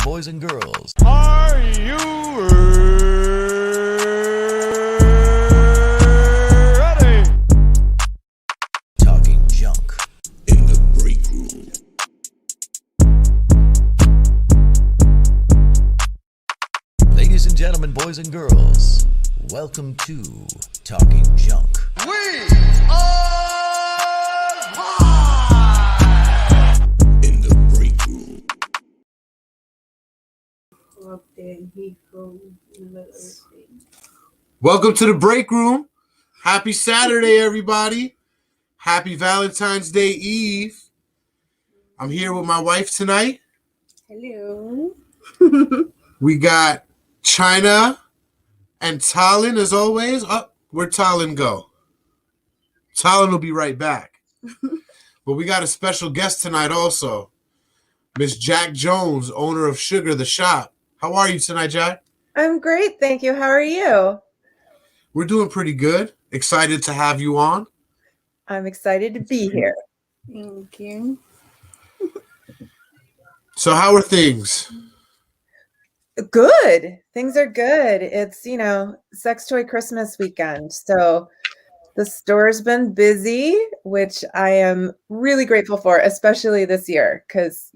boys and girls. Are you ready? Talking junk in the break room. Ladies and gentlemen, boys and girls, welcome to Talking Junk. We are live! In the break room. Welcome to the break room. Happy Saturday, everybody. Happy Valentine's Day Eve. I'm here with my wife tonight. Hello. We got China and Talon as always. Oh, where'd Talon go? Talon will be right back. But we got a special guest tonight also. Miss Jacq Jones, owner of Sugar the Shop. How are you tonight, Jacq? I'm great, thank you. How are you? We're doing pretty good. Excited to have you on. I'm excited to be here. Thank you. So how are things? Good. Things are good. It's, sex toy Christmas weekend. So the store's been busy, which I am really grateful for, especially this year, because,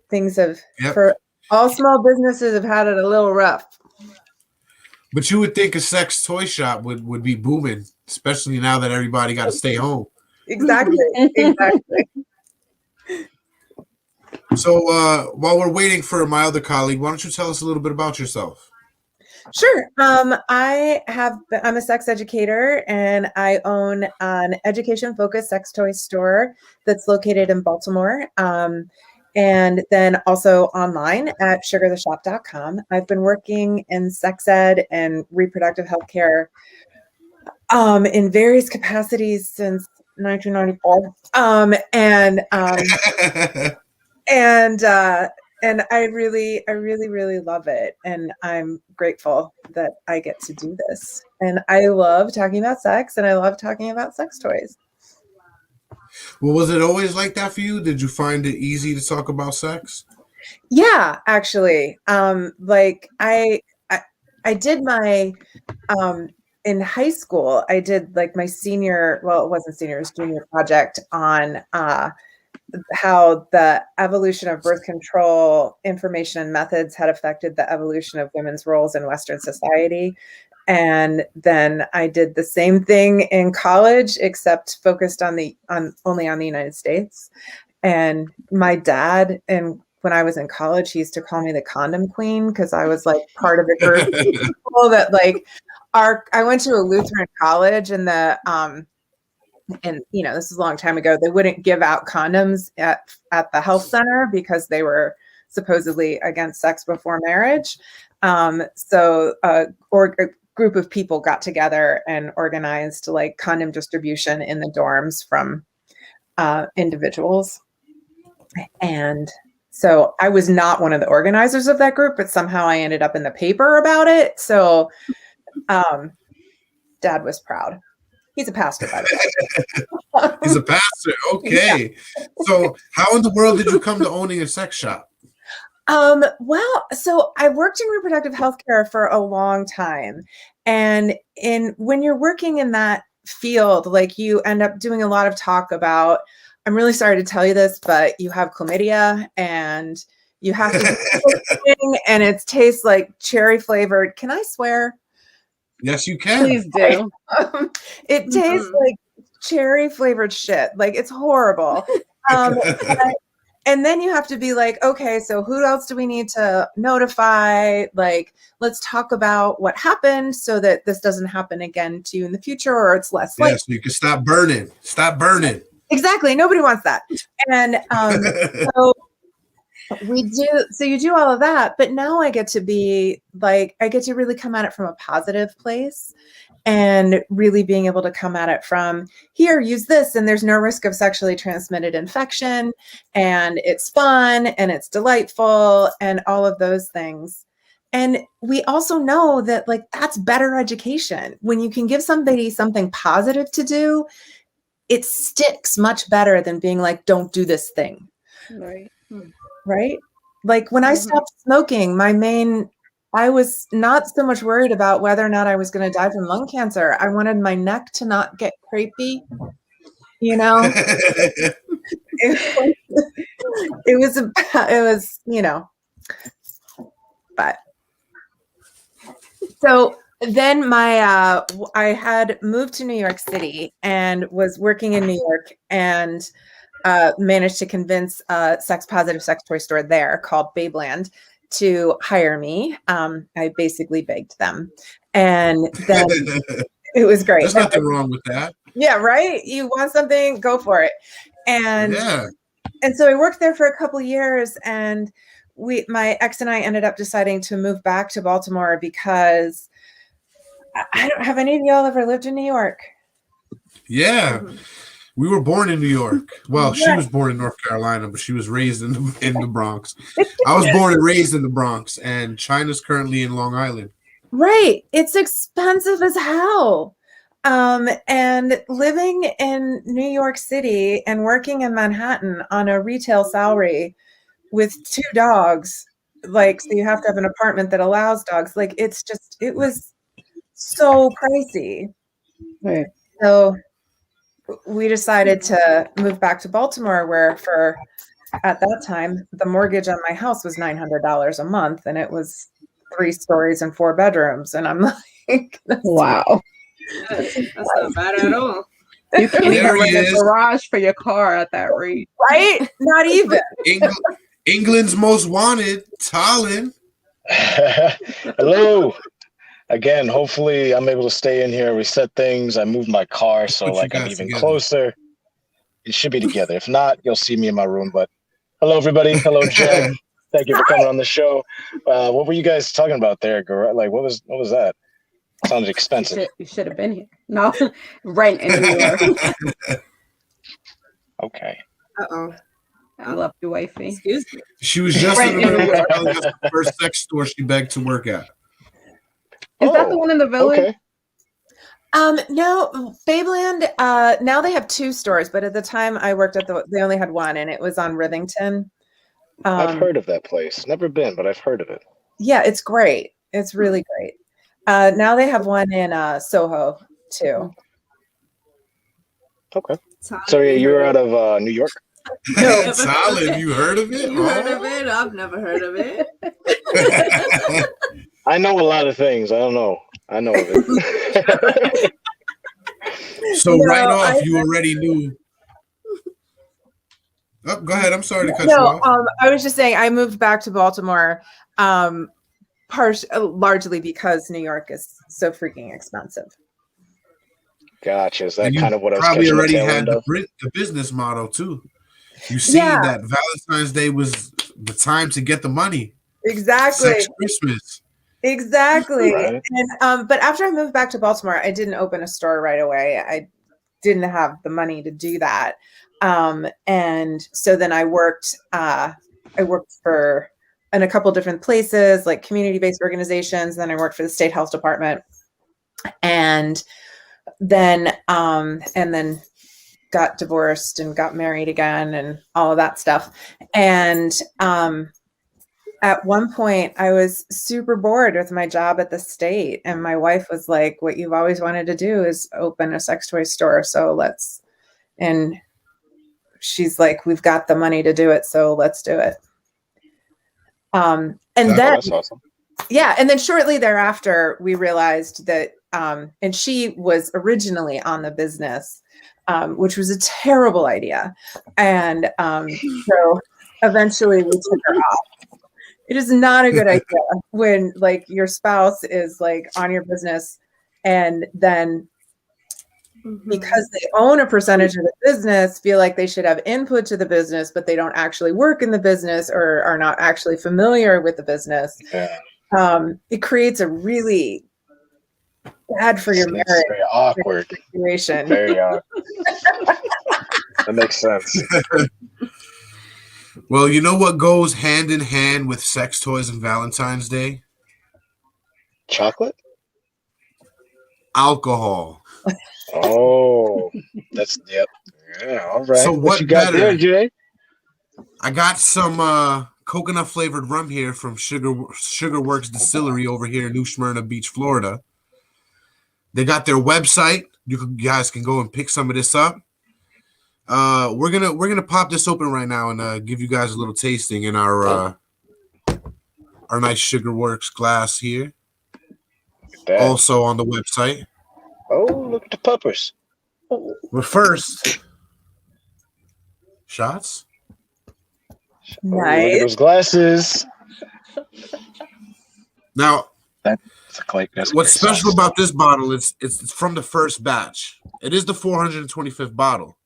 things have, for all small businesses, have had it a little rough. But you would think a sex toy shop would be booming, especially now that everybody got to stay home. Exactly. So while we're waiting for my other colleague, why don't you tell us a little bit about yourself? Sure. I'm a sex educator, and I own an education-focused sex toy store that's located in Baltimore. And then also online at sugartheshop.com. I've been working in sex ed and reproductive health care in various capacities since 1994. And I really love it. And I'm grateful that I get to do this. And I love talking about sex, and I love talking about sex toys. Well, was it always like that for you? Did you find it easy to talk about sex? Yeah, actually. I did my in high school, I did like my senior, well, it wasn't senior, it was junior project on how the evolution of birth control information and methods had affected the evolution of women's roles in Western society. And then I did the same thing in college, except focused only on the United States. And my dad, and when I was in college, he used to call me the condom queen, because I was like part of a group of people that I went to a Lutheran college, and this is a long time ago, they wouldn't give out condoms at the health center because they were supposedly against sex before marriage. So a group of people got together and organized condom distribution in the dorms from individuals. And so I was not one of the organizers of that group, but somehow I ended up in the paper about it. So Dad was proud. He's a pastor, by the way. He's a pastor. Okay. Yeah. So how in the world did you come to owning a sex shop? Well, so I worked in reproductive health care for a long time. And when you're working in that field, you end up doing a lot of talk about, I'm really sorry to tell you this, but you have chlamydia and you have to do thing, and it tastes like cherry flavored. Can I swear? Yes, you can. Please do. It tastes like cherry flavored shit. It's horrible. And then you have to be like, okay, so who else do we need to notify? Let's talk about what happened so that this doesn't happen again to you in the future, or it's less likely. Yes, you can stop burning. Stop burning. Exactly. Nobody wants that. And so you do all of that, but now I get to be I get to really come at it from a positive place, and really being able to come at it from, here, use this, and there's no risk of sexually transmitted infection, and it's fun, and it's delightful, and all of those things. And we also know that that's better education. When you can give somebody something positive to do, it sticks much better than being like, don't do this thing. Right. Right? Like when I stopped smoking, I was not so much worried about whether or not I was going to die from lung cancer. I wanted my neck to not get crepey, you know? It was, but so then I had moved to New York City and was working in New York and managed to convince a sex positive sex toy store there called Babeland to hire me. I basically begged them, and then it was great. There's nothing wrong with that. Yeah, right. You want something, go for it. And so I worked there for a couple of years, and my ex and I ended up deciding to move back to Baltimore because I don't have any of y'all ever lived in New York. Yeah. We were born in New York. Well, she was born in North Carolina, but she was raised in the Bronx. I was born and raised in the Bronx, and China's currently in Long Island. Right. It's expensive as hell. And living in New York City and working in Manhattan on a retail salary with 2 dogs, like, so you have to have an apartment that allows dogs. Like, it was so pricey. Right. So we decided to move back to Baltimore, where at that time, the mortgage on my house was $900 a month, and it was 3 stories and 4 bedrooms. And I'm like, wow. That's not bad at all. You can't even rent a garage for your car at that rate. Right? Not even. England's most wanted, Tallinn. Hello. Again, hopefully I'm able to stay in here, reset things. I moved my car, so like I'm even closer. It should be together. If not, you'll see me in my room. But hello, everybody. Hello, Jacq. Thank you for coming on the show. What were you guys talking about there? Like, what was that? Sounded expensive. You should have been here. No, rent in New York. Okay. Uh-oh. I love you, wifey. Excuse me. She was just in the middle of telling us the first sex store she begged to work at. Is that the one in the village? Okay. No, Babeland, now they have 2 stores, but at the time I worked at they only had 1, and it was on Rivington. I've heard of that place. Never been, but I've heard of it. Yeah, it's great. It's really great. Now they have one in Soho too. Okay. So yeah, you were out of New York? No, Tallinn, you heard of it? You heard of it? I've never heard of it. I know a lot of things. I don't know. I know of it. So right off, you already knew. Oh, go ahead. I'm sorry to cut you off. I was just saying I moved back to Baltimore, largely because New York is so freaking expensive. Gotcha. Is that kind of what I was probably already the had the business model too. You see that Valentine's Day was the time to get the money. Exactly. Sex Christmas. Exactly. Right. And but after I moved back to Baltimore, I didn't open a store right away. I didn't have the money to do that. And so then I worked in a couple different places, like community-based organizations. Then I worked for the state health department, and then got divorced and got married again and all of that stuff. And at one point I was super bored with my job at the state, and my wife was like, what you've always wanted to do is open a sex toy store. So and she's like, we've got the money to do it. So let's do it. That's awesome. Yeah. And then shortly thereafter, we realized that, and she was originally on the business, which was a terrible idea. And so eventually we took her off. It is not a good idea when like your spouse is like on your business, and then because they own a percentage of the business, feel like they should have input to the business, but they don't actually work in the business or are not actually familiar with the business. It creates a really bad for your marriage. Very awkward situation. Very awkward. That makes sense. Well, you know what goes hand in hand with sex toys and Valentine's Day? Chocolate? Alcohol. Oh, that's Yeah, all right. So what you got better? there, Jay? I got some coconut flavored rum here from Sugar Works Distillery over here in New Smyrna Beach, Florida. They got their website. You guys can go and pick some of this up. We're gonna pop this open right now and give you guys a little tasting in our nice Sugar Works glass here. Also on the website. Oh, look at the puppers. But first, shots. Nice. Look at those glasses. Now, That's what's special about this bottle is it's from the first batch. It is the 425th bottle,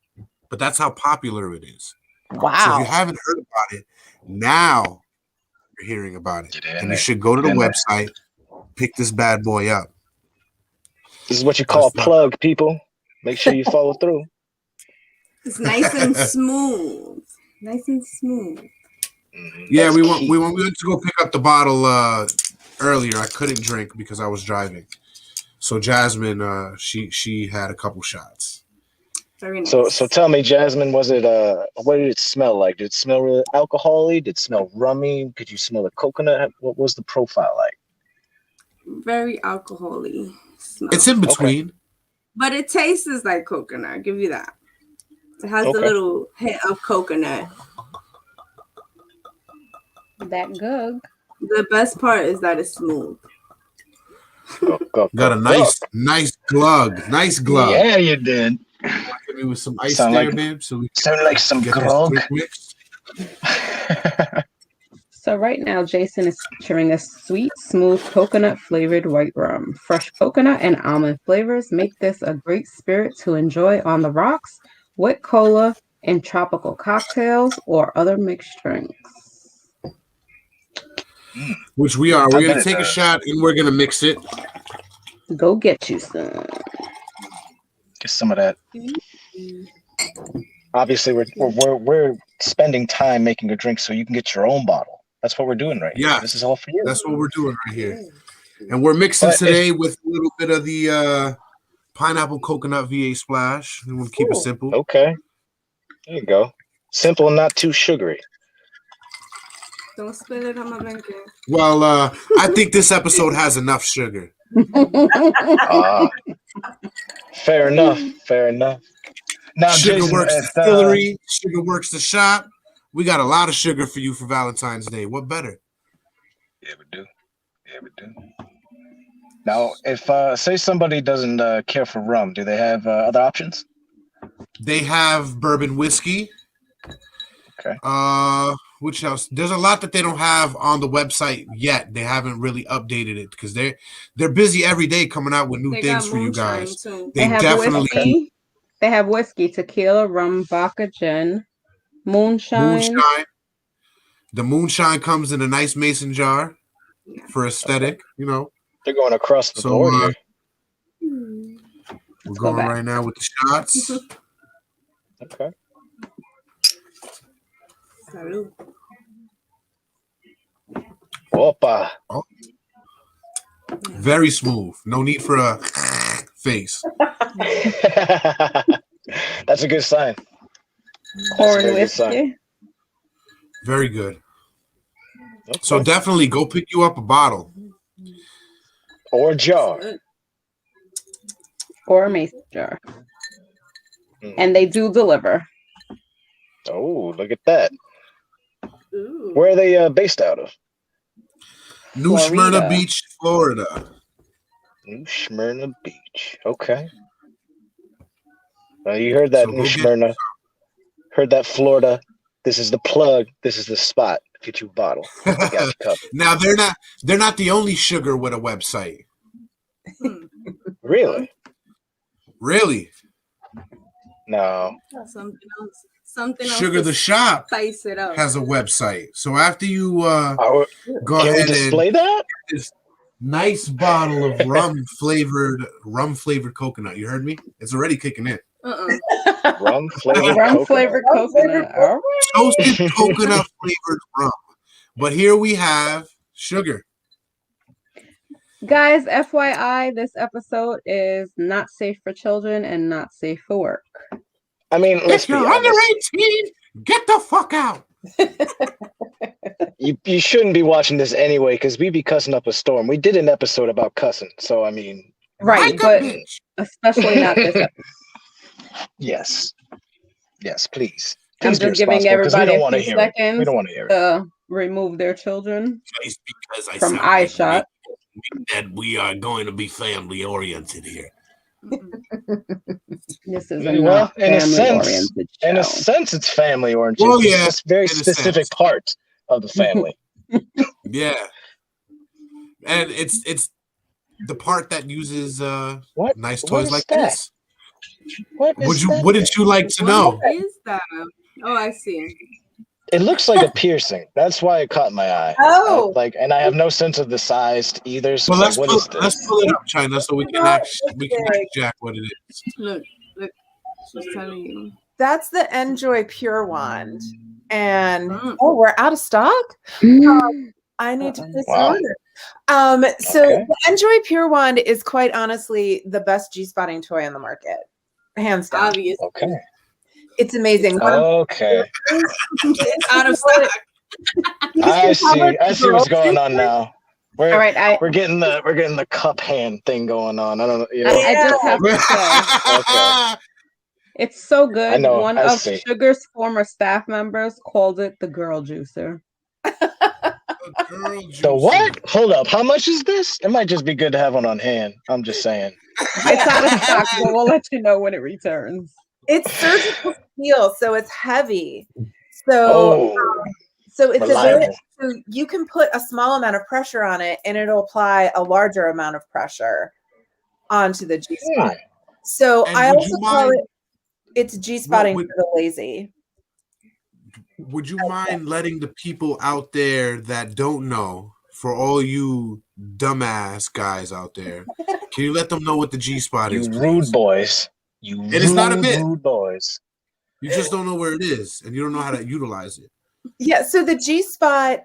but that's how popular it is. Wow. So if you haven't heard about it, now you're hearing about it. And you should go to the website, pick this bad boy up. This is what you call a plug, people. Make sure you follow through. It's nice and smooth. Nice and smooth. Yeah, we went to go pick up the bottle earlier. I couldn't drink because I was driving. So Jasmine, she had a couple shots. Very nice. So tell me, Jasmine, was it what did it smell like? Did it smell really alcohol-y? Did it smell rummy? Could you smell the coconut? What was the profile like? Very alcohol-y smell. It's in between. Okay. But it tastes like coconut. I'll give you that. It has a little hint of coconut. That good. The best part is that it's smooth. Got a nice glug. Nice glug. Yeah, you did. Give me with some ice Sound there, like, babe. So we sound like some grog. So right now, Jason is featuring a sweet, smooth, coconut-flavored white rum. Fresh coconut and almond flavors make this a great spirit to enjoy on the rocks, with cola, and tropical cocktails or other mixed drinks. Which we are. We're going to take a shot and we're going to mix it. Go get you some. Get some of that. Obviously, we're spending time making a drink so you can get your own bottle. That's what we're doing right here. This is all for you. That's what we're doing right here. And we're mixing today with a little bit of the pineapple coconut V8 splash. And we'll keep it simple. Okay. There you go. Simple and not too sugary. Don't spill it on my blanket. Well, I think this episode has enough sugar. Fair enough. Fair enough. Now, Sugar Works Distillery, Sugar Works the shop. We got a lot of sugar for you for Valentine's Day. What better? Yeah, we do. Yeah, we do. Now, if say somebody doesn't care for rum, do they have other options? They have bourbon whiskey. Okay. Which else? There's a lot that they don't have on the website yet. They haven't really updated it because they're busy every day coming out with new things for you guys. They have definitely whiskey. They have whiskey, tequila, rum, vodka, gin, moonshine. The moonshine comes in a nice mason jar for aesthetic. You know, they're going across the board here. We're going right now with the shots. Okay. Salud. Opa. Oh. Very smooth. No need for a face. That's a good sign. Corn whiskey. Very good. Okay. So definitely go pick you up a bottle. Or a jar. Or a mason jar. And they do deliver. Oh, look at that. Ooh. Where are they based out of? New Smyrna Beach, Florida. New Smyrna Beach. Okay. You heard that, New Smyrna. Heard that, Florida. This is the plug. This is the spot. Get you a bottle. They got you covered. Now they're not the only sugar with a website. Really? Really? No. Something else. Something else. Sugar the Shop spice it up. has a website. So after you go can ahead we display and that? This nice bottle of rum flavored coconut. You heard me? It's already kicking in. Rum flavored coconut. All right. Toasted coconut flavored rum. But here we have sugar. Guys, FYI, this episode is not safe for children and not safe for work. I mean, let's if you're be under honest. 18, get the fuck out. You shouldn't be watching this anyway because we be cussing up a storm. We did an episode about cussing, so I mean, right, but especially not this episode. Yes, please. I'm Please be just giving responsible because we everybody don't a want to few hear it. We seconds don't want to hear it. to remove their children Just because I from sound eye like shot. that we are going to be family oriented here. This is a Well, not family oriented show. in a sense, it's family oriented. Well, yeah, it's a very specific part of the family. Yeah, and it's the part that uses nice toys like that? this. What is that? Wouldn't you like to know? What is that? Oh, I see. It looks like a piercing. That's why it caught my eye. Oh. And I have no sense of the size either. So Well, let's pull it up, China, so we can ask Jacq what it is. Look, she's telling you. That's the Enjoy Pure Wand. And we're out of stock. I need to place an order. So the Enjoy Pure Wand is quite honestly the best G-spotting toy on the market, hands down. Obviously. Okay. It's amazing. Okay. It's out of stock. I see what's going on now. All right, we're getting the cup hand thing going on. I don't know. You know. I just have to say, it's so good. I know, One of Sugar's former staff members called it the girl juicer. The what? Hold up. How much is this? It might just be good to have one on hand. I'm just saying. It's out of stock, but we'll let you know when it returns. It's surgical steel, so it's heavy. So it's so you can put a small amount of pressure on it, and it'll apply a larger amount of pressure onto the G spot. So I also call it's G spotting for the lazy. Would you mind letting the people out there that don't know, for all you dumbass guys out there, can you let them know what the G spot is? You rude boys. It is not a bit. Rude boys. You just don't know where it is, and you don't know how to utilize it. Yeah, so the G spot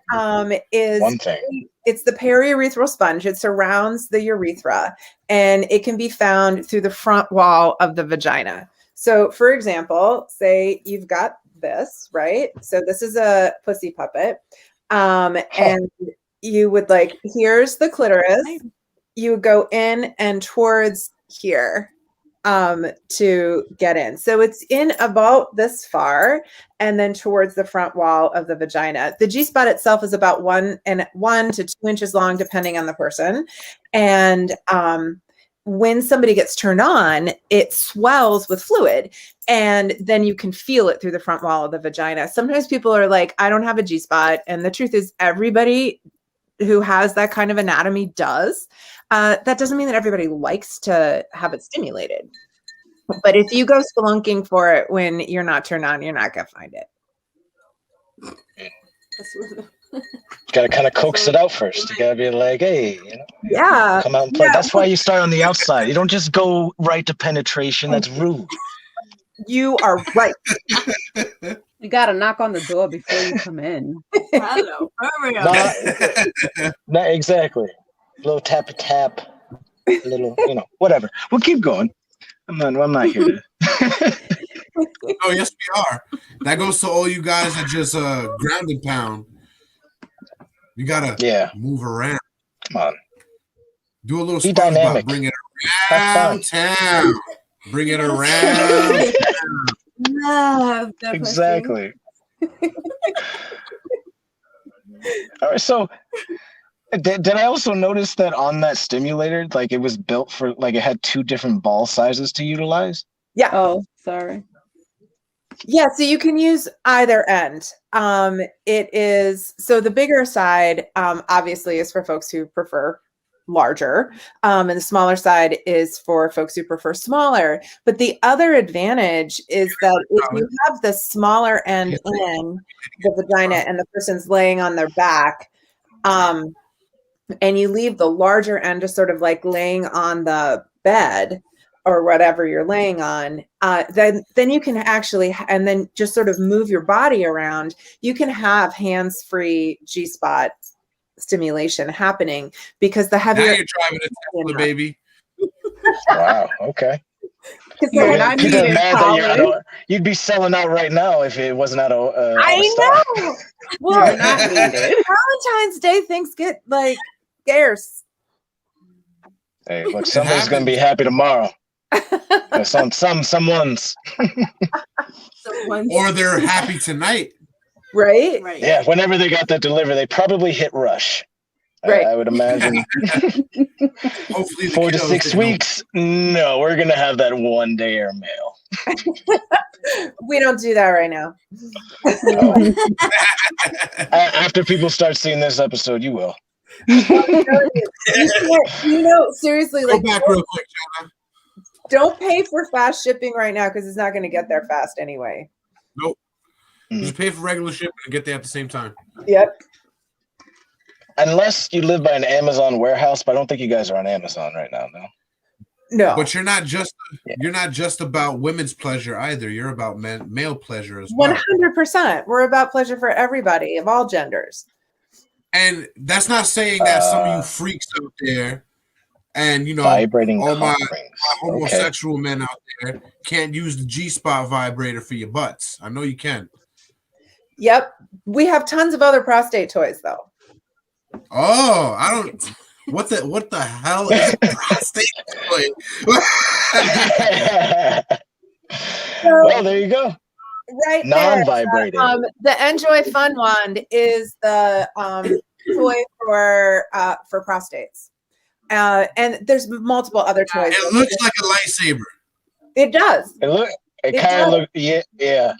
is one thing. It's the periurethral sponge. It surrounds the urethra, and it can be found through the front wall of the vagina. So, for example, say you've got this, right? So this is a pussy puppet, and you would here's the clitoris. You would go in and towards here. To get in. So it's in about this far and then towards the front wall of the vagina. The G-spot itself is about 1 to 2 inches long, depending on the person. And when somebody gets turned on, it swells with fluid, and then you can feel it through the front wall of the vagina. Sometimes people are like, I don't have a G-spot. And the truth is everybody who has that kind of anatomy does. That doesn't mean that everybody likes to have it stimulated. But if you go spelunking for it when you're not turned on, you're not going to find it. Got to kind of coax it out first. You got to be like, hey, yeah, come out and play. That's why you start on the outside. You don't just go right to penetration. That's rude. You are right. You got to knock on the door before you come in. Hello. Not exactly. A little tap, a little, whatever. We'll keep going. I'm not here to. Oh, yes, we are. That goes to all you guys that just ground and pound. You gotta move around. Come on. Do a little Be dynamic. Bring it around town. Bring it around. Love exactly. All right, so did I also notice that on that stimulator, it was built for it had 2 different ball sizes to utilize? Yeah. Oh, sorry. Yeah, so you can use either end. It is so the bigger side obviously is for folks who prefer larger, and the smaller side is for folks who prefer smaller. But the other advantage is that if you have the smaller end in the vagina and the person's laying on their back, and you leave the larger end just sort of laying on the bed or whatever you're laying on, then you can actually, and then just sort of move your body around. You can have hands-free G-spot stimulation happening because the heavier. Now you're driving a Tesla, baby. Wow. Okay. You're you'd be selling out right now if it wasn't out of I stock. know. Well, Valentine's Day things get like scarce. Hey, look, somebody's gonna be happy tomorrow. Someone's. Or they're happy tonight. Right? Yeah, whenever they got that delivery, they probably hit rush. Right. I would imagine. Hopefully 4 to 6 weeks. No, we're gonna have that 1 day airmail. We don't do that right now. After people start seeing this episode, you will. Seriously, Go like back real quick, Jonah. don't pay for fast shipping right now because it's not going to get there fast anyway. Nope. Just pay for regular shipping and get there at the same time. Yep. Unless you live by an Amazon warehouse, but I don't think you guys are on Amazon right now, no. No. But you're not just about women's pleasure either. You're about male pleasure as well. 100%. We're about pleasure for everybody of all genders. And that's not saying that some of you freaks out there and vibrating all my rings. homosexual men out there can't use the G-spot vibrator for your butts. I know you can. Yep. We have tons of other prostate toys though. Oh, I don't. What the hell is prostate toy? Well, there you go. Right. Non-vibrating. The Enjoy Fun Wand is the toy for prostates. And there's multiple other toys. It looks like a lightsaber. It does. It kind of looks. Yeah.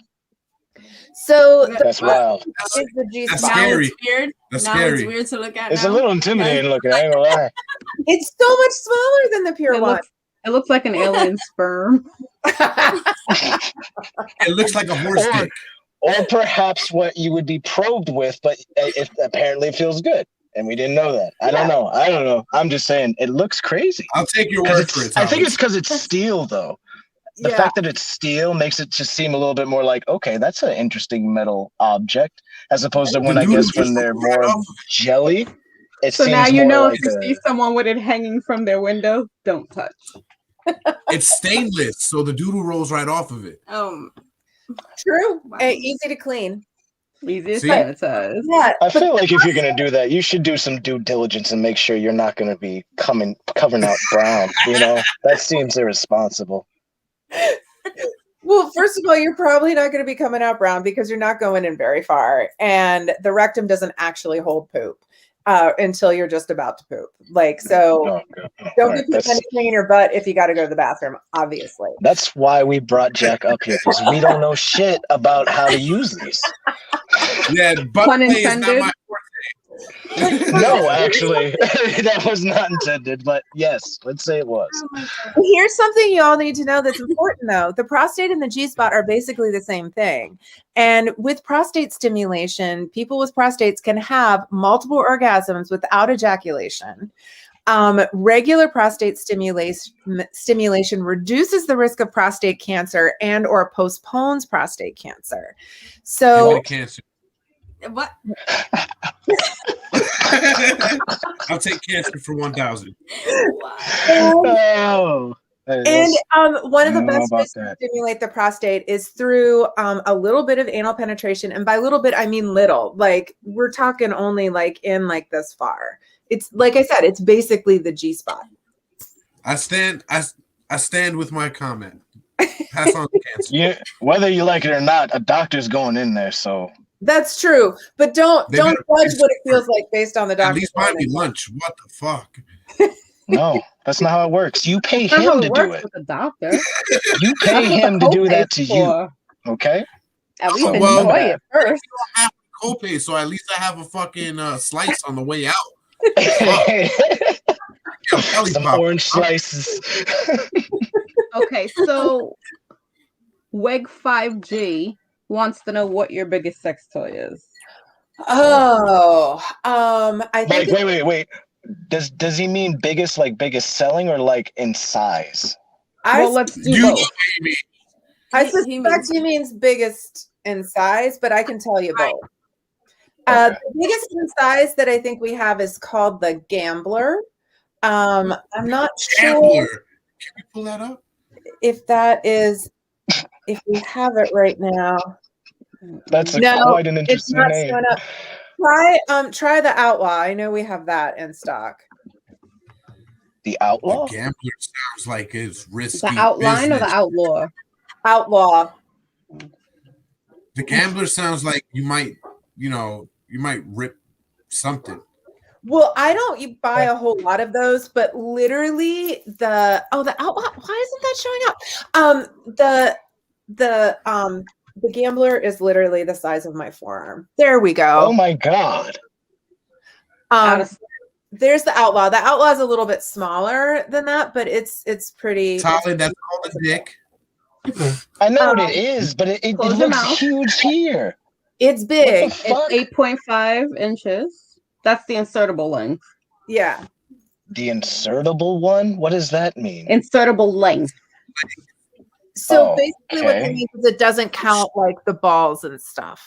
So that's wild. That's scary. It's weird. That's now scary. It's weird to look at. It's a little intimidating looking. I ain't gonna lie. It's so much smaller than the pure one. It looks like an alien sperm. It looks like a horse dick. Or perhaps what you would be probed with, but apparently it feels good. And we didn't know that. I don't know. I'm just saying it looks crazy. I'll take your word for it. I think it's because it's steel, though. The fact that it's steel makes it just seem a little bit more like, okay, that's an interesting metal object, as opposed to when they're more jelly. So now you know if you see someone with it hanging from their window, don't touch. It's stainless, so the doodle rolls right off of it. True. Wow. Easy to clean. Easy to sanitize. Yeah, I feel like if you're going to do that, you should do some due diligence and make sure you're not going to be covering out brown. That seems irresponsible. Well, first of all, you're probably not going to be coming out brown because you're not going in very far. And the rectum doesn't actually hold poop until you're just about to poop. Don't be putting anything in your butt if you got to go to the bathroom, obviously. That's why we brought Jacq up here, because we don't know shit about how to use these. Yeah, butt play is not my forte. No, actually, that was not intended, but yes, let's say it was. Here's something you all need to know that's important, though. The prostate and the G-spot are basically the same thing. And with prostate stimulation, people with prostates can have multiple orgasms without ejaculation. Regular prostate stimulation reduces the risk of prostate cancer and or postpones prostate cancer. So cancer. What? I'll take cancer for 1,000. Oh. And one of the best ways to stimulate the prostate is through a little bit of anal penetration. And by little bit, I mean little. Like we're talking only in this far. It's like I said, it's basically the G-spot. I stand with my comment. Pass on the cancer. Yeah, whether you like it or not, a doctor's going in there, so. That's true, but don't judge what it feels like based on the doctor. At least buy me lunch. What the fuck? No, that's not how it works. You pay him to do it. With the doctor. You pay him to do that to you. Okay. At least enjoy it first. I have a copay, so at least I have a fucking slice on the way out. Some orange slices. Okay, so WEG 5G wants to know what your biggest sex toy is. I think. Wait. Does he mean biggest biggest selling or in size? Let's do both. I suspect he means biggest in size, but I can tell you both. The biggest in size that I think we have is called the Gambler. I'm not sure. Can we pull that up? If that is if we have it right now. That's quite an interesting name. Try the Outlaw. I know we have that in stock. The Outlaw? The Gambler sounds like it's risky. The Outline business. or the Outlaw? Outlaw. The Gambler sounds like you might rip something. Well, I don't buy a whole lot of those, but literally the Outlaw. Why isn't that showing up? The Gambler is literally the size of my forearm. There we go. Oh my god. There's the Outlaw. The Outlaw is a little bit smaller than that, but it's pretty. Talon, that's called a dick. I know what it is, but it looks huge here. It's big. It's 8.5 inches. That's the insertable length. Yeah. The insertable one? What does that mean? Insertable length. So basically what that means is it doesn't count like the balls and stuff.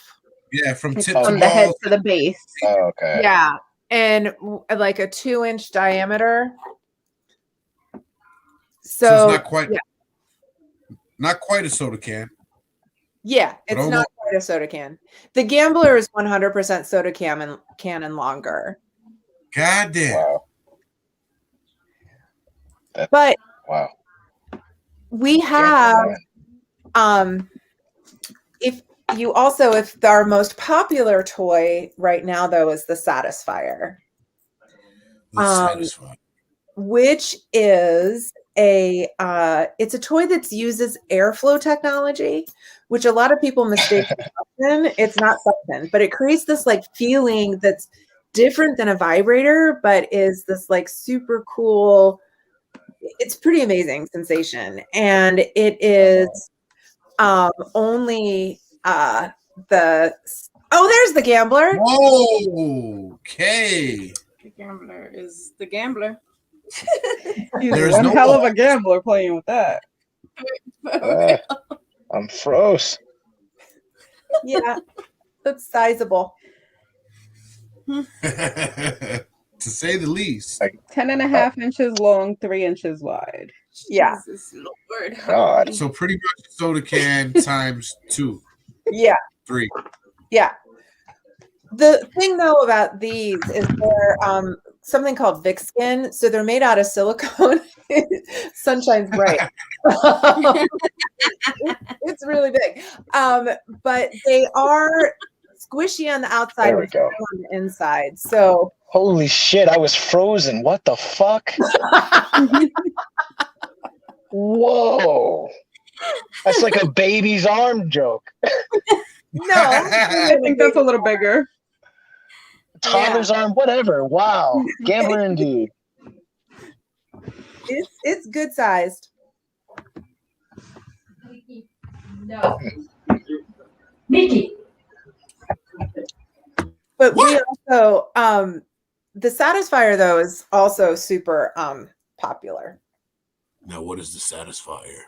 Yeah, from tip from the head to the base. Oh, okay. Yeah. And like a 2-inch diameter. So it's not quite a soda can. Yeah, it's not quite a soda can. The Gambler is 100% soda can and longer. God damn. Wow. But wow. We have if our most popular toy right now though is the Satisfier. Which is it's a toy that uses airflow technology, which a lot of people mistake for suction. It's not suction, but it creates this like feeling that's different than a vibrator, but is this like super cool. It's pretty amazing sensation, and it is only there's the Gambler. Whoa, okay. The Gambler is the Gambler. There's one hell of a gambler playing with that. I'm froze. Yeah, that's sizable. To say the least. 10.5 inches long, 3 inches wide. Yeah. Jesus Lord. God. So pretty much soda can times 2. Yeah. 3. Yeah. The thing though about these is they're something called Vic Skin. So they're made out of silicone. Sunshine's bright. It's really big. But they are squishy on the outside There we go. on the inside. So holy shit, I was frozen. What the fuck? Whoa. That's like a baby's arm joke. No, I think that's a little bigger. Toddler's arm, whatever. Wow. Gambler indeed. It's good sized. No. Mickey. But we also the Satisfier though is also super popular. Now what is the Satisfier?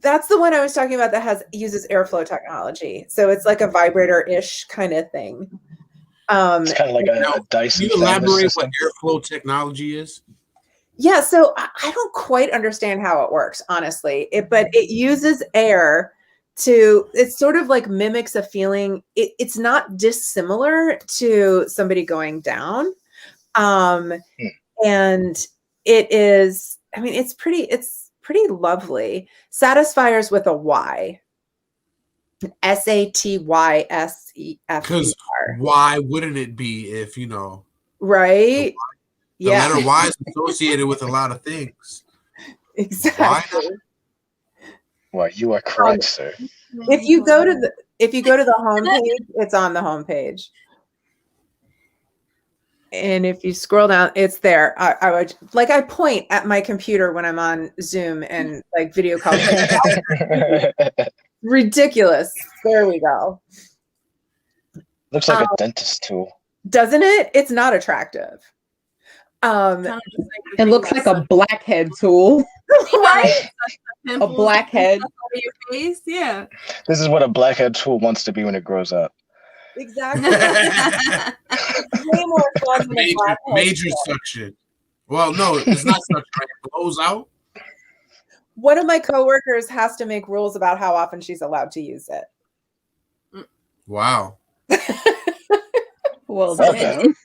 That's the one I was talking about that uses airflow technology. So it's like a vibrator-ish kind of thing. It's kind of like a Dyson. Can you elaborate what airflow technology is? Yeah, so I don't quite understand how it works, honestly. But it uses air it sort of like mimics a feeling. It's not dissimilar to somebody going down. And it is, I mean, it's pretty lovely. Satisfiers with a Y. SATYSEFER. Because why wouldn't it be if right? The letter Y is associated with a lot of things. Exactly. Well, you are correct, sir. If you go to the homepage, it's on the homepage. And if you scroll down, it's there. I point at my computer when I'm on Zoom and like video call. Ridiculous. There we go. Looks like a dentist tool. Doesn't it? It's not attractive. It looks like a blackhead tool. Right? A blackhead. Your face, yeah. This is what a blackhead tool wants to be when it grows up. Exactly. Way more fun than a blackhead major suction. Well, no, it's not suction. It blows out. One of my coworkers has to make rules about how often she's allowed to use it. Wow. Well, It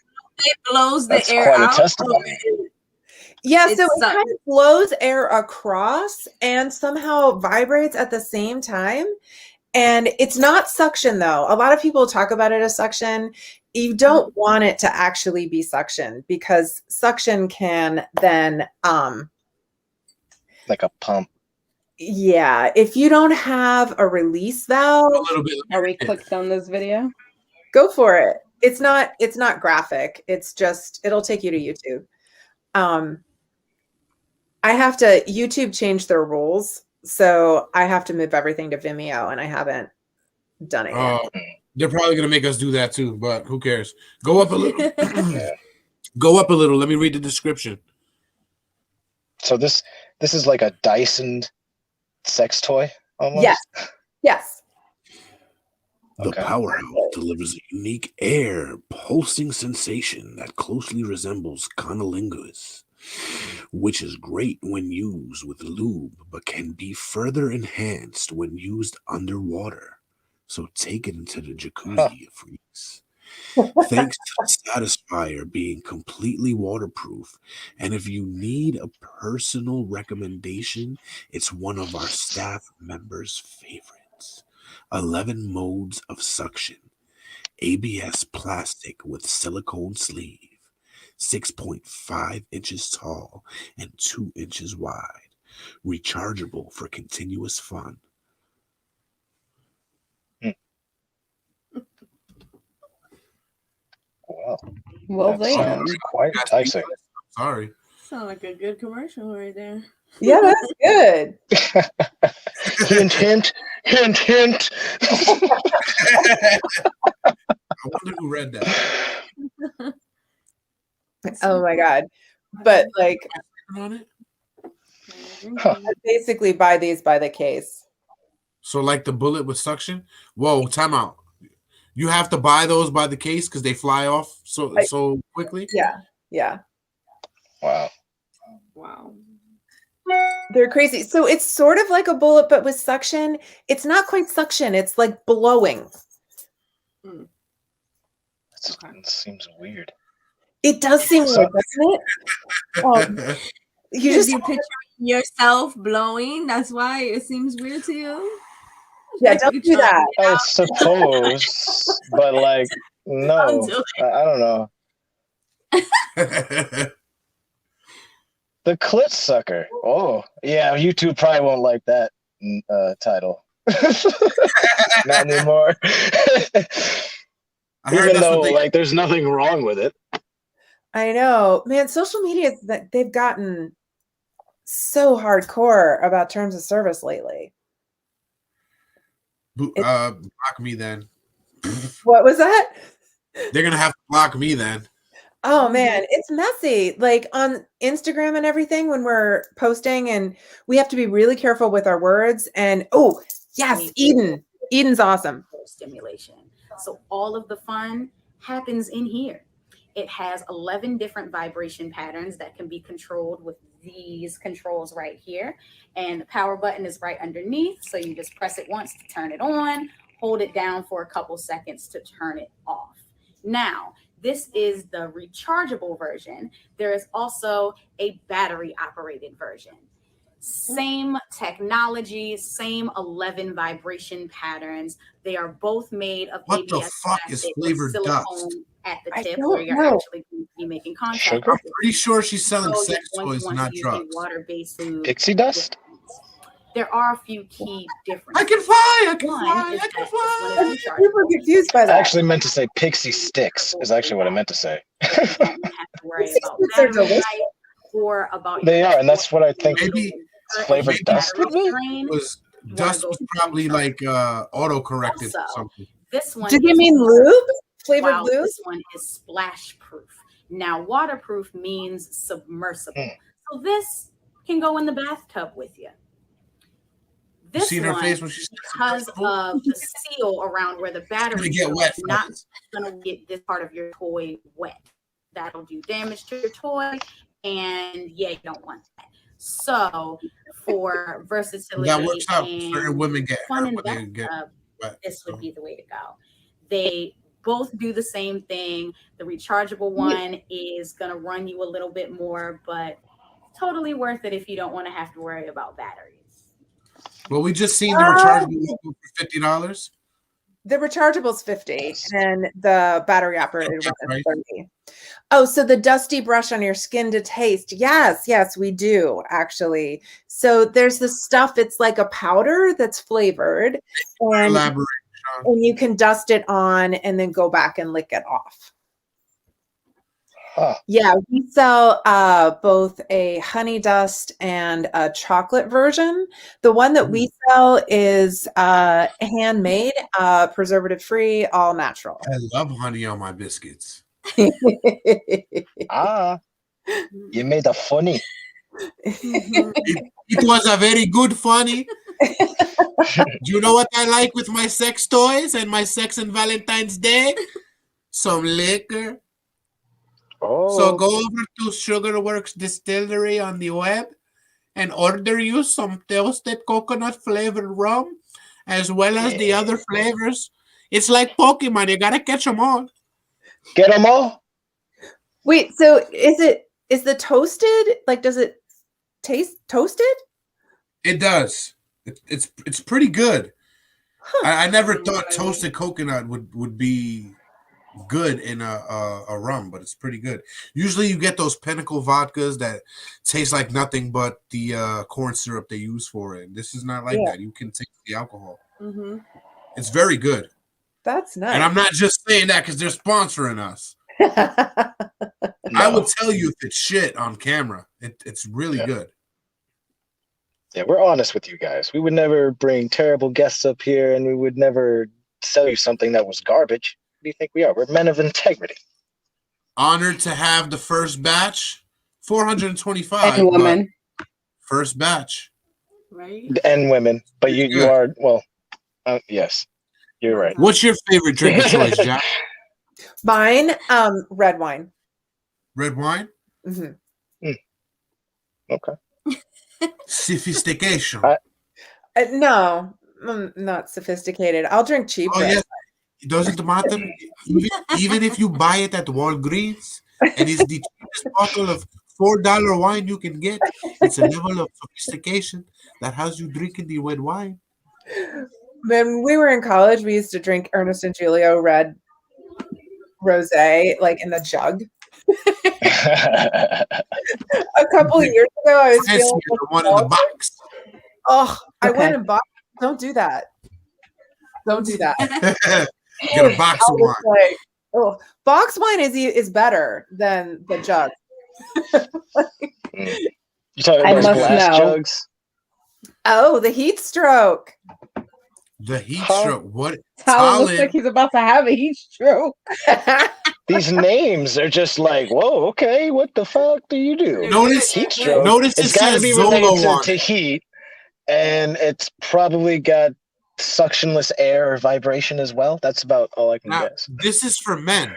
blows the air quite a out. testimony. Yeah, It so it sucks. kind of blows air across and somehow vibrates at the same time. And it's not suction, though. A lot of people talk about it as suction. You don't want it to actually be suction, because suction can then like a pump. Yeah, if you don't have a release valve, A little bit. Are we clicked on this video? go for it. It's not graphic. It's just, it'll take you to YouTube. I have to, YouTube changed their rules, so I have to move everything to Vimeo, and I haven't done it yet. They're probably gonna make us do that too, but who cares? Go up a little. Go up a little. Let me read the description. So this is like a Dyson sex toy almost? Yes. The powerhouse delivers a unique air pulsing sensation that closely resembles cunnilingus, which is great when used with lube, but can be further enhanced when used underwater. So take it into the jacuzzi, you freaks. Thanks to the Satisfier being completely waterproof, and if you need a personal recommendation, it's one of our staff members' favorites. 11 modes of suction, ABS plastic with silicone sleeve, 6.5 inches tall and 2 inches wide, rechargeable for continuous fun. Well, then. Quite enticing. Sorry. Sound like a good commercial right there. Yeah, that's good. Hint, hint, hint, hint. I wonder who read that. Oh my God. But like, On it? I basically buy these by the case. So like the bullet with suction? Whoa, time out. You have to buy those by the case because they fly off so quickly? Yeah. Wow. They're crazy. So it's sort of like a bullet, but with suction. It's not quite suction. It's like blowing. It seems weird. It does seem weird, doesn't it? You picture yourself blowing. That's why it seems weird to you. Yeah, don't do that. I suppose, but like, no, I don't know. The clit sucker. Oh, yeah, YouTube probably won't like that title. Not anymore. Even though, like, there's nothing wrong with it. I know, man. Social media, that they've gotten so hardcore about terms of service lately. Block me then. What was that? They're gonna have to block me then. Oh man, it's messy. Like on Instagram and everything, when we're posting, and we have to be really careful with our words. And oh yes, Eden's awesome. Stimulation. So all of the fun happens in here. It has 11 different vibration patterns that can be controlled with these controls right here. And the power button is right underneath. So you just press it once to turn it on, hold it down for a couple seconds to turn it off. Now, this is the rechargeable version. There is also a battery operated version. Same technology, same 11 vibration patterns. They are both made of what ABS the fuck is flavored dust? At the tip where you're actually going to be making contact. I'm pretty sure she's selling sex toys, not drugs. Water-based pixie dust? There are a few key differences. I can fly! I can fly! I'm super confused by that. I actually meant to say pixie sticks is actually what I meant to say. You don't have to worry about battery life or about they are, and that's what I think flavored dust dust was probably like auto-corrected or something. This one did you mean lube? Flavored lube? This one is splash proof. Now, waterproof means submersible. So this can go in the bathtub with you. This you seen her one, face when she because of the seal around where the battery is not going to get this part of your toy wet. That'll do damage to your toy, and yeah, you don't want that. So for versatility That works out. and Certain women get fun hurt in when the they get bathtub, wet. this would be the way to go. They both do the same thing. The rechargeable one is going to run you a little bit more, but totally worth it if you don't want to have to worry about batteries. Well, we just seen the rechargeable for $50. The rechargeble's $50 and the battery operated one is Right. $30. Oh, so the dusty brush on your skin to taste. Yes, we do actually. So there's this stuff, it's like a powder that's flavored, and Elaborate, Sean. you can dust it on and then go back and lick it off. Huh. Yeah, we sell both a honey dust and a chocolate version. The one that we sell is handmade, preservative free, all natural. I love honey on my biscuits. You made a funny. It was a very good funny. Do you know what I like with my sex toys and my sex and Valentine's Day? Some liquor. Oh. So go over to Sugarworks Distillery on the web and order you some toasted coconut flavored rum, as well as the other flavors. It's like Pokemon. You gotta catch them all. Get them all? Wait, so is the toasted, like, does it taste toasted? It does. It's pretty good. Huh. I never thought toasted coconut would be good in a rum, but it's pretty good. Usually you get those Pinnacle vodkas that taste like nothing but the corn syrup they use for it. This is not like that. You can taste the alcohol. Mm-hmm. It's very good. That's nice. And I'm not just saying that because they're sponsoring us. I would tell you if it's shit on camera. It's really good. Yeah, we're honest with you guys. We would never bring terrible guests up here, and we would never sell you something that was garbage. What do you think we are? We're men of integrity. Honored to have the first batch, 425. And women. First batch. Right. And women. But you are, well, yes, you're right. What's your favorite drink of choice, Jacq? Mine, red wine. Red wine? Mm-hmm. Okay. Sophistication. No, I'm not sophisticated. I'll drink cheap. Oh, yes. It doesn't matter. Even if you buy it at Walgreens and it's the cheapest bottle of $4 wine you can get, it's a level of sophistication that has you drinking the red wine. When we were in college, we used to drink Ernest and Julio red rosé, like in the jug. A couple of years ago, I was feeling the one in the box. Oh, I went and bought. Don't do that. Don't do that. Get a box of wine. Like, oh, box wine is better than the jug. You talking about glass jugs? Oh, the heat stroke. The heat stroke. What? Tyler looks like he's about to have a heat stroke. These names are just like, whoa, okay, what the fuck do you do? Notice heat stroke. Notice it's it got to says be Zolo related to heat, and it's probably got suctionless air or vibration as well. That's about all I can guess. This is for men.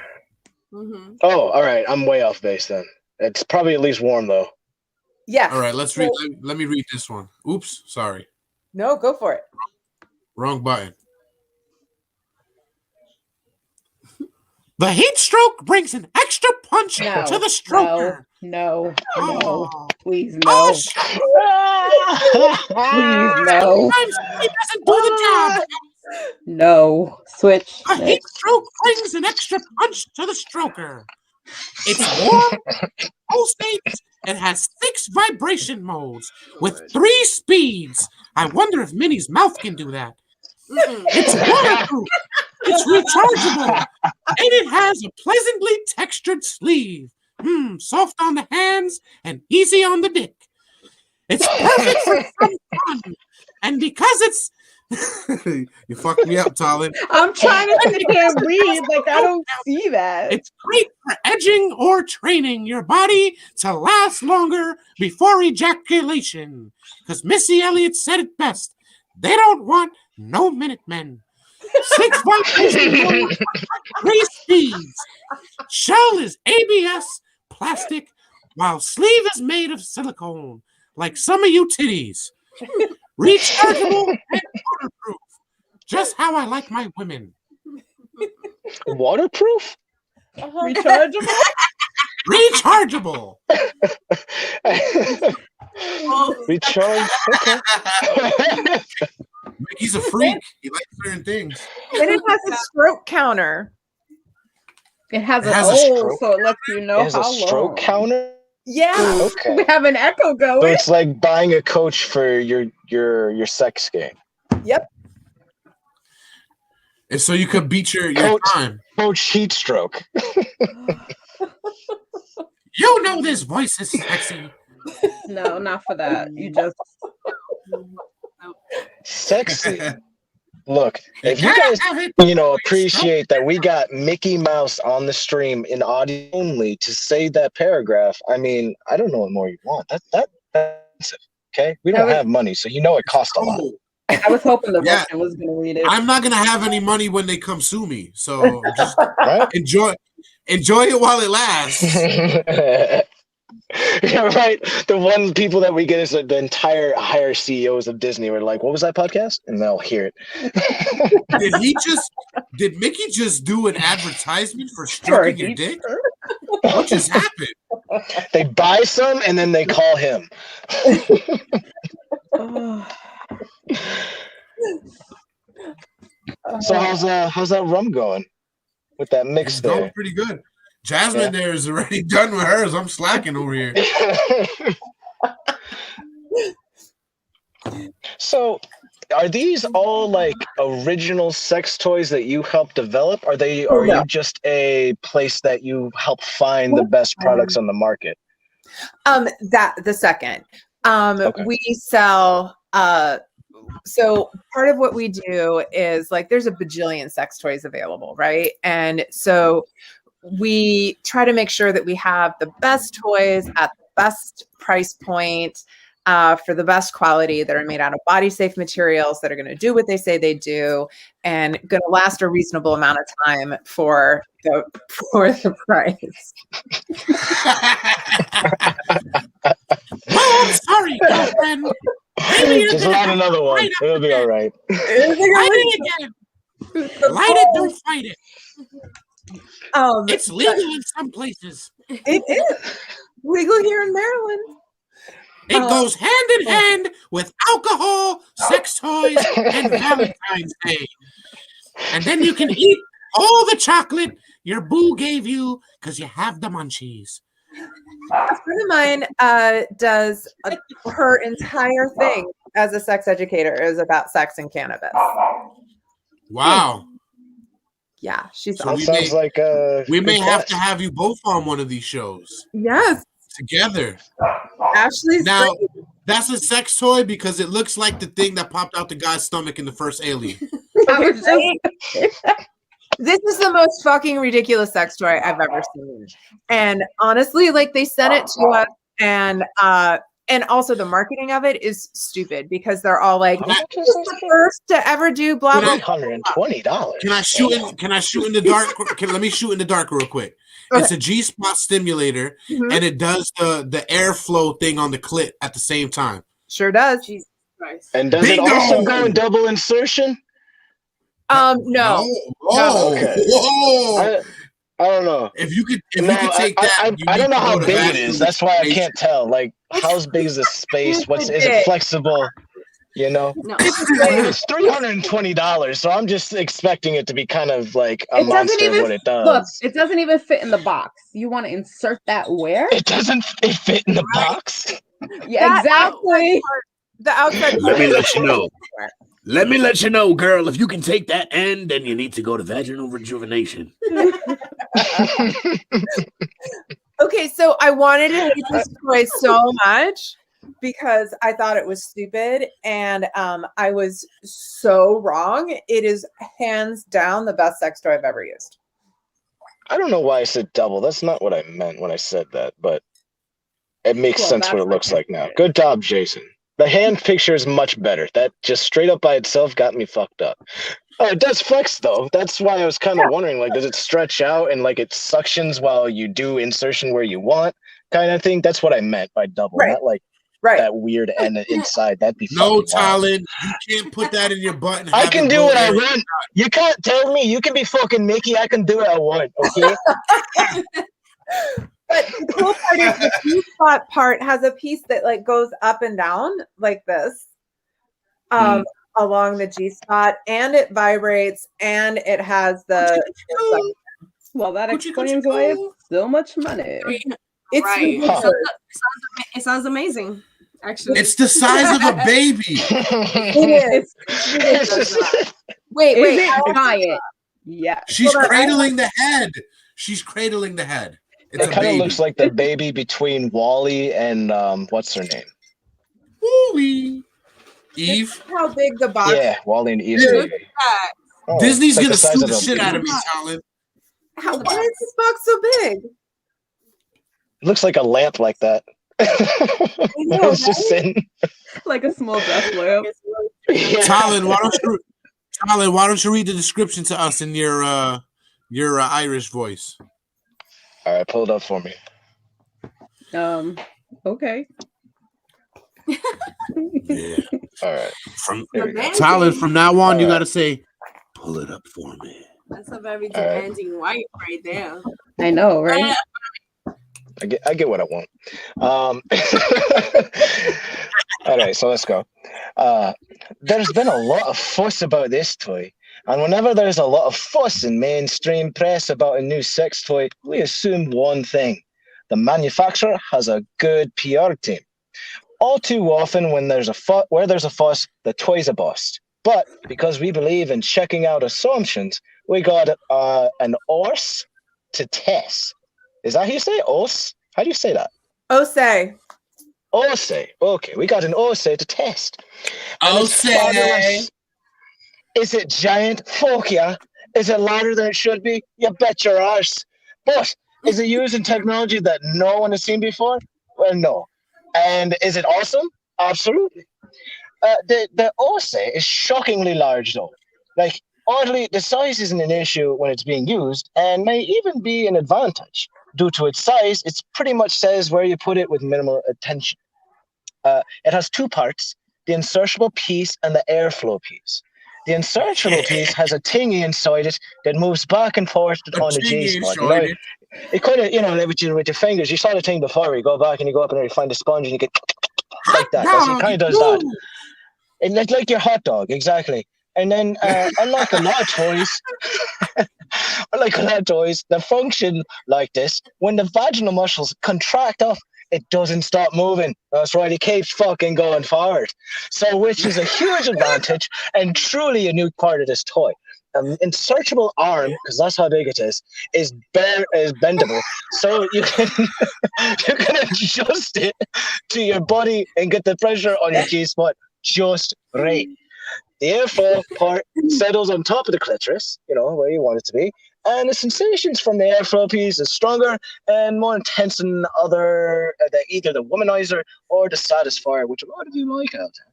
Mm-hmm. Oh, all right. I'm way off base then. It's probably at least warm though. Yes. All right, let's read. Let me read this one. Oops, sorry. No, go for it. Wrong button. The heat stroke brings an extra punch to the stroker. No, please no. Please no. Sometimes he doesn't do the job. No, switch. A heat stroke brings an extra punch to the stroker. It's warm, pulsates, and has 6 vibration modes with 3 speeds. I wonder if Minnie's mouth can do that. It's waterproof, it's rechargeable, and it has a pleasantly textured sleeve. Soft on the hands and easy on the dick. It's perfect for some fun. And because it's you fucked me up, Talon. I'm trying to sit here and read, like I don't see that. It's great for edging or training your body to last longer before ejaculation. Because Missy Elliott said it best. They don't want no Minutemen. 6 vibrations, 3 speeds. Shell is ABS plastic, while sleeve is made of silicone, like some of you titties. Rechargeable and waterproof. Just how I like my women. Waterproof? Rechargeable? Rechargeable. Recharge. Okay. He's a freak. He likes certain things. And it has a stroke counter. It has It an has a O, stroke. so it lets you know It has how a stroke long. counter. Yeah. Okay. We have an echo So going. it's like buying a coach for your sex game. Yep. And so you could beat your time. Coach heat stroke. You know this voice is sexy. No, not for that. You just Sexy. Look, if you guys, appreciate that we got Mickey Mouse on the stream in audio only to say that paragraph, I mean, I don't know what more you want. That's expensive, okay? We don't have money, so it costs a lot. I was hoping the Russian was going to read it. I'm not gonna have any money when they come sue me, so just enjoy it while it lasts. Yeah, right. The one people that we get is the entire higher CEOs of Disney were like, "What was that podcast?" And they'll hear it. Did Mickey just do an advertisement for stroking your dick? What just happened? They buy some and then they call him. So how's that rum going with that mix It's there? going pretty good. Jasmine there is already done with hers. I'm slacking over here. So, are these all like original sex toys that you helped develop? Are you just a place that you help find the best products on the market? The second. Okay. We sell so part of what we do is like there's a bajillion sex toys available, right? And so we try to make sure that we have the best toys at the best price point for the best quality that are made out of body safe materials that are going to do what they say they do and going to last a reasonable amount of time for the price. Oh, I'm sorry, girlfriend. Just light another one. It'll be all right. Light it again. Light it, don't fight it. It's legal in some places. It is legal here in Maryland. It goes hand in hand with alcohol, sex toys, and Valentine's Day. And then you can eat all the chocolate your boo gave you because you have the munchies. A friend of mine does her entire thing as a sex educator is about sex and cannabis. Wow. Yeah, she's So awesome. Sounds like we may have to have you both on one of these shows. Yes. Together. Ashley's now great. that's a sex toy because it looks like the thing that popped out the guy's stomach in the first Alien. This is the most fucking ridiculous sex toy I've ever seen. And honestly, like they sent it to us and also the marketing of it is stupid because they're all like, this is the first to ever do blah blah. $120. Can I shoot in the dark? Let me shoot in the dark real quick. Okay. It's a G-spot stimulator, and it does the airflow thing on the clit at the same time. Sure does. Jesus Christ. And does it also go in double insertion? No. Oh, okay. Whoa. I don't know. If you could take that, I don't know how big it is. That's why I can't tell. Like, how big is the space? Is it flexible? You know, No. It's $320, so I'm just expecting it to be kind of like a monster of what it does. Look, it doesn't even fit in the box. You want to insert that where? It doesn't fit in the box. Yeah, exactly. The outside. Let me let you know. Let me let you know, girl. If you can take that end, then you need to go to vaginal rejuvenation. Okay, so I wanted to hate this toy so much because I thought it was stupid, and I was so wrong. It is hands down the best sex toy I've ever used. I don't know why I said double. That's not what I meant when I said that, but it makes sense what it looks like now. Good job, Jason. The hand picture is much better. That just straight up by itself got me fucked up. It does flex though. That's why I was kind of wondering, like, does it stretch out and like it suctions while you do insertion where you want, kind of thing? That's what I meant by double, not like that weird end inside. That'd be no, fucking wild. Talon. You can't put that in your butt. And I have can it do go what I there. want. You can't tell me. You can be fucking Mickey. I can do what I want. Okay. But the cool part is the G-spot part has a piece that like goes up and down like this, along the G-spot, and it vibrates, and it has the. Well, that explains why it's so much money. It's right. It sounds amazing. Actually, it's the size of a baby. It is. Wait. Is it giant? Yeah. She's cradling the head. She's cradling the head. It's it kind of looks like the baby between Wally and what's her name? Wally. Eve. How big the box? Yeah, Wally and Eve. Oh, Disney's like gonna sue the shit out of me, Talon. Why is this box so big? It looks like a lamp like that. It's just sitting like a small desk lamp. Yeah. Talon, why don't you read the description to us in your Irish voice? All right, pull it up for me. Okay. Yeah. All right. Talon, from now on, you got to say, pull it up for me. That's a very demanding wife right there. I know, right? I get what I want. All right, so let's go. There's been a lot of fuss about this toy, and whenever there's a lot of fuss in mainstream press about a new sex toy, we assume one thing: the manufacturer has a good PR team. All too often, when there's a fuss, the toy's a bust. But because we believe in checking out assumptions, we got an ORS to test. Is that how you say it? OS? How do you say that? OSE. OSE. Okay, we got an OSE to test. OSE. Is it giant? Fuck yeah. Is it louder than it should be? You bet your arse. But is it using technology that no one has seen before? Well, no. And is it awesome? Absolutely. The OSE is shockingly large, though. Like, oddly, the size isn't an issue when it's being used, and may even be an advantage. Due to its size, it pretty much says where you put it with minimal attention. It has two parts, the insertable piece and the airflow piece. The insertable piece has a thingy inside it that moves back and forth on the G-spot. You know, it kind of, with your fingers, you saw the thing before, you go back and you go up and you find a sponge and you get like that. It kind of does that. It's like your hot dog, exactly. And then, unlike a lot of toys, they function like this. When the vaginal muscles contract up, it doesn't stop moving. That's right, it keeps fucking going forward. So, which is a huge advantage and truly a new part of this toy. An insertable arm, because that's how big it is bendable. So you can adjust it to your body and get the pressure on your G-spot just right. The airflow part settles on top of the clitoris, where you want it to be, and the sensations from the airflow piece is stronger and more intense than either the womanizer or the satisfier, which a lot of you like out there.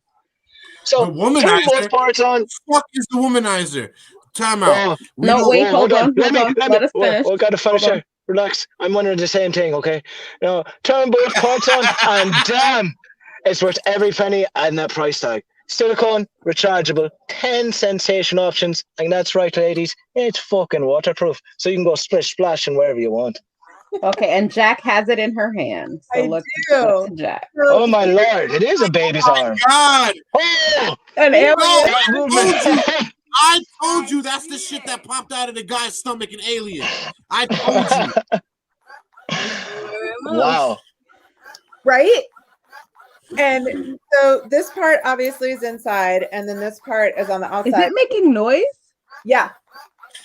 So, the womanizer. both parts on. What is the womanizer? Time out. Hold on. Let us finish. We got to finish here. Relax. I'm wondering the same thing. Okay. Now, turn both parts on, and damn, it's worth every penny and that price tag. Silicone, rechargeable, 10 sensation options, and that's right, ladies, it's fucking waterproof, so you can go splish splash and wherever you want. Okay, and Jacq has it in her hand. So look to Jacq. Oh my lord, it is a baby's arm. God. Oh, an alien. I told you that's the shit that popped out of the guy's stomach in Alien. I told you. Wow. Right? And so this part obviously is inside, and then this part is on the outside. Is it making noise? Yeah.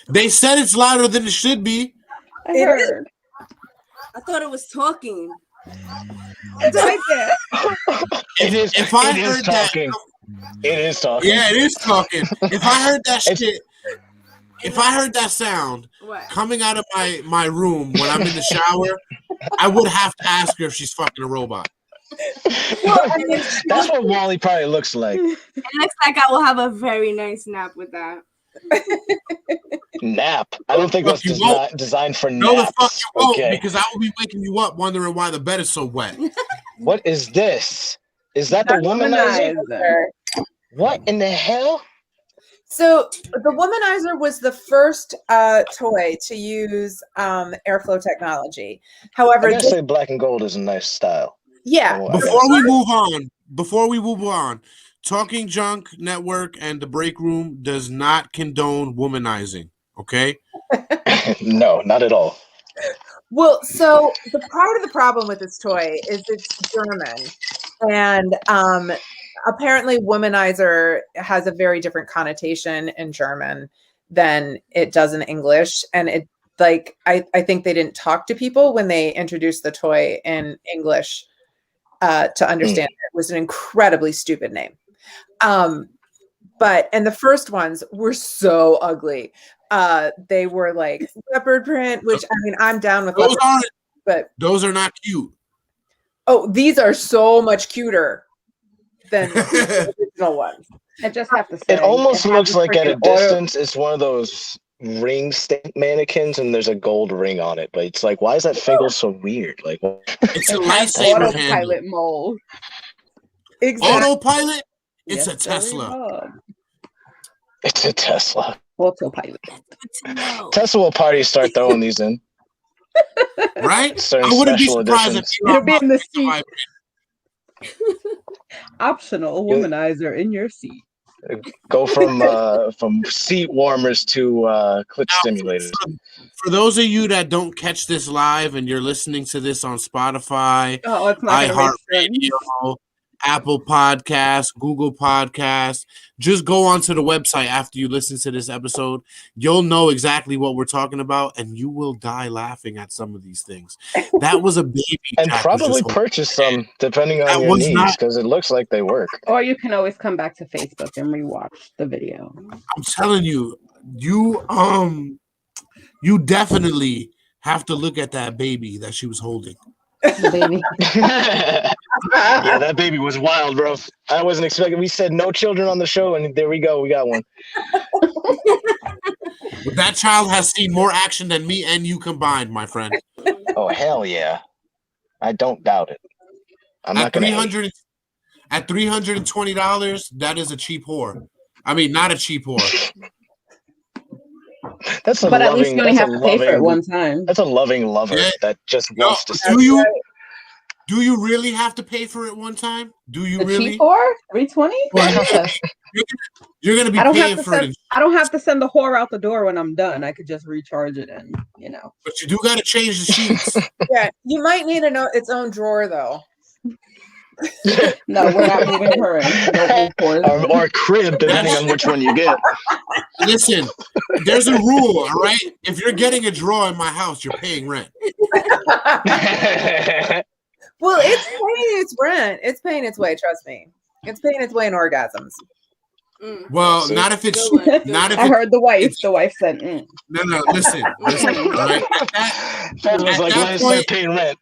They said it's louder than it should be. I heard. I thought it was talking. It is talking. It is talking. Yeah, it is talking. If I heard that shit, if I heard that sound coming out of my room when I'm in the shower, I would have to ask her if she's fucking a robot. Well, that's what Wally probably looks like. It looks like I will have a very nice nap with that. Nap? I don't think that's designed for naps. No, the fuck you won't, because I will be waking you up wondering why the bed is so wet. What is this? Is that the womanizer? What in the hell? So the womanizer was the first toy to use airflow technology. However, I gotta say black and gold is a nice style. Yeah. Before we move on, Talking Junk Network and the Break Room does not condone womanizing. Okay. No, not at all. Well, so the part of the problem with this toy is it's German, and apparently womanizer has a very different connotation in German than it does in English. And it like I think they didn't talk to people when they introduced the toy in English to understand it was an incredibly stupid name. And the first ones were so ugly. They were like leopard print, which I mean, I'm down with those leopard, but those are not cute. Oh, these are so much cuter than the original ones. I just have to say, it almost looks like at a distance it's one of those ring stamp mannequins and there's a gold ring on it, but it's like, why is that finger so weird? Like, it's a lightsaber autopilot mold. Exactly. Autopilot? It's Yes, a Tesla. It's a Tesla. Autopilot. Tesla will party start throwing these in. Right? Certain I wouldn't be special surprised editions. if It'll be in the seat. Optional womanizer in your seat. Go from seat warmers to clit stimulators. For those of you that don't catch this live and you're listening to this on Spotify, iHeartRadio, Apple Podcasts, Google Podcasts, just go onto the website after you listen to this episode. You'll know exactly what we're talking about, and you will die laughing at some of these things. That was a baby. And Jacq probably purchase some depending on your needs, because it looks like they work. Or you can always come back to Facebook and rewatch the video. I'm telling you, you definitely have to look at that baby that she was holding. Baby. Yeah, that baby was wild, bro. I wasn't expecting. We said no children on the show, and there we go. We got one. But that child has seen more action than me and you combined, my friend. Oh, hell yeah. I don't doubt it. I'm not going to. At $320, that is a cheap whore. I mean, not a cheap whore. That's a but loving, at least you only have to pay for it one time. That's a loving lover that just wants to. Do you really have to pay for it one time? Do you really? Cheap whore? $320? You're gonna be paying for it. I don't have to send the whore out the door when I'm done. I could just recharge it and But you do got to change the sheets. Yeah, you might need its own drawer though. No, we're not moving her in. Or crib, depending on which one you get. Listen, there's a rule, all right? If you're getting a drawer in my house, you're paying rent. Well, it's paying its rent. It's paying its way. Trust me, it's paying its way in orgasms. Well, not if it's not if I heard the wife. The wife said, No, listen. All right. That was like, when is that paying rent?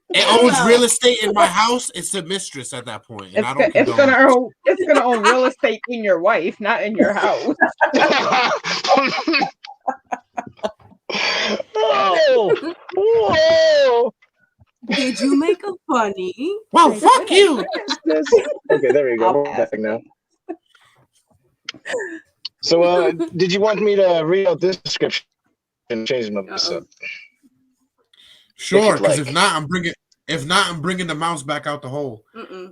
It owns real estate in my house. It's the mistress at that point. And it's gonna own real estate in your wife, not in your house. Oh, whoa. Did you make a funny? Well, fuck you. Okay, there we go. We're back now. So, did you want me to read out this description and change them up? Sure, because if not, I'm bringing the mouse back out the hole.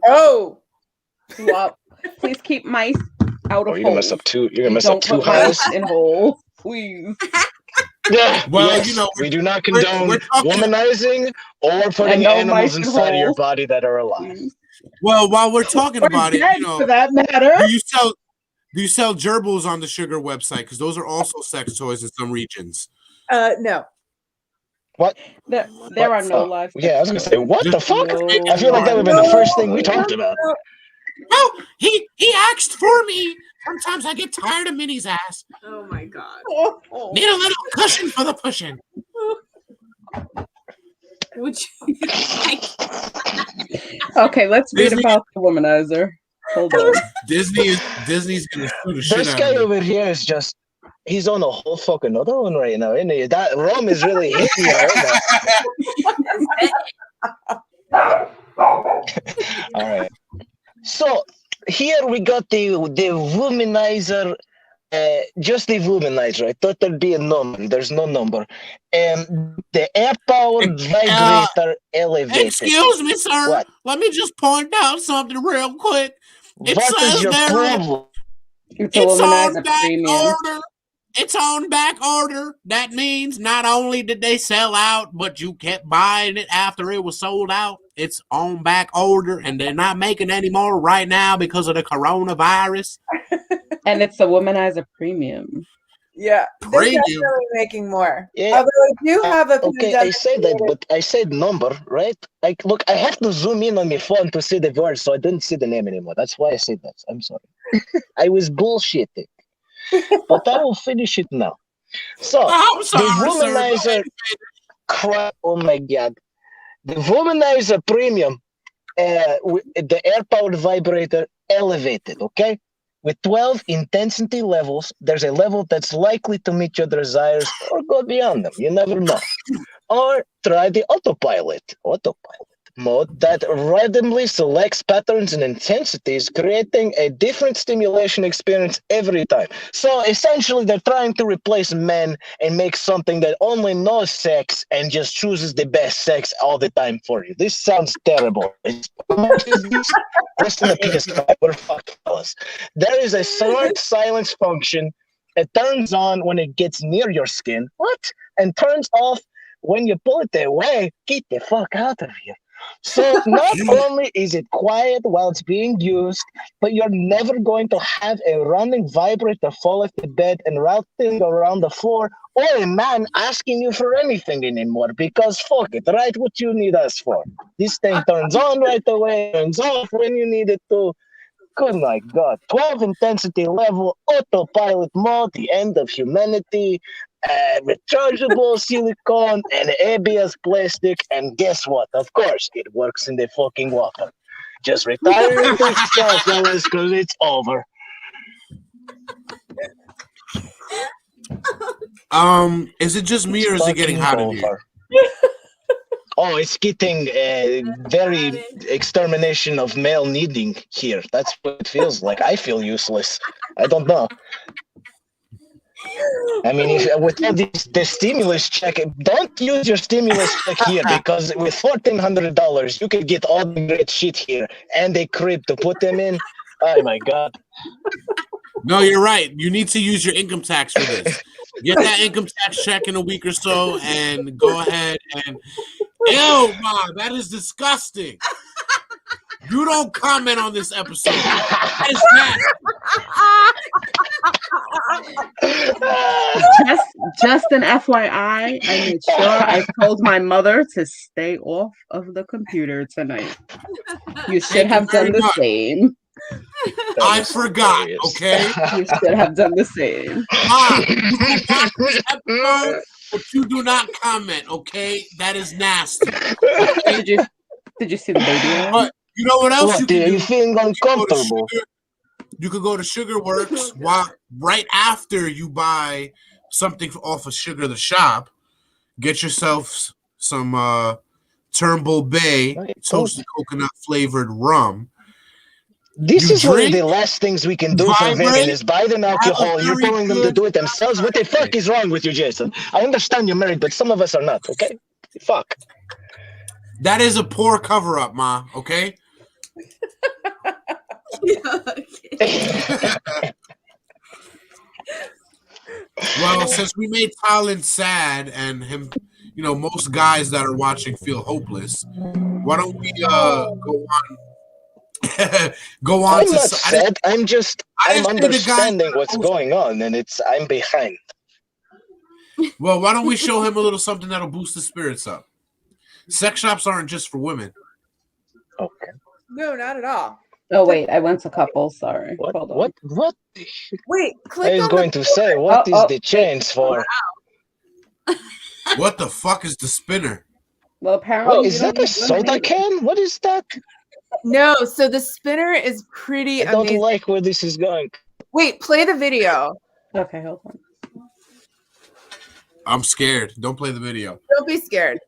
Oh, well, please keep mice out of holes. You're gonna mess up two. You're gonna mess up two holes in holes, please. Yeah. Well, yes, we do not condone womanizing or putting animals inside of your body that are alive. Well, while we're talking about it, for that matter, do you sell gerbils on the Sugar website? Because those are also sex toys in some regions. No. What? There are no live. Yeah, I was gonna say, what the fuck? I feel like that would have been the first thing we talked about. Oh, he asked for me. Sometimes I get tired of Minnie's ass. Oh my god. Need a little cushion for the pushing. Would you? Okay, let's read about the womanizer. Hold on. Disney's gonna sue the shit out of me. This guy over here is just. He's on a whole fucking other one right now, isn't he? That rum is really hitting me right now. All right. So here we got the womanizer. Just the womanizer. I thought there'd be a number. There's no number. The air-powered vibrator elevator. Excuse me, sir. What? Let me just point out something real quick. It What says is your there problem? It's a it's womanizer on back premium. order. It's on back order. That means not only did they sell out, but you kept buying it after it was sold out. It's on back order, and they're not making any more right now because of the coronavirus. And it's a womanizer premium. Yeah, they're Premium. definitely making more. Yeah. Although I do have a Okay, I said that, but I said number, right? Like, look, I have to zoom in on my phone to see the word, so I didn't see the name anymore. That's why I said that. I'm sorry. I was bullshitting. But I will finish it now. So, I'm sorry, the womanizer, oh my God. The womanizer premium, the air-powered vibrator elevated, okay? With 12 intensity levels, there's a level that's likely to meet your desires or go beyond them. You never know. Or try the autopilot mode that randomly selects patterns and intensities, creating a different stimulation experience every time. So essentially, they're trying to replace men and make something that only knows sex and just chooses the best sex all the time for you. This sounds terrible. Listen to PS5, we're fucked, fellas. There is a smart silence function. It turns on when it gets near your skin. What? And turns off when you pull it away. Get the fuck out of here. So not only is it quiet while it's being used, but you're never going to have a running vibrator fall off the bed and routing around the floor, or a man asking you for anything anymore, because fuck it, right? What you need us for? This thing turns on right away, turns off when you need it to. Good my God. 12 intensity level, autopilot mode, the end of humanity, rechargeable silicone, and ABS plastic, and guess what? Of course, it works in the fucking water. Just retire it next time, fellas, because it's over. Is it just me or is it getting hot in here? Oh, it's getting very extermination of male needing here. That's what it feels like. I feel useless. I don't know. I mean, if with all the stimulus check, don't use your stimulus check here, because with $1,400, you could get all the great shit here and a crib to put them in. Oh my God. No, you're right. You need to use your income tax for this. Get that income tax check in a week or so and go ahead and... Ew, Mom, that is disgusting. You don't comment on this episode. What is that? Just an FYI, I made sure I told my mother to stay off of the computer tonight. You should have done the same. I forgot, okay? You should have done the same. Mom, you watch this episode, but you do not comment, okay? That is nasty. Okay? Did you see the video? But you know what else you can do? You feeling uncomfortable? You could go to Sugar Works right after you buy something off of Sugar the Shop. Get yourself some Turnbull Bay toasted coconut flavored rum. This is one of the last things we can do for women is buy them alcohol. You're telling them to do it themselves. What the fuck is wrong with you, Jason? I understand you're married, but some of us are not, okay? Fuck. That is a poor cover-up, Ma, okay? Well, since we made Talon sad and him, most guys that are watching feel hopeless, why don't we go on? I'm not sad. I'm understanding what's going on, and I'm behind. Well, why don't we show him a little something that'll boost his spirits up? Sex shops aren't just for women. Okay. No, not at all. Oh wait, I went to couple. Sorry. What? Hold on. What? Wait, click I was going to say, what is the chains for? What the fuck is the spinner? Well, apparently, is that a soda can? What is that? No, so the spinner is pretty amazing. I don't like where this is going. Wait, play the video. Okay, hold on. I'm scared. Don't play the video. Don't be scared.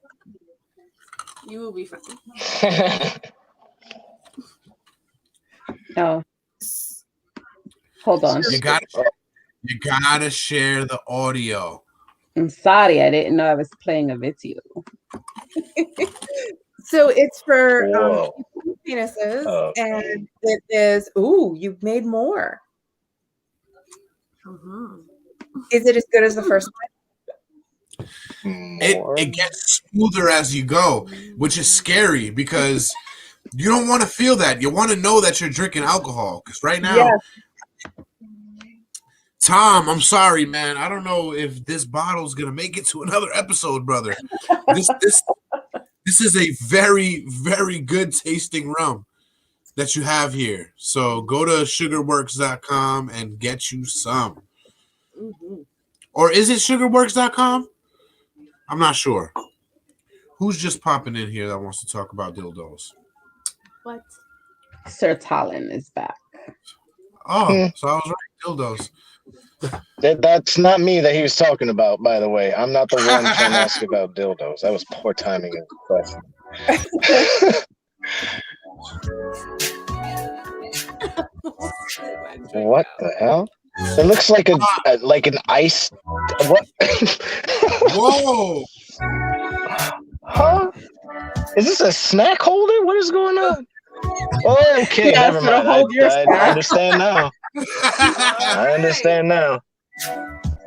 You will be fine. No. Hold on. You gotta share the audio. I'm sorry, I didn't know I was playing a video. So it's for Whoa. penises, Okay. and it is. Ooh, you've made more. Is it as good as the first one? It gets smoother as you go, which is scary because you don't want to feel that. You want to know that you're drinking alcohol. Because right now, Tom, I'm sorry, man. I don't know if this bottle's gonna make it to another episode, brother. This is a very, very good tasting rum that you have here. So go to sugarworks.com and get you some. Or is it sugarworks.com? I'm not sure. Who's just popping in here that wants to talk about dildos? What? Sir Talon is back. Oh, so I was right. Dildos. That's not me that he was talking about, by the way. I'm not the one trying to ask about dildos. That was poor timing of the question. What the hell? It looks like an ice. What? Whoa! Huh? Is this a snack holder? What is going on? Oh, okay, never mind. I understand now. I understand now.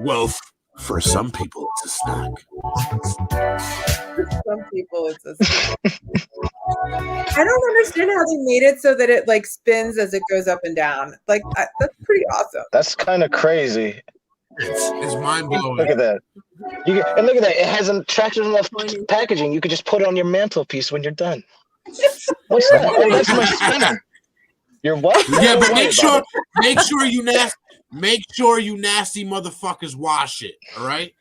Well, for some people, it's a snack. For some people, it's a snack. I don't understand how they made it so that it like spins as it goes up and down. Like that's pretty awesome. That's kind of crazy. It's mind blowing. Look at that. And look at that. It has an attractive enough packaging. You could just put it on your mantelpiece when you're done. What's that? Oh, that's my spinner. Your what? Yeah, but make sure you nasty motherfuckers wash it. All right.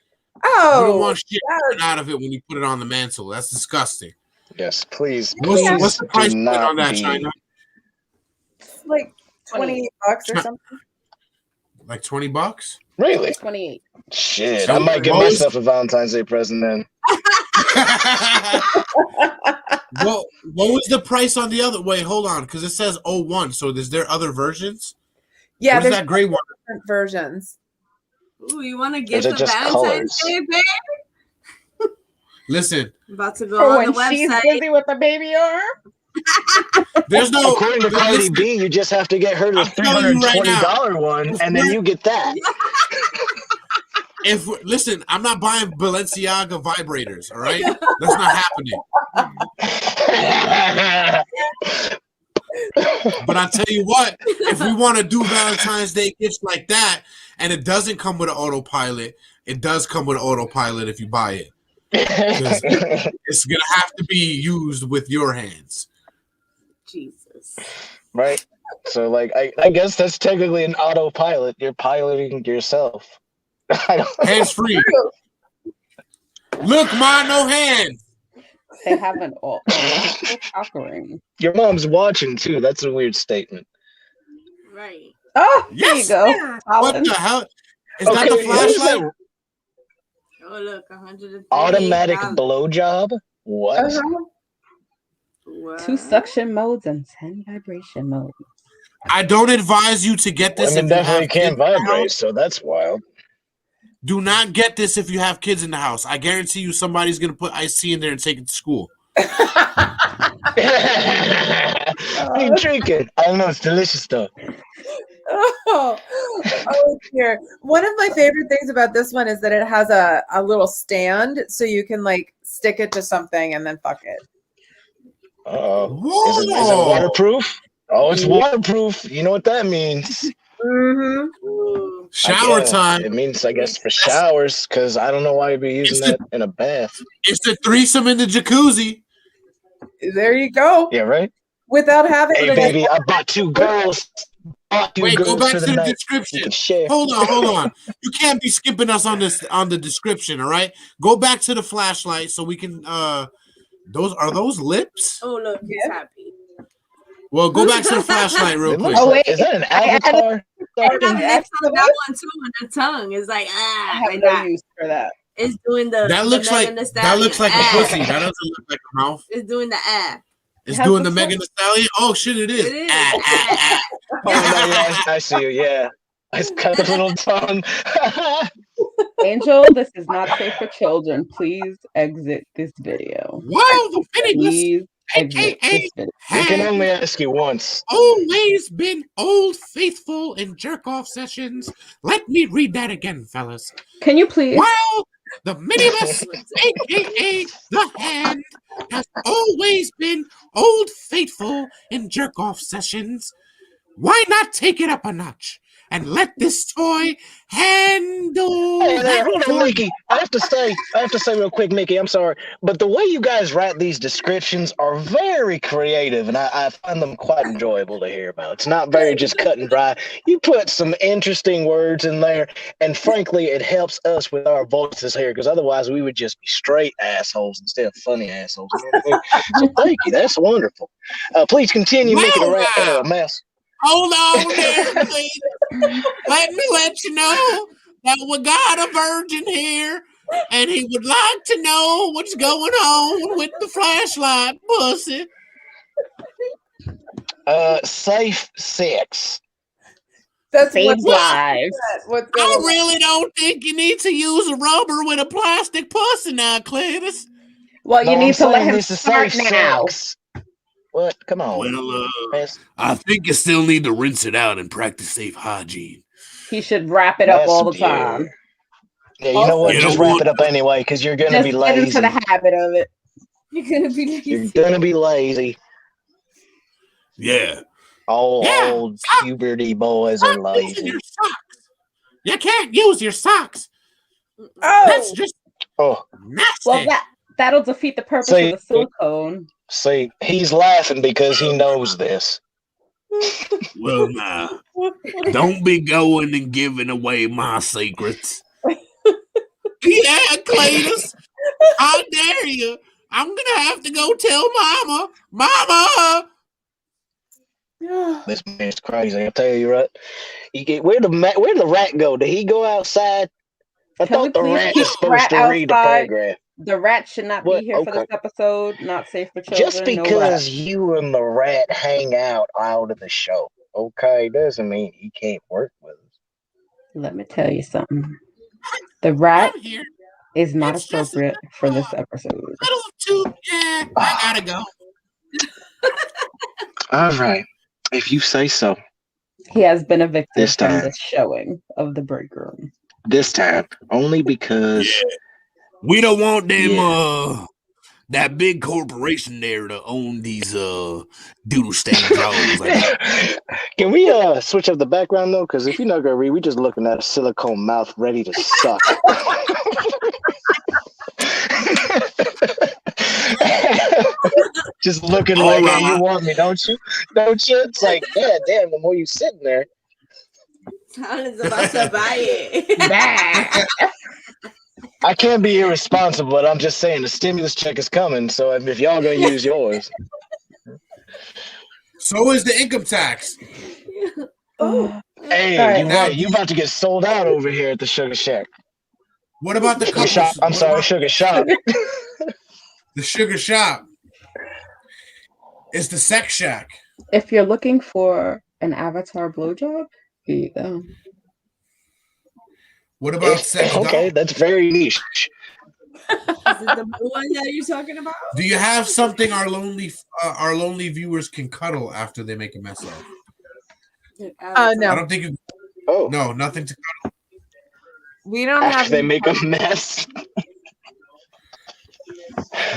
Oh, you don't want shit out of it when you put it on the mantle. That's disgusting. Yes, please. What's the price point on that, China? It's like $28 or something. Like $20? Really? 28. Shit, I might get myself a Valentine's Day present then. Well, what was the price on the other? Wait, hold on, because it says 01. So is there other versions? Yeah, there's that gray one. Different versions. Ooh, you want to get the Valentine's Valentine's Day, babe? Listen, I'm about to go For on when the website. she's busy with the baby arm. there's no. According to Cardi B, you just have to get her the $320 one, and then you get that. Listen, I'm not buying Balenciaga vibrators. All right, that's not happening. But I tell you what, if we want to do Valentine's Day gifts like that, and it doesn't come with an autopilot, it does come with an autopilot if you buy it. It's gonna have to be used with your hands. Jesus. Right. So, like, I guess that's technically an autopilot. You're piloting yourself. Hands free. Look, Ma, no hands. They have an offering. Your mom's watching too. That's a weird statement. Right. Oh, Yes. there you go. Yeah. What the hell? Is that the flashlight? Oh, look, $130. Automatic blowjob? What? What? 2 suction modes and 10 vibration modes. I don't advise you to get this. Women if you definitely have can't kids in the vibrate, house. so that's wild. Do not get this if you have kids in the house. I guarantee you somebody's going to put iced tea in there and take it to school. What are you drinking? I don't know. It's delicious, though. Oh dear. One of my favorite things about this one is that it has a little stand so you can like stick it to something and then fuck it. Is it waterproof? Oh, it's waterproof. You know what that means. Mm-hmm. Shower time. It means, I guess, for showers, because I don't know why you'd be using that in a bath. It's the threesome in the jacuzzi. There you go. Yeah, right? Without having Hey, baby, I bought 2 girls. Wait, go back to the description. Hold on. You can't be skipping us on the description, all right? Go back to the flashlight so we can those lips? Oh, look, he's happy. Well, go back to the flashlight real quick. Oh, wait. Is that an avatar? I got lips on that one too, and the tongue is like I have like no that. use for that. It's doing the That looks like a pussy. That doesn't look like a mouth. It's doing the ass. It's doing the Megan Thee Stallion. Oh shit! It is. It is. Oh no, yeah, I see you. Yeah, it's got a little tongue. Angel, this is not safe for children. Please exit this video. Well, the Please exit AKA this video. We can only ask you once. Always been old faithful in jerk-off sessions. Let me read that again, fellas. Can you please? While the minibus, aka the hand, has always been old faithful in jerk-off sessions, why not take it up a notch and let this toy handle that? Hold on, Mickey. I have to say real quick, Mickey, I'm sorry, but the way you guys write these descriptions are very creative, and I find them quite enjoyable to hear about. It's not very just cut and dry. You put some interesting words in there, and frankly, it helps us with our voices here, because otherwise we would just be straight assholes instead of funny assholes. You know what I mean? So thank you. That's wonderful. Please continue making a mess. Hold on there, please. Let me let you know that we got a virgin here, and he would like to know what's going on with the flashlight pussy. Safe sex. That's Saves lives. I really don't think you need to use a rubber with a plastic pussy now, Cletus. Well, you need to let him this is start safe now. sex. What? Come on. Well, I think you still need to rinse it out and practice safe hygiene. He should wrap it up all the time. Yeah, you know what? Just wrap it up anyway, because you're gonna be lazy. Get into the habit of it. You're gonna be lazy. You're gonna be lazy. Yeah. Old puberty boys are lazy. Your socks. You can't use your socks. Oh, that's just nasty. Well, that'll defeat the purpose of the silicone. See, he's laughing because he knows this. Well, nah. Don't be going and giving away my secrets. Yeah, Cletus. How dare you? I'm gonna have to go tell Mama. Mama. This man's crazy. I'll tell you what. Where'd the rat go? Did he go outside? I thought the rat was supposed to read the paragraph. The rat should not be here for this episode. Not safe for children. Just because you and the rat hang out of the show, okay, doesn't mean he can't work with us. Let me tell you something. The rat is not appropriate for this episode. Yeah, I gotta go. All right, if you say so. He has been evicted this time. from the showing of the break room. This time, only because we don't want them that big corporation there to own these doodle stain drawers. Can we switch up the background though? Because if you're not gonna read, we're just looking at a silicone mouth ready to suck. Just looking like, hey, you want me, don't you? Don't you? It's like, yeah, damn, the more you sitting there. Tyler's about to buy it. I can't be irresponsible, but I'm just saying the stimulus check is coming, so if y'all gonna use yours. So is the income tax. Oh. Hey, you about to get sold out over here at the Sugar Shack. What about the Sugar Shop? I'm sorry, Sugar Shop. The Sugar Shop. It's the Sex Shack. If you're looking for an avatar blowjob, here you go. What about sex? Okay, that's very niche. Is it the blue one that you're talking about? Do you have something our lonely viewers can cuddle after they make a mess of? No. I don't think you. Oh no, nothing to cuddle. We don't after have. They make a mess.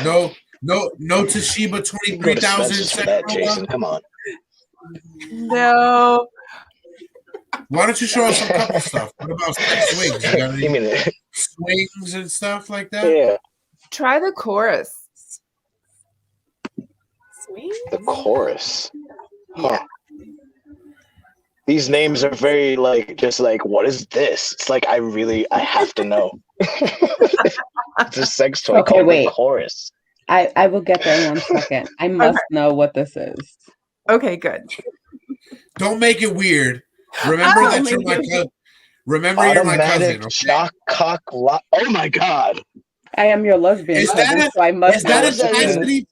No Toshiba 23,000. Jason, come on. No. Why don't you show us some couple stuff? What about sex swings? You got Give me any that. swings and stuff like that? Yeah. Try the chorus. Swing? The chorus. Huh. These names are very just like, what is this? It's like I have to know. It's a sex toy called the chorus. I will get there in 1 second. I must know what this is. Okay, good. Don't make it weird. Remember that you're my cousin. Remember, you're my cousin. Automatic shock cock lock. Oh my god. I am your lesbian cousin, so I must. Is that a chastity?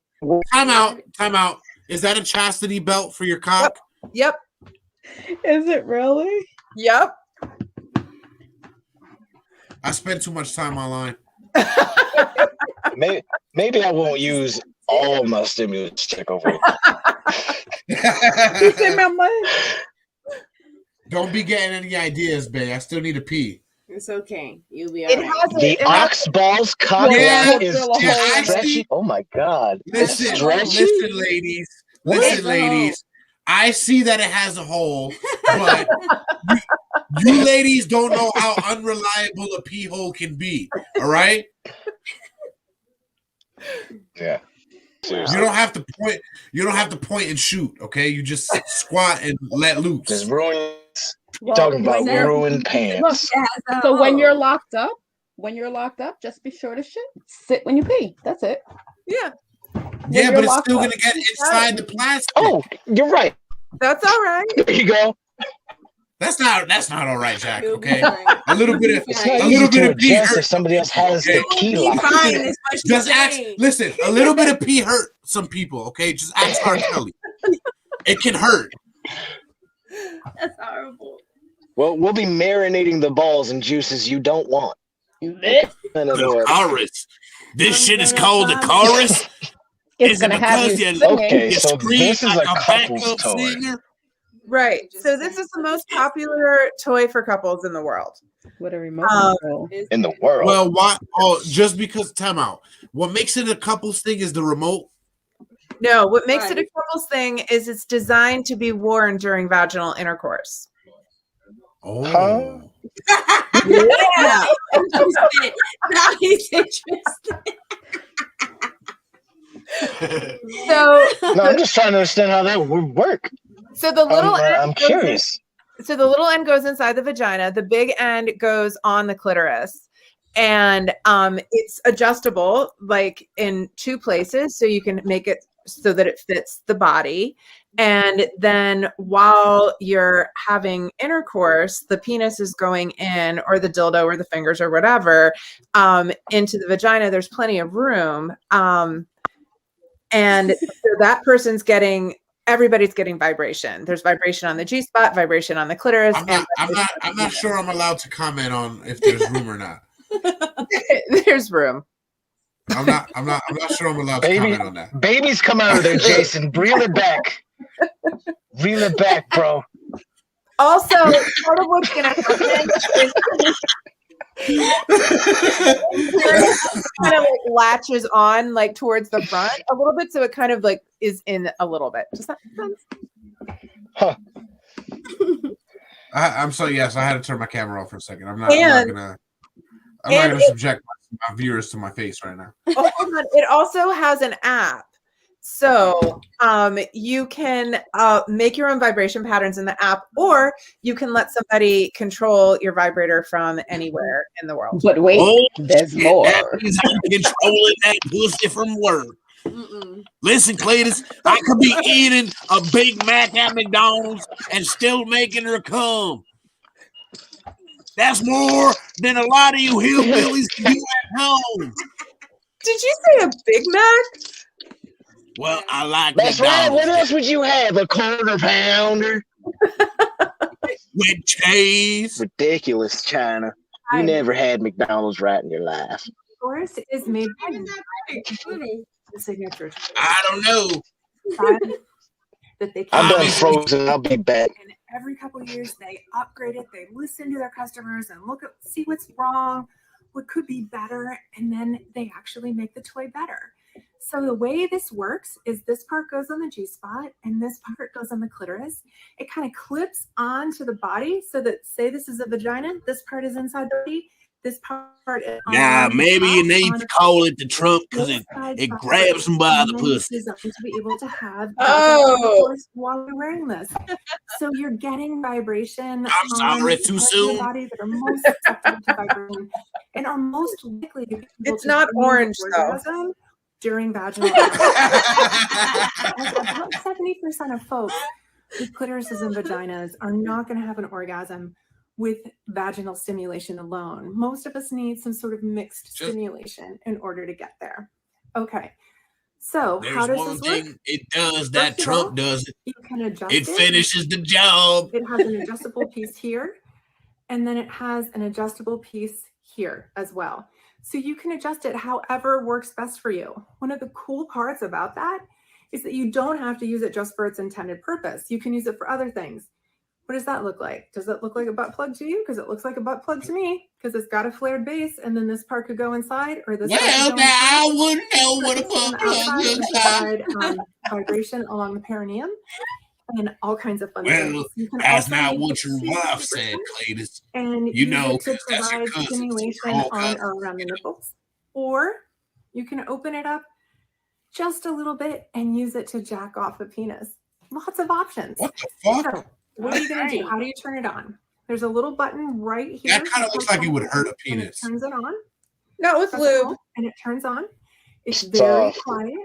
Time out. Is that a chastity belt for your cock? Yep. Is it really? Yep. I spend too much time online. Maybe I won't use all my stimulus check over it. You say my money? Don't be getting any ideas, babe. I still need to pee. It's okay. You'll be all right. The ox balls cock lock is stretchy. Oh my god. Listen, ladies. Listen, ladies. I see that it has a hole, but you ladies don't know how unreliable a pee hole can be. All right? Yeah. Seriously. You don't have to point. You don't have to point and shoot. Okay, you just squat and let loose. Just ruin. Talking about ruined pants. So when you're locked up, just be sure to sit when you pee. That's it. Yeah. Yeah, but it's still gonna get inside the plastic. Oh, you're right. That's all right. There you go. That's not all right, Jacq. Okay, a little bit of pee hurts hurt. If somebody else has the key lock. Just ask. Listen, a little bit of pee hurt some people. Okay, just ask R. Kelly. It can hurt. That's horrible. Well, we'll be marinating the balls in juices you don't want. The chorus. This shit is called the chorus. It's gonna have you singing. Okay, so this is a couple's toy. Right. So this is the most popular toy for couples in the world. What a remote control. In the world. Well, why? Oh, just because. Time out. What makes it a couples thing is the remote. No, what makes it a couples thing is it's designed to be worn during vaginal intercourse. Oh. Huh? Yeah. Now he's interested. So no, I'm just trying to understand how that would work. So the little I'm curious. So the little end goes inside the vagina. The big end goes on the clitoris. And it's adjustable like in two places. So you can make it so that it fits the body. And then while you're having intercourse, the penis is going in, or the dildo or the fingers or whatever, into the vagina. There's plenty of room. And so that person's everybody's getting vibration. There's vibration on the G-spot, vibration on the clitoris. I'm not sure I'm allowed to comment on if there's room or not. There's room. I'm not sure I'm allowed to comment on that. Babies come out of there, Jason. Reel it back. Reel it back, bro. Also, part of what's gonna happen is kind of like latches on like towards the front a little bit, so it kind of like is in a little bit. Does that make sense? Huh. I'm so yes, I had to turn my camera off for a second. I'm not gonna subject my viewers to my face right now. Oh, hold on. It also has an app. So you can make your own vibration patterns in the app, or you can let somebody control your vibrator from anywhere in the world. But wait, there's more. That means I'm controlling that pussy from work. Listen, Cletus, I could be eating a Big Mac at McDonald's and still making her come. That's more than a lot of you hillbillies can do at home. Did you say a Big Mac? Well, I like That's right. What else would you have? A quarter pounder? With cheese? Ridiculous, China. You never had McDonald's right in your life. Of course, it is made by the signature. I don't know. That they I'm done frozen. I'll be back. And every couple of years, they upgrade it. They listen to their customers and see what's wrong, what could be better, and then they actually make the toy better. So the way this works is this part goes on the G-spot and this part goes on the clitoris. It kind of clips onto the body so that, say this is a vagina, this part is inside the body, this part is maybe you need to call it the trunk because it grabs them by the pussy. To be able to have while you're wearing this. So you're getting vibration. I'm sorry, too soon. Body that are most susceptible to vibration and are most likely to be able It's not orange though. During vaginal about 70% of folks with clitorises and vaginas are not going to have an orgasm with vaginal stimulation alone. Most of us need some sort of mixed stimulation in order to get there. Okay. So how does this work? It does that First of Trump all, does. You can adjust It finishes the job. It has an adjustable piece here, and then it has an adjustable piece here as well. So you can adjust it however works best for you. One of the cool parts about that is that you don't have to use it just for its intended purpose. You can use it for other things. What does that look like? Does it look like a butt plug to you? Because it looks like a butt plug to me, because it's got a flared base, and then this part could go inside, or this part could go inside. I wouldn't know what a butt plug looks like. Vibration along the perineum, and all kinds of fun things. You can that's also not what your wife said, Cletus. And you know, to provide stimulation on or around the nipples, or you can open it up just a little bit and use it to jack off a penis. Lots of options. What the fuck? So, what are you going to do? How do you turn it on? There's a little button right here. That kind of looks like it would hurt a penis. Turns it on. Not with lube. And it turns on. It's very quiet.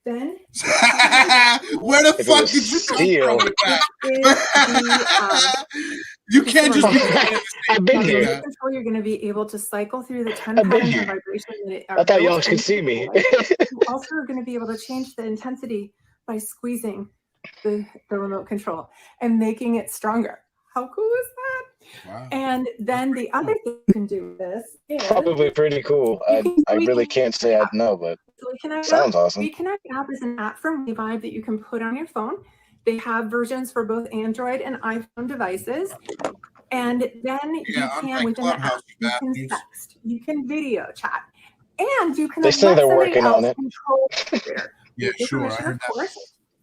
Then where the fuck did you come from with that? You can't just I've been here. You're going to be able to cycle through the 10 patterns of vibration that I thought y'all could see me. You also are going to be able to change the intensity by squeezing the remote control and making it stronger. How cool is that? Wow. And then the other thing you can do with this is probably pretty cool. I really can't say I know, but sounds awesome. WeConnect app is an app from Revive that you can put on your phone. They have versions for both Android and iPhone devices. And then you can, within the app, you can text, you can video chat, and you can they say they're working on it. Yeah, sure. I heard that.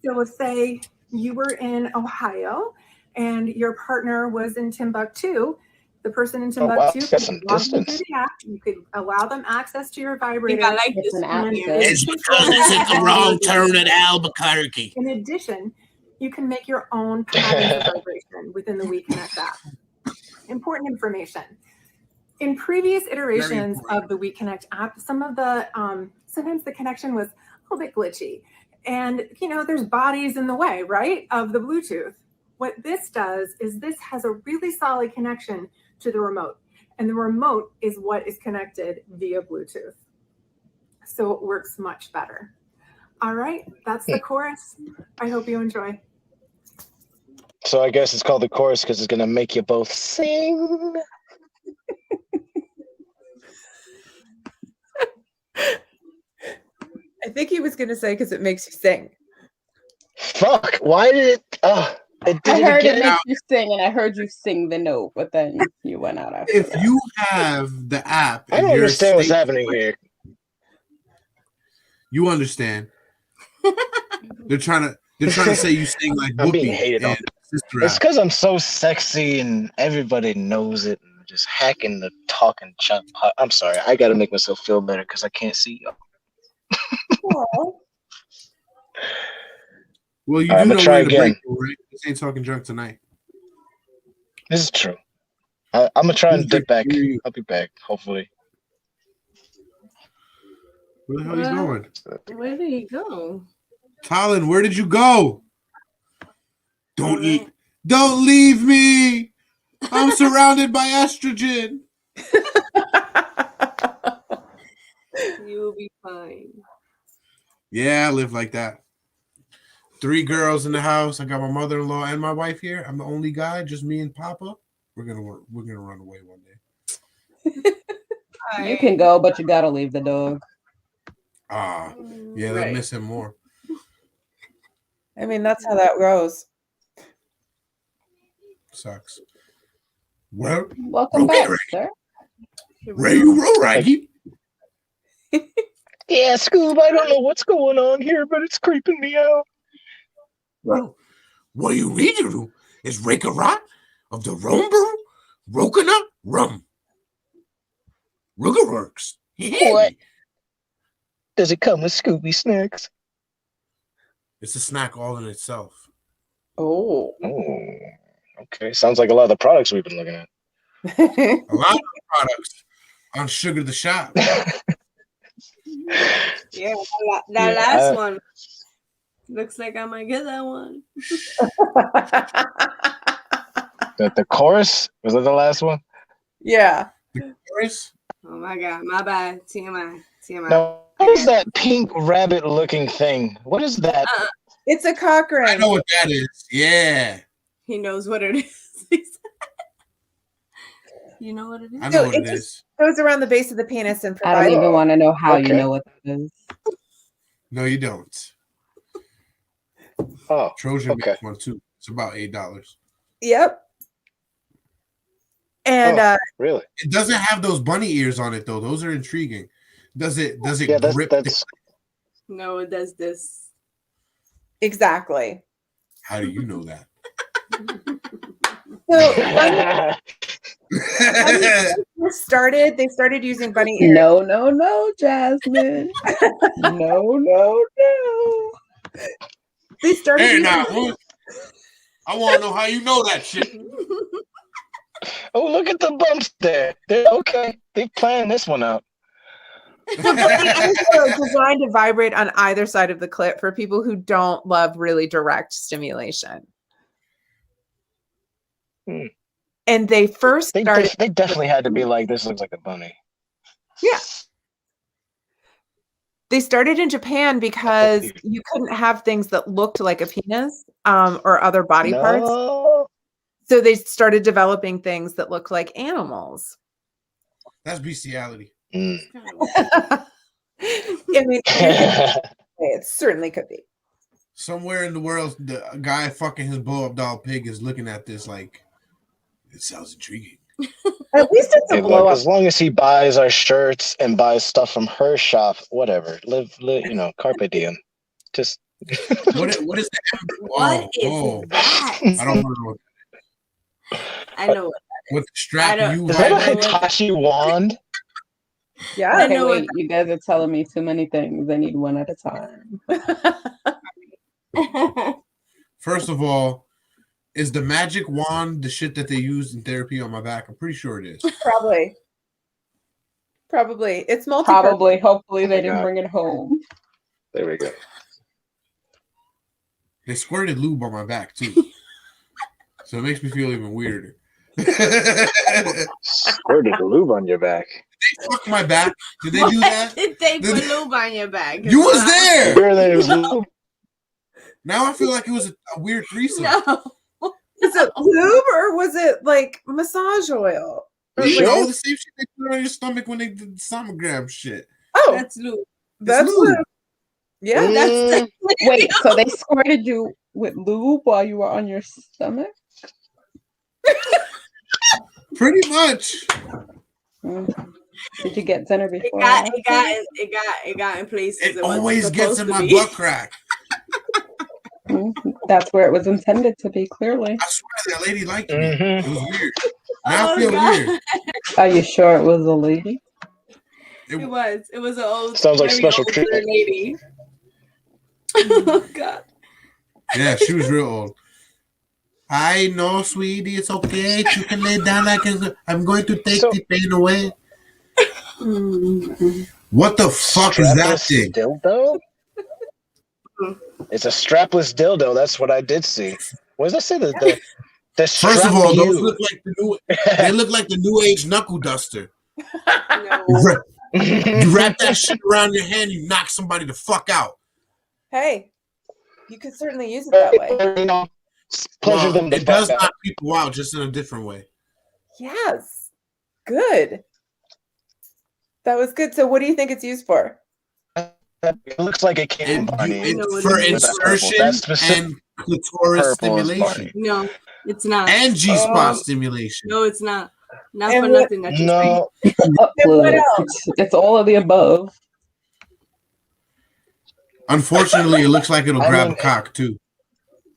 So let's say you were in Ohio and your partner was in Timbuktu. The person in Timbuktu, you could allow them access to your vibrator. I like this it's because it took a wrong turn at Albuquerque. In addition, you can make your own patterns of vibration within the WeConnect app. Important information. In previous iterations of the WeConnect app, some of the sometimes the connection was a little bit glitchy. And, you know, there's bodies in the way, right, of the Bluetooth. What this does is this has a really solid connection to the remote. And the remote is what is connected via Bluetooth. So it works much better. All right, that's the chorus. I hope you enjoy. So I guess it's called the chorus because it's going to make you both sing. I think he was going to say because it makes you sing. Fuck! Why did it? It did I heard it it makes you sing, and I heard you sing the note, but then you went out after If that. you have the app, I don't understand what's happening here. You understand? They're trying to say you sing like I'm being Whoopi hated on. Sister It's Act. because I'm so sexy and everybody knows it. And just hacking the talking chunk. I'm sorry. I got to make myself feel better because I can't see y'all. Well, you I'm do gonna know try we're in the again. break, right? This ain't talking junk tonight. This is true. I'm gonna try and dip back. I'll be back, hopefully. Where the hell are you going? Where did he go? Colin, where did you go? Don't leave me. I'm surrounded by estrogen. You will be fine. Yeah, I live like that. 3 girls in the house. I got my mother-in-law and my wife here. I'm the only guy, just me and Papa. We're gonna run away one day. You can go, but you gotta leave the dog. Yeah, they'll miss him more. I mean, that's how that goes. Sucks. Well, welcome back, sir. Ready to roll, Raggy? Yeah, Scoob, I don't know what's going on here, but it's creeping me out. Well, what you need to do is rake a rot of the rum brew, Rocola rum. Ruger works. What? Does it come with Scooby snacks? It's a snack all in itself. Oh. Okay. Sounds like a lot of the products we've been looking at. A lot of the products on Sugar the Shop. Yeah, that last one. Looks like I might get that one. The chorus? Was that the last one? Yeah. The chorus? Oh my god, my bad. TMI. Now, what is that pink rabbit-looking thing? What is that? It's a cock ring. I know what that is. Yeah. He knows what it is. You know what it is? I So know what it is. Goes around the base of the penis and I don't even want to know how you know what that is. No, you don't. Oh, Trojan makes one too. It's about $8. Yep. And really? It doesn't have those bunny ears on it though. Those are intriguing. Does it Yeah, grip? No, it does this. Exactly. How do you know that? So they started using bunny ears. No, Jasmine. No. They started. Hey, now, I want to know how you know that shit. Oh, look at the bumps there. They're okay. They planned this one out. Bunny ears are designed to vibrate on either side of the clit for people who don't love really direct stimulation. And they first started. They definitely had to be like, this looks like a bunny. Yeah. They started in Japan because you couldn't have things that looked like a penis or other body parts. So they started developing things that look like animals. That's bestiality. I mean, it certainly could be. Somewhere in the world, the guy fucking his blow-up doll pig is looking at this like, it sounds intriguing. At least it's a blow-up. As long as he buys our shirts and buys stuff from her shop, whatever. Live carpe diem. Just what is that? What is that? I don't know. I know what that is. With the strap, is that a Hitachi wand? Yeah. Okay, wait. You guys are telling me too many things. I need one at a time. First of all, is the magic wand the shit that they use in therapy on my back? I'm pretty sure it is. Probably. It's multi. Probably. Hopefully they didn't bring it home. There we go. They squirted lube on my back too. So it makes me feel even weirder. Squirted lube on your back. Did they fuck my back? Did they do that? Did they put lube on your back? You was there. There was lube. Now I feel like it was a weird threesome. No. Is it lube or was it like massage oil? Sure? All the same shit they put on your stomach when they did the sonogram shit. Oh, that's lube. That's lube. Yeah, that's wait. So they squirted you with lube while you were on your stomach? Pretty much. Did you get dinner before? It got in places. It always gets in my butt crack. That's where it was intended to be, clearly. I swear that lady liked me. It was weird. Now I feel weird. Are you sure it was a lady? It was. It was an old. Sounds like special treatment. Lady. Oh God. Yeah, she was real old. I know, sweetie. It's okay. You can lay down. I'm going to take the pain away. What the fuck is that thing? Dildo? It's a strapless dildo. That's what I did see. What does that say? The First of all, those look like they look like the new age knuckle duster. No. You wrap that shit around your hand, you knock somebody the fuck out. Hey, you could certainly use it that way. Well, it does knock people out, just in a different way. Yes. Good. That was good. So what do you think it's used for? It looks like it came for insertion and clitoris stimulation. No, it's not. And G-spot stimulation. No, it's not. Not for nothing. No. It's all of the above. Unfortunately, it looks like it'll grab a cock too.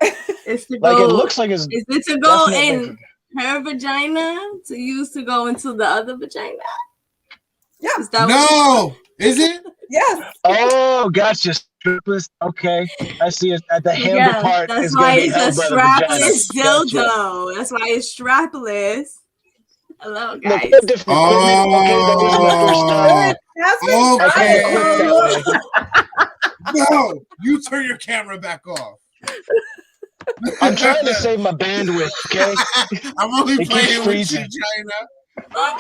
It's to like go, it looks like it's. Is it to go in her vagina to use to go into the other vagina? Yeah. Is that is it? Yes. Oh, gotcha. Strapless. Okay, I see it at the handle part. That's why it's a strapless dildo. That's why it's strapless. Hello, guys. No, you turn your camera back off. I'm trying to save my bandwidth, okay? I'm only It keeps playing with you, freezing. China. Oh,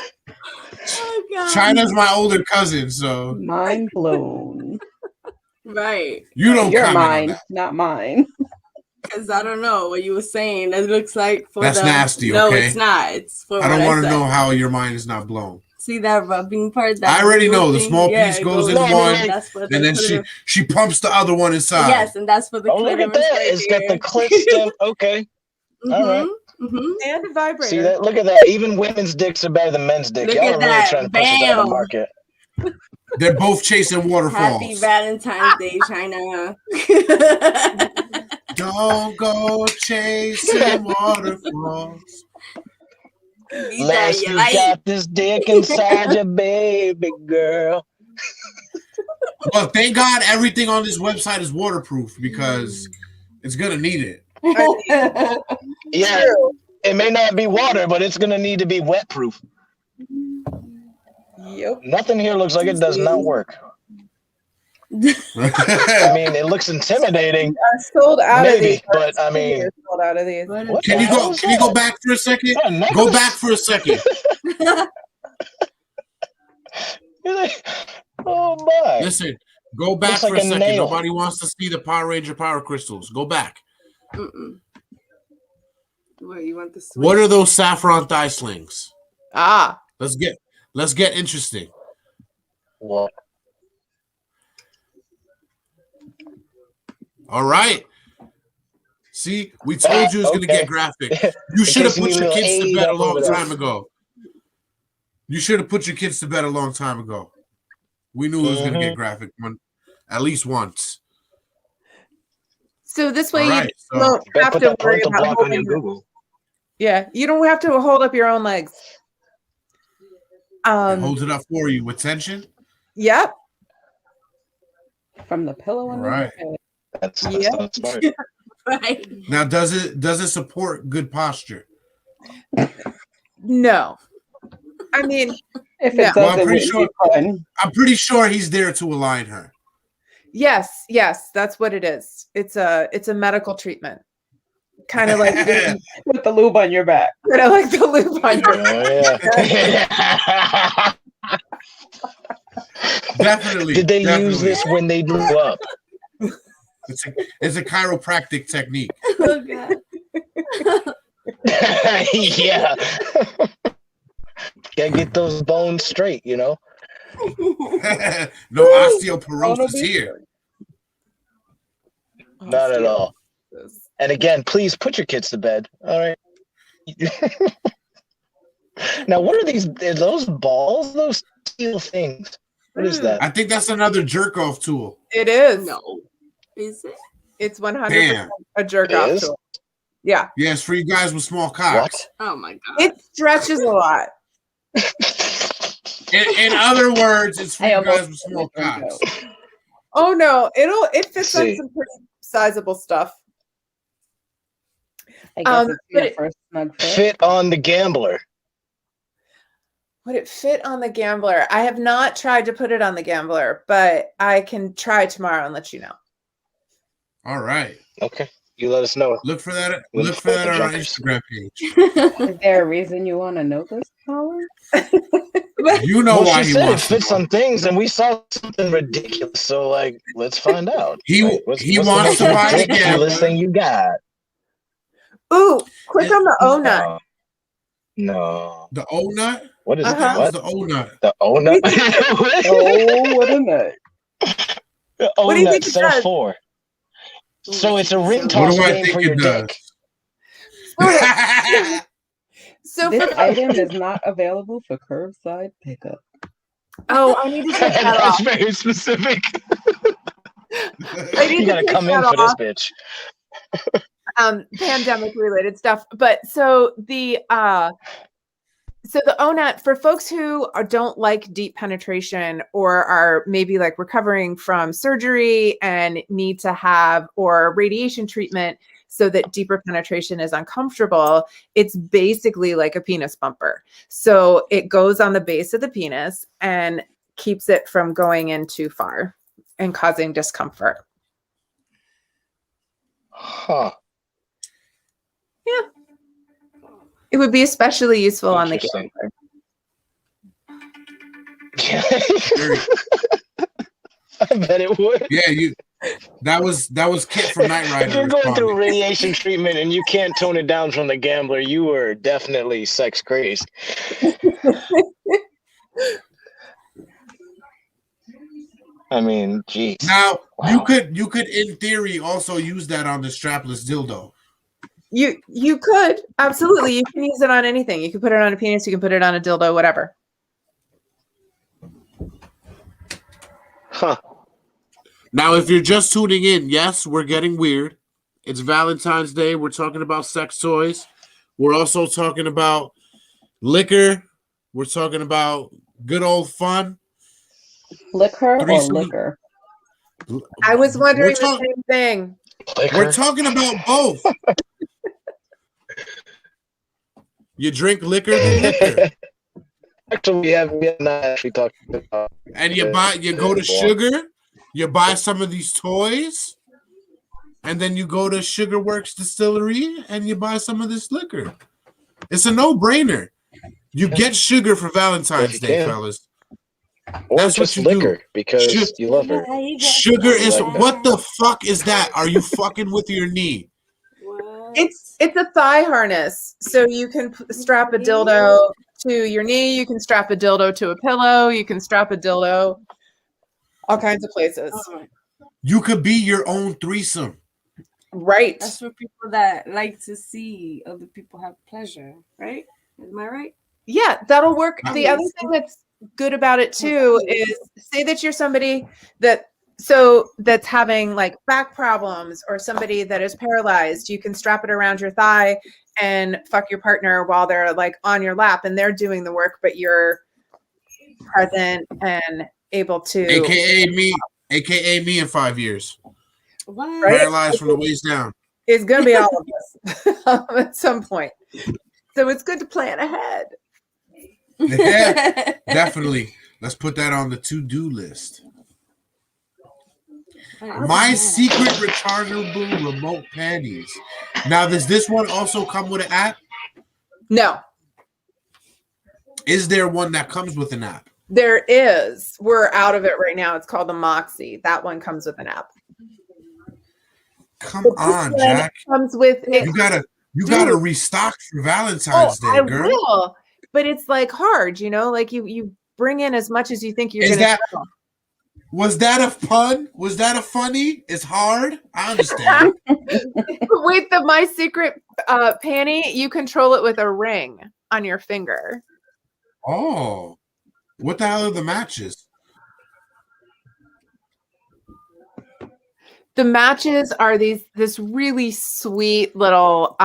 God. China's my older cousin, so Mind blown. Right. you don't Your comment on mind, that. not mine. Because I don't know what you were saying. That looks like for That's the... nasty, No, okay? it's not. It's for I don't want to said. know how your mind is not blown. See that rubbing part? That I already little know the thing? small Yeah, piece it goes in No, one, That's for the and then she pumps the other one inside. Yes, and that's for the Oh, look at clitoris that. right It's got there. the clit stem. Okay. All right. And a vibrator. See that? Look at that. Even women's dicks are better than men's dick. Look Y'all at are really that. trying to push us out of the Bam. market. They're both chasing waterfalls. Happy Valentine's Day, China. Don't go chasing waterfalls. Unless you got this dick inside your baby girl. Well, thank God everything on this website is waterproof because it's gonna need it. Yeah, it may not be water, but it's gonna need to be wet proof. Yep. Nothing here looks like it does not work. I mean, it looks intimidating. Sold out of Maybe, these. but I mean, Sold out of these. what Can the you hell go? is Can you go that? back for a second? Oh, nice. Go back for a second. Oh my! Listen, go back Looks for like a a second. nail. Nobody wants to see the Power Ranger power crystals. Go back. What, you want the switch? What are those saffron thigh slings? Ah. Let's get interesting. What? All right. See, we told you it was going to get graphic. You should have put your kids to bed a long time ago. You should have put your kids to bed a long time ago. We knew it was going to get graphic at least once. So this way All right, you don't have put to that worry parental about block on your holding Google. Yeah, you don't have to hold up your own legs. It holds it up for you with tension. Yep. From the pillow in Right. the head. That's Yep. smart. Right. Now, does it support good posture? No. I mean, If no. it does, it would be fun. I'm pretty sure he's there to align her. Yes, that's what it is. It's a medical treatment. Kind of like with the lube on your back. Kind of like the lube on your back. Definitely. Did they use this when they blew up? It's a chiropractic technique. Oh, God. Yeah. Gotta get those bones straight, you know? No osteoporosis here. Not at all. And again, please put your kids to bed. All right. Now, what are these? Are those balls? Those steel things? What is that? I think that's another jerk off tool. It is. No. Is it? It's 100% Damn. a jerk off tool. Yeah. Yes, for you guys with small cocks. Oh my God. It stretches a lot. In other words, it's for you guys with small cocks. Oh no, it fits on See. some pretty sizable stuff. I guess it's but your first snug fit. Fit on the gambler. Would it fit on the gambler? I have not tried to put it on the gambler, but I can try tomorrow and let you know. All right. Okay. You let us know. Look for that. Look Look for for that the on our junkers. Instagram page. Is there a reason you want to know this, Colin? You know Well, why she he said it wants to fits know. on things, and we saw something ridiculous. So, like, let's find out. He Like, what's wants the to most buy the ridiculous gambler. thing you got? Ooh, click on the O nut. No. The O nut. What is What the hell is what? the O nut? The O nut. Oh, what a nut. The O What do you nut think it set of does? 4. So it's a ring What toss do I game think for it your does? dick. So This for item is not available for curbside pickup. I need to take that That's off. very specific. I need You to gotta take come in that for this off. bitch. Pandemic related stuff. But so the ONAT, for folks who don't like deep penetration or are maybe like recovering from surgery and need to have or radiation treatment so that deeper penetration is uncomfortable, it's basically like a penis bumper. So it goes on the base of the penis and keeps it from going in too far and causing discomfort. Huh. Yeah. It would be especially useful on the gambler. I bet it would. Yeah, that was Kit from Knight Rider. If you're going through radiation treatment and you can't tone it down from the gambler, you were definitely sex crazed. I mean, geez. Now you could in theory also use that on the strapless dildo. You could absolutely. You can use it on anything. You can put it on a penis. You can put it on a dildo. Whatever. Huh. Now, if you're just tuning in, yes, we're getting weird. It's Valentine's Day. We're talking about sex toys. We're also talking about liquor. We're talking about good old fun. Liquor or liquor? I was wondering the same thing. Liquor? We're talking about both. You drink liquor than liquor. Actually, we have not actually talked about. And you go to Sugar, you buy some of these toys, and then you go to Sugar Works Distillery and you buy some of this liquor. It's a no-brainer. You get sugar for Valentine's Day, fellas. Or that's just what you liquor do. because you love her. Sugar is what the fuck is that? Are you fucking with your knee? It's a thigh harness, so you can strap a dildo to your knee. You can strap a dildo to a pillow. You can strap a dildo all kinds of places. You could be your own threesome. Right. That's for people that like to see other people have pleasure, right? Am I right? Yeah, that'll work. The other thing that's good about it too is say that you're somebody that's having like back problems or somebody that is paralyzed. You can strap it around your thigh and fuck your partner while they're like on your lap and they're doing the work, but you're present and able to. AKA me in 5 years. What? Paralyzed from the waist down. It's gonna be all of us at some point. So it's good to plan ahead. Yeah, definitely. Let's put that on the to-do list. My secret rechargeable remote panties. Now, does this one also come with an app? No. Is there one that comes with an app? There is. We're out of it right now. It's called the Moxie. That one comes with an app. Come on, Jacq. Comes with it. You gotta restock for Valentine's Day, girl. I will, but it's like hard, like you bring in as much as you think you're gonna sell. Was that a pun? Was that a funny? It's hard. I understand. With my secret panty, you control it with a ring on your finger. Oh, what the hell are the matches? The matches are this really sweet little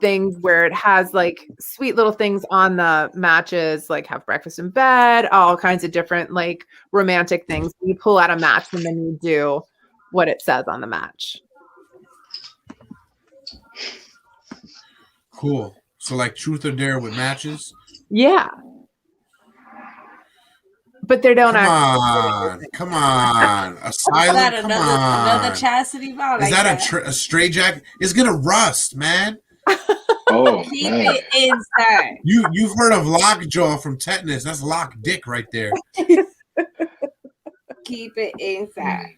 things where it has like sweet little things on the matches, like have breakfast in bed, all kinds of different like romantic things. You pull out a match and then you do what it says on the match. Cool. So like truth or dare with matches? Yeah. But they don't Come on. Asylum, come on. Another chastity vow. Is that a stray jacket? It's gonna rust, man. Oh, keep it inside. You've heard of lockjaw from tetanus? That's lock dick right there. Keep it inside.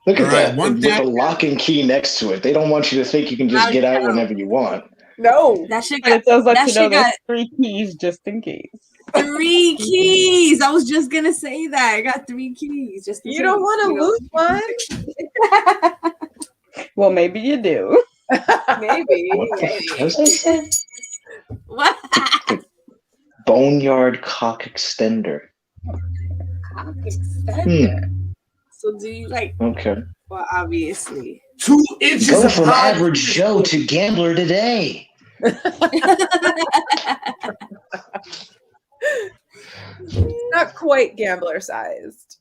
Look at that with a lock and key next to it. They don't want you to think you can just get out whenever you want. No, that shit got. It does let you know there's 3 keys just in case. 3 keys. I was just gonna say that. I got 3 keys. Just you don't want to lose one. Well, maybe you do. Maybe. What? Boneyard cock extender. Cock extender. So do you like? Okay. Well, obviously. 2 inches. Go from average Joe to gambler today. Not quite gambler sized.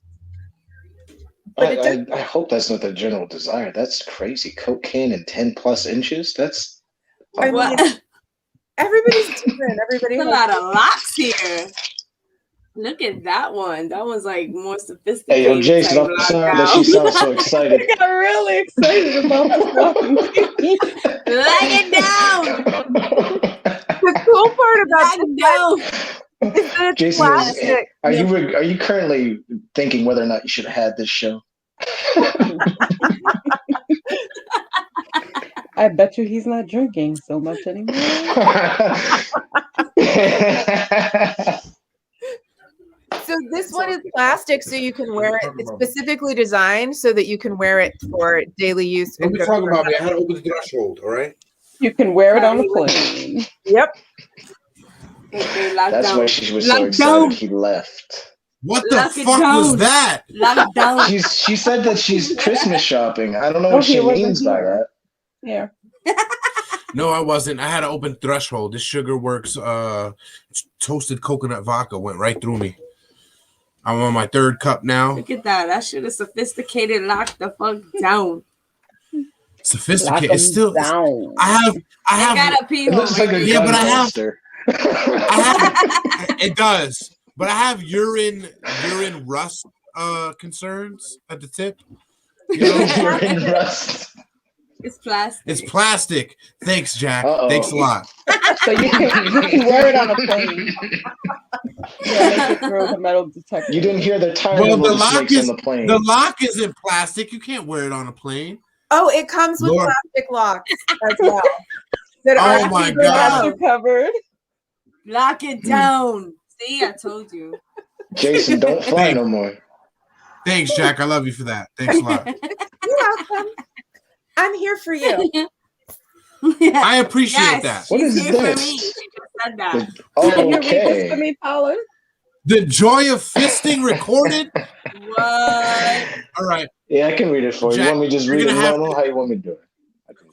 I hope that's not the general desire. That's crazy. Cocaine in 10+ inches. That's everybody's different. Everybody has a lot of locks here. Look at that one. That one's like more Hey, sophisticated. yo, Jason, don't sound that she sounds so excited. I got really excited about this walking TV. Lag it down. The cool part about this is that it's Jason, plastic. are you currently thinking whether or not you should have had this show? I bet you he's not drinking so much anymore. So this one is plastic, so you can wear it. It's specifically designed so that you can wear it for daily use. Don't be talking about me. I had to open the threshold, all right? You can wear it on a plane. Yep. That's why she was so excited he left. What the fuck was that? She said that she's Christmas shopping. I don't know what she means by that. Yeah. No, I wasn't. I had to open threshold. This Sugar Works toasted coconut vodka went right through me. I'm on my third cup now. Look at that. That shit is sophisticated. Lock the fuck down. Sophisticated. It's still down. I have gotta pee. It looks like a gun holster. It does. But I have urine rust concerns at the tip. You know? Urine rust. It's plastic. It's plastic. Thanks, Jacq. Thanks a lot. So you can wear it on a plane. Yeah, make it through the metal detector. You didn't hear the tire Well, the snakes on the plane. The lock isn't plastic. You can't wear it on a plane. Oh, it comes with plastic locks as well. Oh my God. Covered. Lock it down. See, I told you. Jason, don't fly no more. Thanks, Jacq. I love you for that. Thanks a lot. You're welcome. I'm here for you. I appreciate that. What is Here this? for me. She just said that. Okay. For me, Tyler. The joy of fisting recorded. What? All right. Yeah, I can read it for you. Jacq, You want me to just you're read it? gonna have How you want me to do it?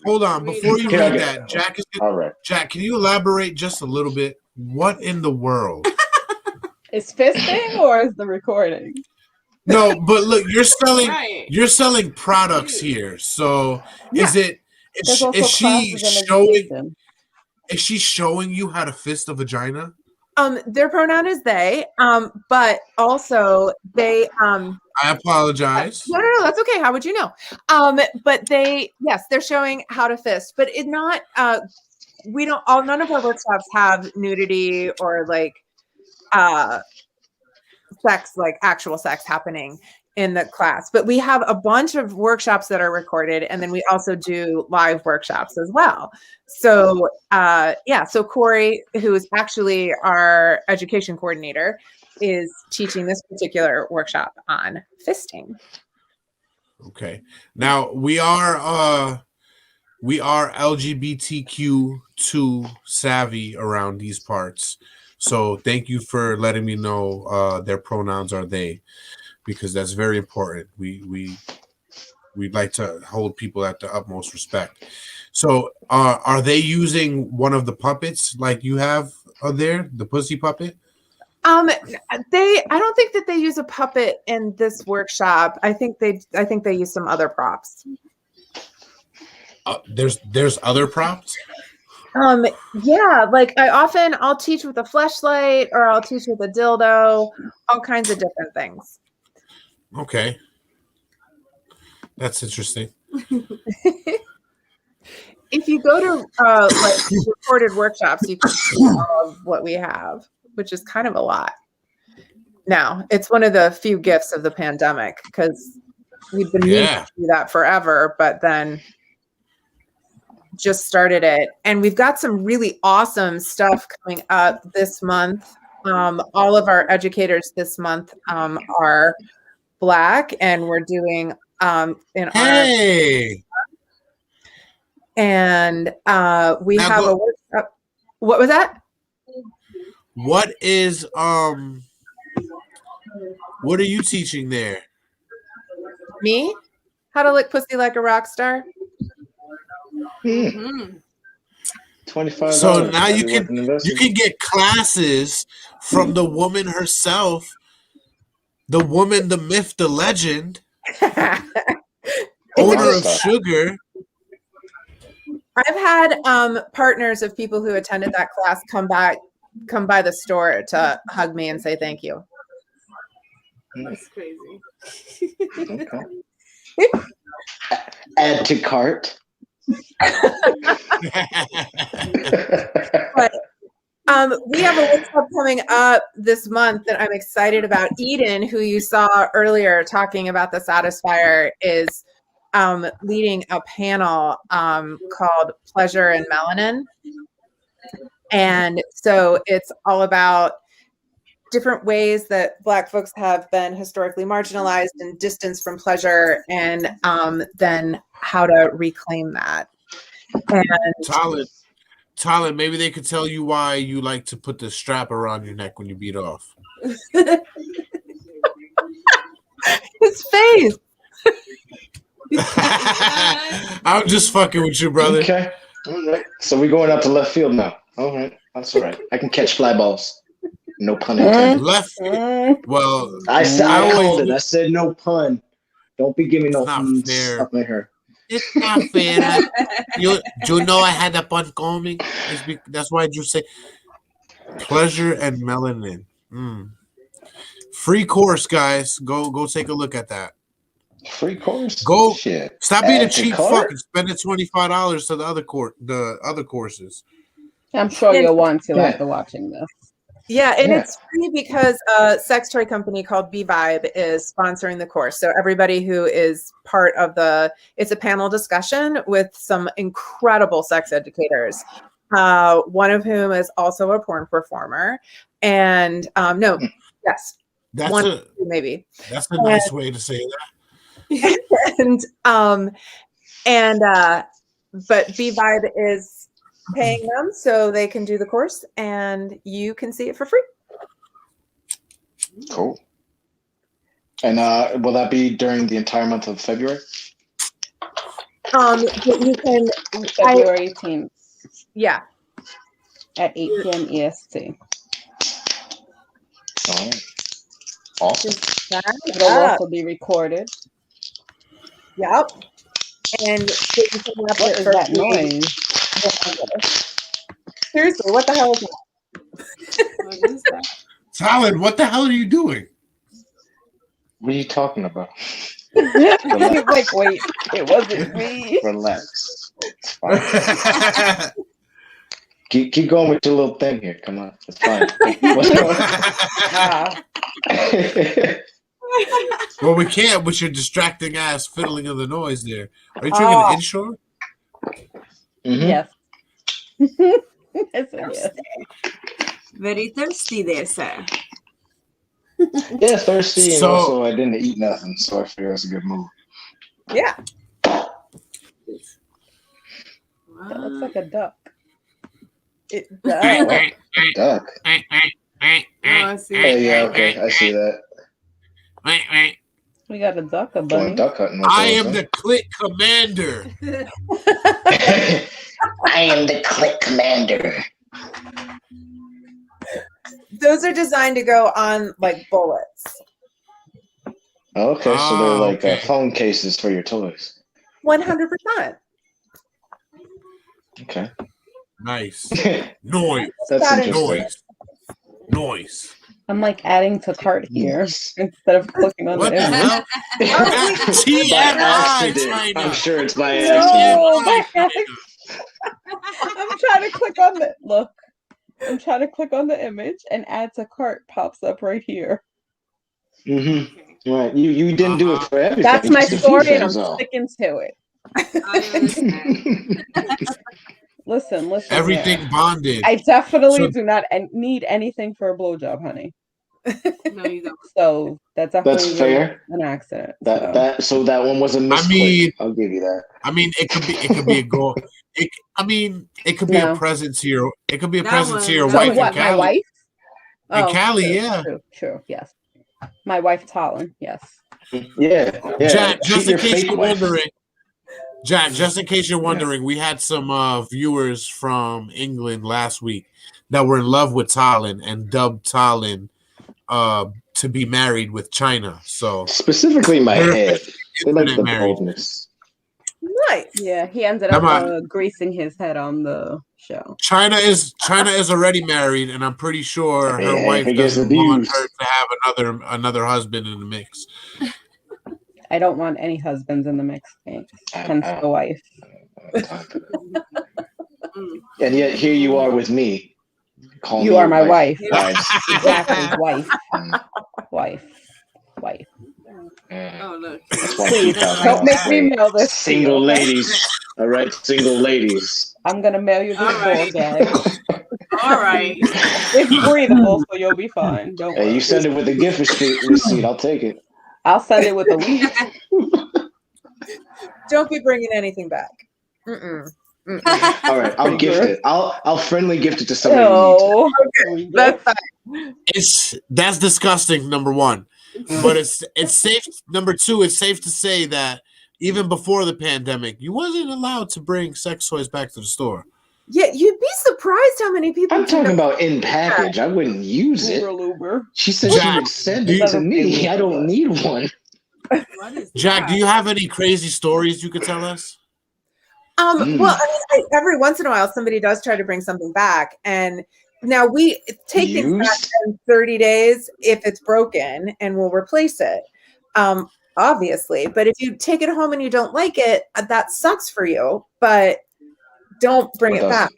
Hold on. Before you read that, Jacq is all right. Jacq, can you elaborate just a little bit? What in the world? Is fisting or is the recording? No, but look, you're selling products here. So is she showing you how to fist a vagina? Their pronoun is they, but also they I apologize. No, that's okay. How would you know? But they're showing how to fist, but it's not none of our workshops have nudity or like sex, like actual sex happening in the class. But we have a bunch of workshops that are recorded, and then we also do live workshops as well. So so Corey, who is actually our education coordinator, is teaching this particular workshop on fisting. Okay. Now we are LGBTQ2 savvy around these parts. So thank you for letting me know their pronouns are they, because that's very important. We'd like to hold people at the utmost respect. So are they using one of the puppets like you have there, the pussy puppet? I don't think that they use a puppet in this workshop. I think they use some other props. There's other props? Like I'll teach with a fleshlight, or I'll teach with a dildo, all kinds of different things. Okay. That's interesting. If you go to like recorded workshops, you can see all of what we have, which is kind of a lot. Now, it's one of the few gifts of the pandemic, because we've been meaning to do that forever, but then just started it. And we've got some really awesome stuff coming up this month. All of our educators this month are Black, and we're doing and we have a workshop. What was that? What is what are you teaching there? Me? How to lick pussy like a rock star. $25. So now you can get classes from the woman herself, the woman, the myth, the legend, owner of Sugar. I've had partners of people who attended that class come back come by the store to hug me and say thank you. That's crazy. Okay. Add to cart. But we have a workshop coming up this month that I'm excited about. Eden, who you saw earlier talking about the Satisfier, is leading a panel called Pleasure and Melanin. And so it's all about different ways that Black folks have been historically marginalized and distanced from pleasure, and then how to reclaim that. And Tyler, maybe they could tell you why you like to put the strap around your neck when you beat off. His face. I'm just fucking with you, brother. Okay. All right. So we're going out to left field now. All right. That's all right. I can catch fly balls. No pun intended. Left field. Well, I called it. I said no pun. Don't be giving no stuff in here. It's not fair. You know I had that pun coming. That's why you say pleasure and melanin. Free course, guys. Go take a look at that. Free course. Go. Shit. Stop being a cheap fuck and spend it $25 to the other courses. I'm sure you'll want to after watching this. Yeah, and it's free because a sex toy company called B-Vibe is sponsoring the course. So everybody who is part of it's a panel discussion with some incredible sex educators, one of whom is also a porn performer. And yes, That's maybe. That's a nice way to say that. But B-Vibe is paying them so they can do the course, and you can see it for free. Cool. And will that be during the entire month of February? You can February 18th. Yeah. At 8 p.m. EST. All right. Awesome. It'll also be recorded. Yep. And so you can what is that noise? Seriously, what the hell is that? What is that? Talon, what the hell are you doing? What are you talking about? Like, wait, it wasn't me. Relax. It's fine. keep going with your little thing here. Come on. It's fine. What's going on? Well, we can't with your distracting ass fiddling of the noise there. Are you drinking an inshore? Mm-hmm. Yes. Yes. Very thirsty there, sir. Yeah, thirsty, and also I didn't eat nothing, so I figure that's a good move. Yeah. That looks like a duck. It does. Duck. I see. Hey, yeah, okay, I see that. We got a duck, a bunny. Going duck hunting. I am the click commander. I am the click commander. Those are designed to go on like bullets. Okay, so they're like phone cases for your toys. 100%. Okay. Nice. Noise. That's interesting. Noise. I'm like adding to cart here instead of clicking on What the the hell? I'm sure it's by accident. I'm trying to click on the look. I'm trying to click on the image, and add to cart pops up right here. Mm-hmm. Right. You didn't do it for everything. That's my story, and I'm sticking to it. Listen. Everything here. bonded. I definitely do not need anything for a blowjob, honey. No, you don't. So that's fair. An accident. So that one was a misclick. I'll give you that. I mean, it could be a goal. It could be a present to your. It could be a present to your wife. What, my wife? And Callie, yeah. True. Yes. My wife, Talon. Yes. Yeah. Jack, just in case you're wondering. Jack, just in case you're wondering, we had some viewers from England last week that were in love with Talon and dubbed Talon to be married with China. So specifically my head. They like the boldness. Nice. Yeah, he ended up greasing his head on the show. China is already married, and I'm pretty sure her wife doesn't want her to have another husband in the mix. I don't want any husbands in the mix. Hence the wife. And yet here you are with me. You are my wife. Exactly. Wife. Wife. Oh, look. That's why Please, don't make me mail this. Single ladies. All right, single ladies. I'm going to mail you this ball gag. All right. It's breathable, so you'll be fine. Don't worry. You send it with a gift receipt. I'll take it. I'll send it with a leaf. Don't be bringing anything back. All right, I'll gift it. I'll friendly gift it to somebody who needs it. Okay, that's fine. That's disgusting. Number one, but it's safe. Number two, it's safe to say that even before the pandemic, you wasn't allowed to bring sex toys back to the store. Yeah, you'd be surprised how many people. I'm talking about in package. I wouldn't use it. She said she would send it to me. I don't need one. Jacq, do you have any crazy stories you could tell us? Well, I mean, every once in a while, somebody does try to bring something back, and now we take things back in 30 days if it's broken, and we'll replace it. Obviously, but if you take it home and you don't like it, that sucks for you. But don't bring it back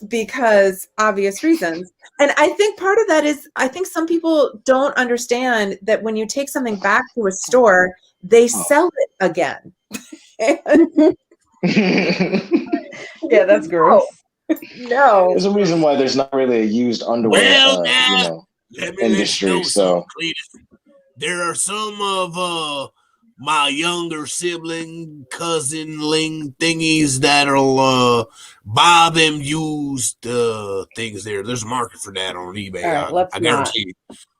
because obvious reasons. And I think part of that is I think some people don't understand that when you take something back to a store, they sell it again. Yeah, that's gross. No. There's a reason why there's not really a used underwear industry. So there are some of my younger sibling, cousin-ling thingies that'll buy them used things there. There's a market for that on eBay. All right, I guarantee you.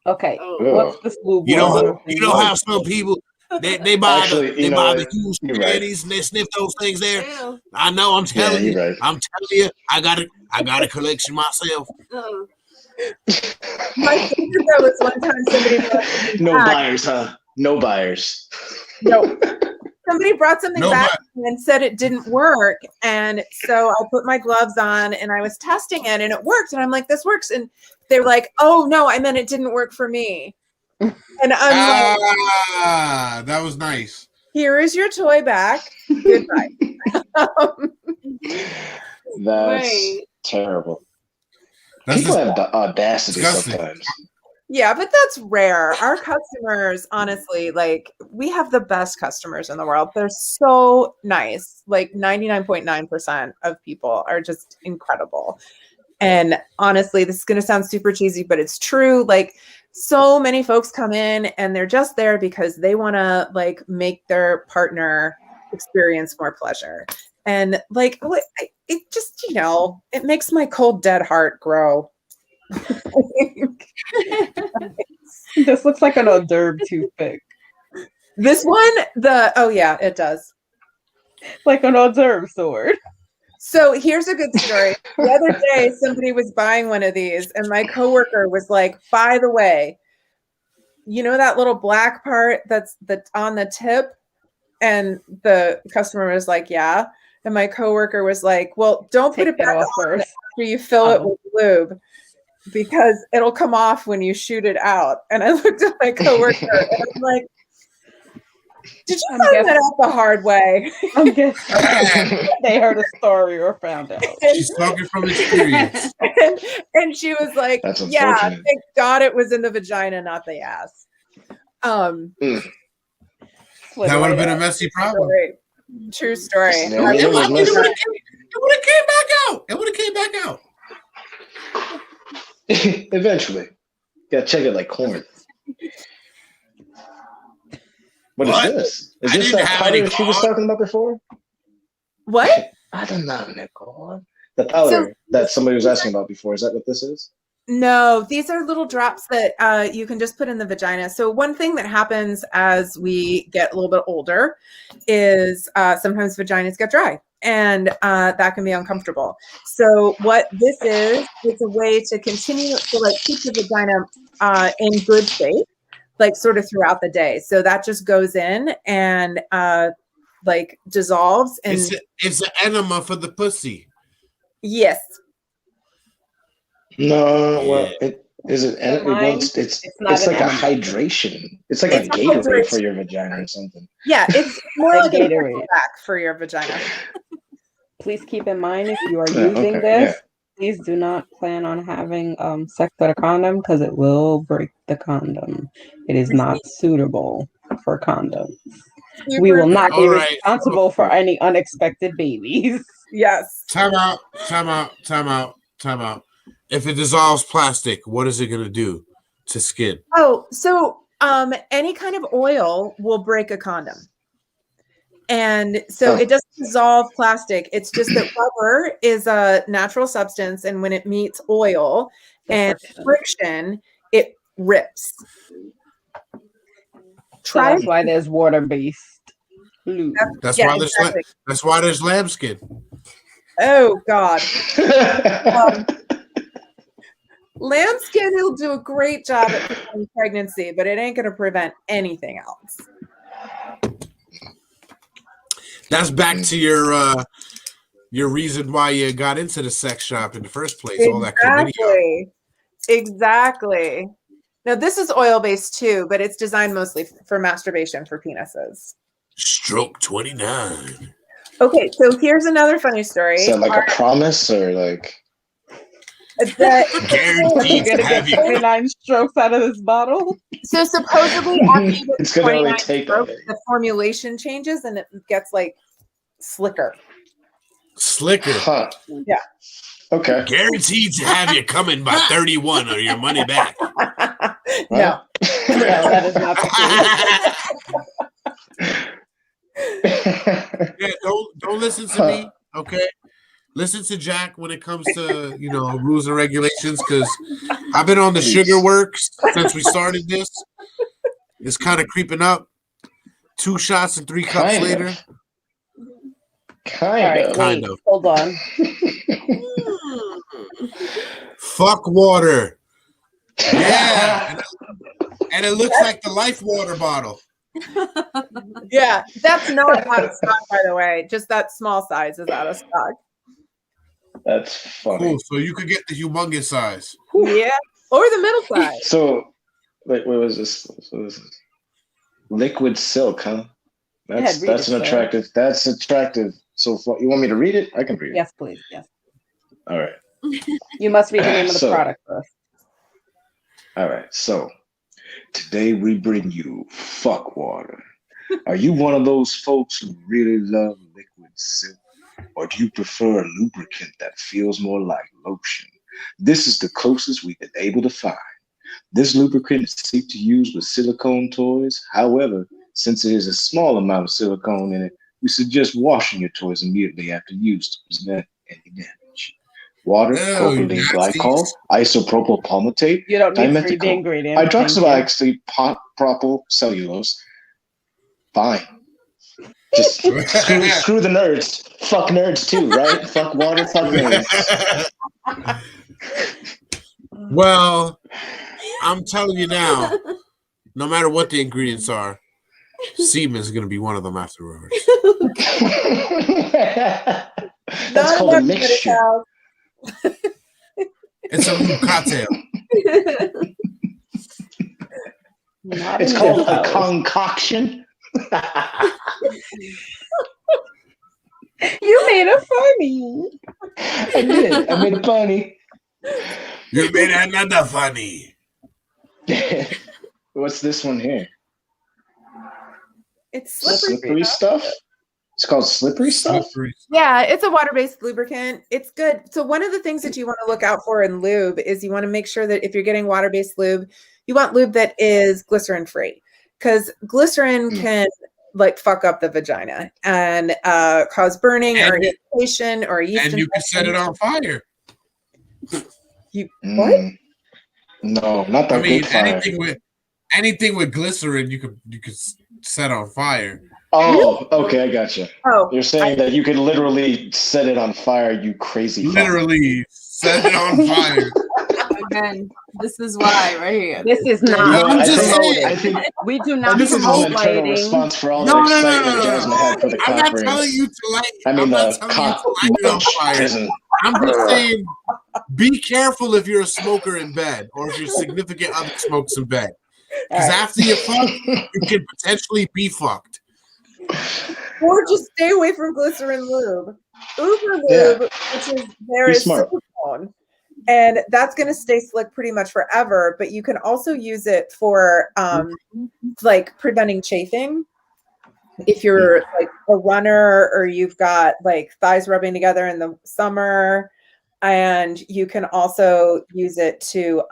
Okay, what's this blue? You know how some people they buy the used panties and they sniff those things there. I know. I'm telling you. Right. I'm telling you. I got a collection myself. My favorite though was one time somebody no buyers, huh? No buyers. No. Somebody brought something back and said it didn't work. And so I put my gloves on and I was testing it and it worked. And I'm like, this works. And they're like, oh no, I meant it didn't work for me. And I'm like, that was nice. Here is your toy back. Goodbye. That's terrible. People have the audacity sometimes. Yeah, but that's rare. Our customers, honestly, like we have the best customers in the world. They're so nice. Like 99.9% of people are just incredible. And honestly, this is going to sound super cheesy, but it's true. Like so many folks come in and they're just there because they want to like make their partner experience more pleasure. And like, it just, you know, it makes my cold, dead heart grow. This looks like an hors d'oeuvre toothpick. This one, oh yeah, it does. Like an hors d'oeuvre sword. So here's a good story. The other day, somebody was buying one of these, and my coworker was like, by the way, you know that little black part that's on the tip? And the customer was like, yeah. And my coworker was like, well, don't put it back on first after you fill it with lube, because it'll come off when you shoot it out. And I looked at my coworker and I'm like, did you find that out the hard way? I'm guessing they heard a story or found out. She's talking from experience. and she was like, yeah, thank God it was in the vagina, not the ass. That would have been a messy problem. True story. It would have came back out. It would have came back out. Eventually. Gotta check it like corn. What is this? Is this that powder she was talking about before? What? I don't know, Nicole. The powder that somebody was asking about before. Is that what this is? No, these are little drops that you can just put in the vagina. So one thing that happens as we get a little bit older is sometimes vaginas get dry, and that can be uncomfortable. So what this is, it's a way to continue to like keep the vagina in good shape, like sort of throughout the day. So that just goes in and like dissolves and it's an enema for the pussy. Yes. No, well, it's like a enema. hydration. It's like a Gatorade for your vagina or something. Yeah, it's more Like like a Gatorade. pack for your vagina. Please keep in mind if you are using this, please do not plan on having sex with a condom because it will break the condom. It is not suitable for condoms. We will not be responsible for any unexpected babies. Yes. Time out. If it dissolves plastic, what is it going to do to skin? Oh, so any kind of oil will break a condom. And so it doesn't dissolve plastic. It's just that rubber is a natural substance, and when it meets oil and friction, it rips. So that's why there's water-based lube. That's why there's lambskin. Oh God. Lambskin will do a great job at preventing pregnancy, but it ain't going to prevent anything else. That's back to your reason why you got into the sex shop in the first place. Exactly. All that chlamydia. Exactly. Now this is oil-based too, but it's designed mostly for masturbation for penises. Stroke 29. Okay, so here's another funny story. Is that like a promise or like? Guaranteed to have 29 strokes out of this bottle. So supposedly after you get It's gonna only take strokes, the formulation changes and it gets like slicker. Huh. Yeah. Okay. Guaranteed to have you coming by 31 or your money back. No. No, that is not the case. Yeah, don't listen to me, okay? Listen to Jacq when it comes to, rules and regulations, because I've been on the sugar works since we started this. It's kind of creeping up. 2 shots and 3 cups later. Kind of. Hold on. Fuck water. Yeah. And it looks like the Life water bottle. Yeah, that's not out of stock, by the way. Just that small size is out of stock. That's funny. Cool. So you could get the humongous size. Yeah, or the middle size. So, wait, what was this? Liquid silk, huh? That's attractive. That's attractive. So, you want me to read it? I can read it. Yes, please. Yes. All right. You must read the name of the product first. All right. So, today we bring you fuck water. Are you one of those folks who really love liquid silk? Or do you prefer a lubricant that feels more like lotion? This is the closest we've been able to find. This lubricant is safe to use with silicone toys. However, since it is a small amount of silicone in it, we suggest washing your toys immediately after use to prevent any damage. Water, propylene glycol, isopropyl palmitate, you don't need to read the dimethicone, ingredients. hydroxyl propyl cellulose. Fine. Just screw the nerds. Fuck nerds too, right? Fuck water, fuck nerds. Well, I'm telling you now, no matter what the ingredients are, semen is going to be one of them afterwards. That's called a mixture. It's a new cocktail. It's called a concoction. You made it funny. I did. I made it funny. You made another funny. What's this one here? It's slippery stuff. It's called slippery stuff. Yeah, it's a water-based lubricant. It's good. So one of the things that you want to look out for in lube is you want to make sure that if you're getting water-based lube, you want lube that is glycerin-free, because glycerin can fuck up the vagina and cause burning or irritation or yeast and you can set it on fire. What? No, not that. I mean, anything with glycerin, you could set on fire. Oh, okay, I gotcha. Oh, you're saying that you could literally set it on fire, you crazy. Literally set it on fire. Again, this is why right here. This is You not know, I'm I just think, saying. I think, We do I not think this is promote an internal lighting. response for all the No. excitement Jasmine had for the I'm cock not telling you rings. to light. I mean, I'm not the telling you to cock light it on fire. prison. I'm just saying, be careful if you're a smoker in bed, or if your significant other smokes in bed, because All right. after you fuck, you can potentially be fucked. Or just stay away from glycerin lube. Uber lube, Yeah. which is there Be is smart. silicone, and that's going to stay slick pretty much forever. But you can also use it for like preventing chafing. If you're like a runner or you've got like thighs rubbing together in the summer, and you can also use it to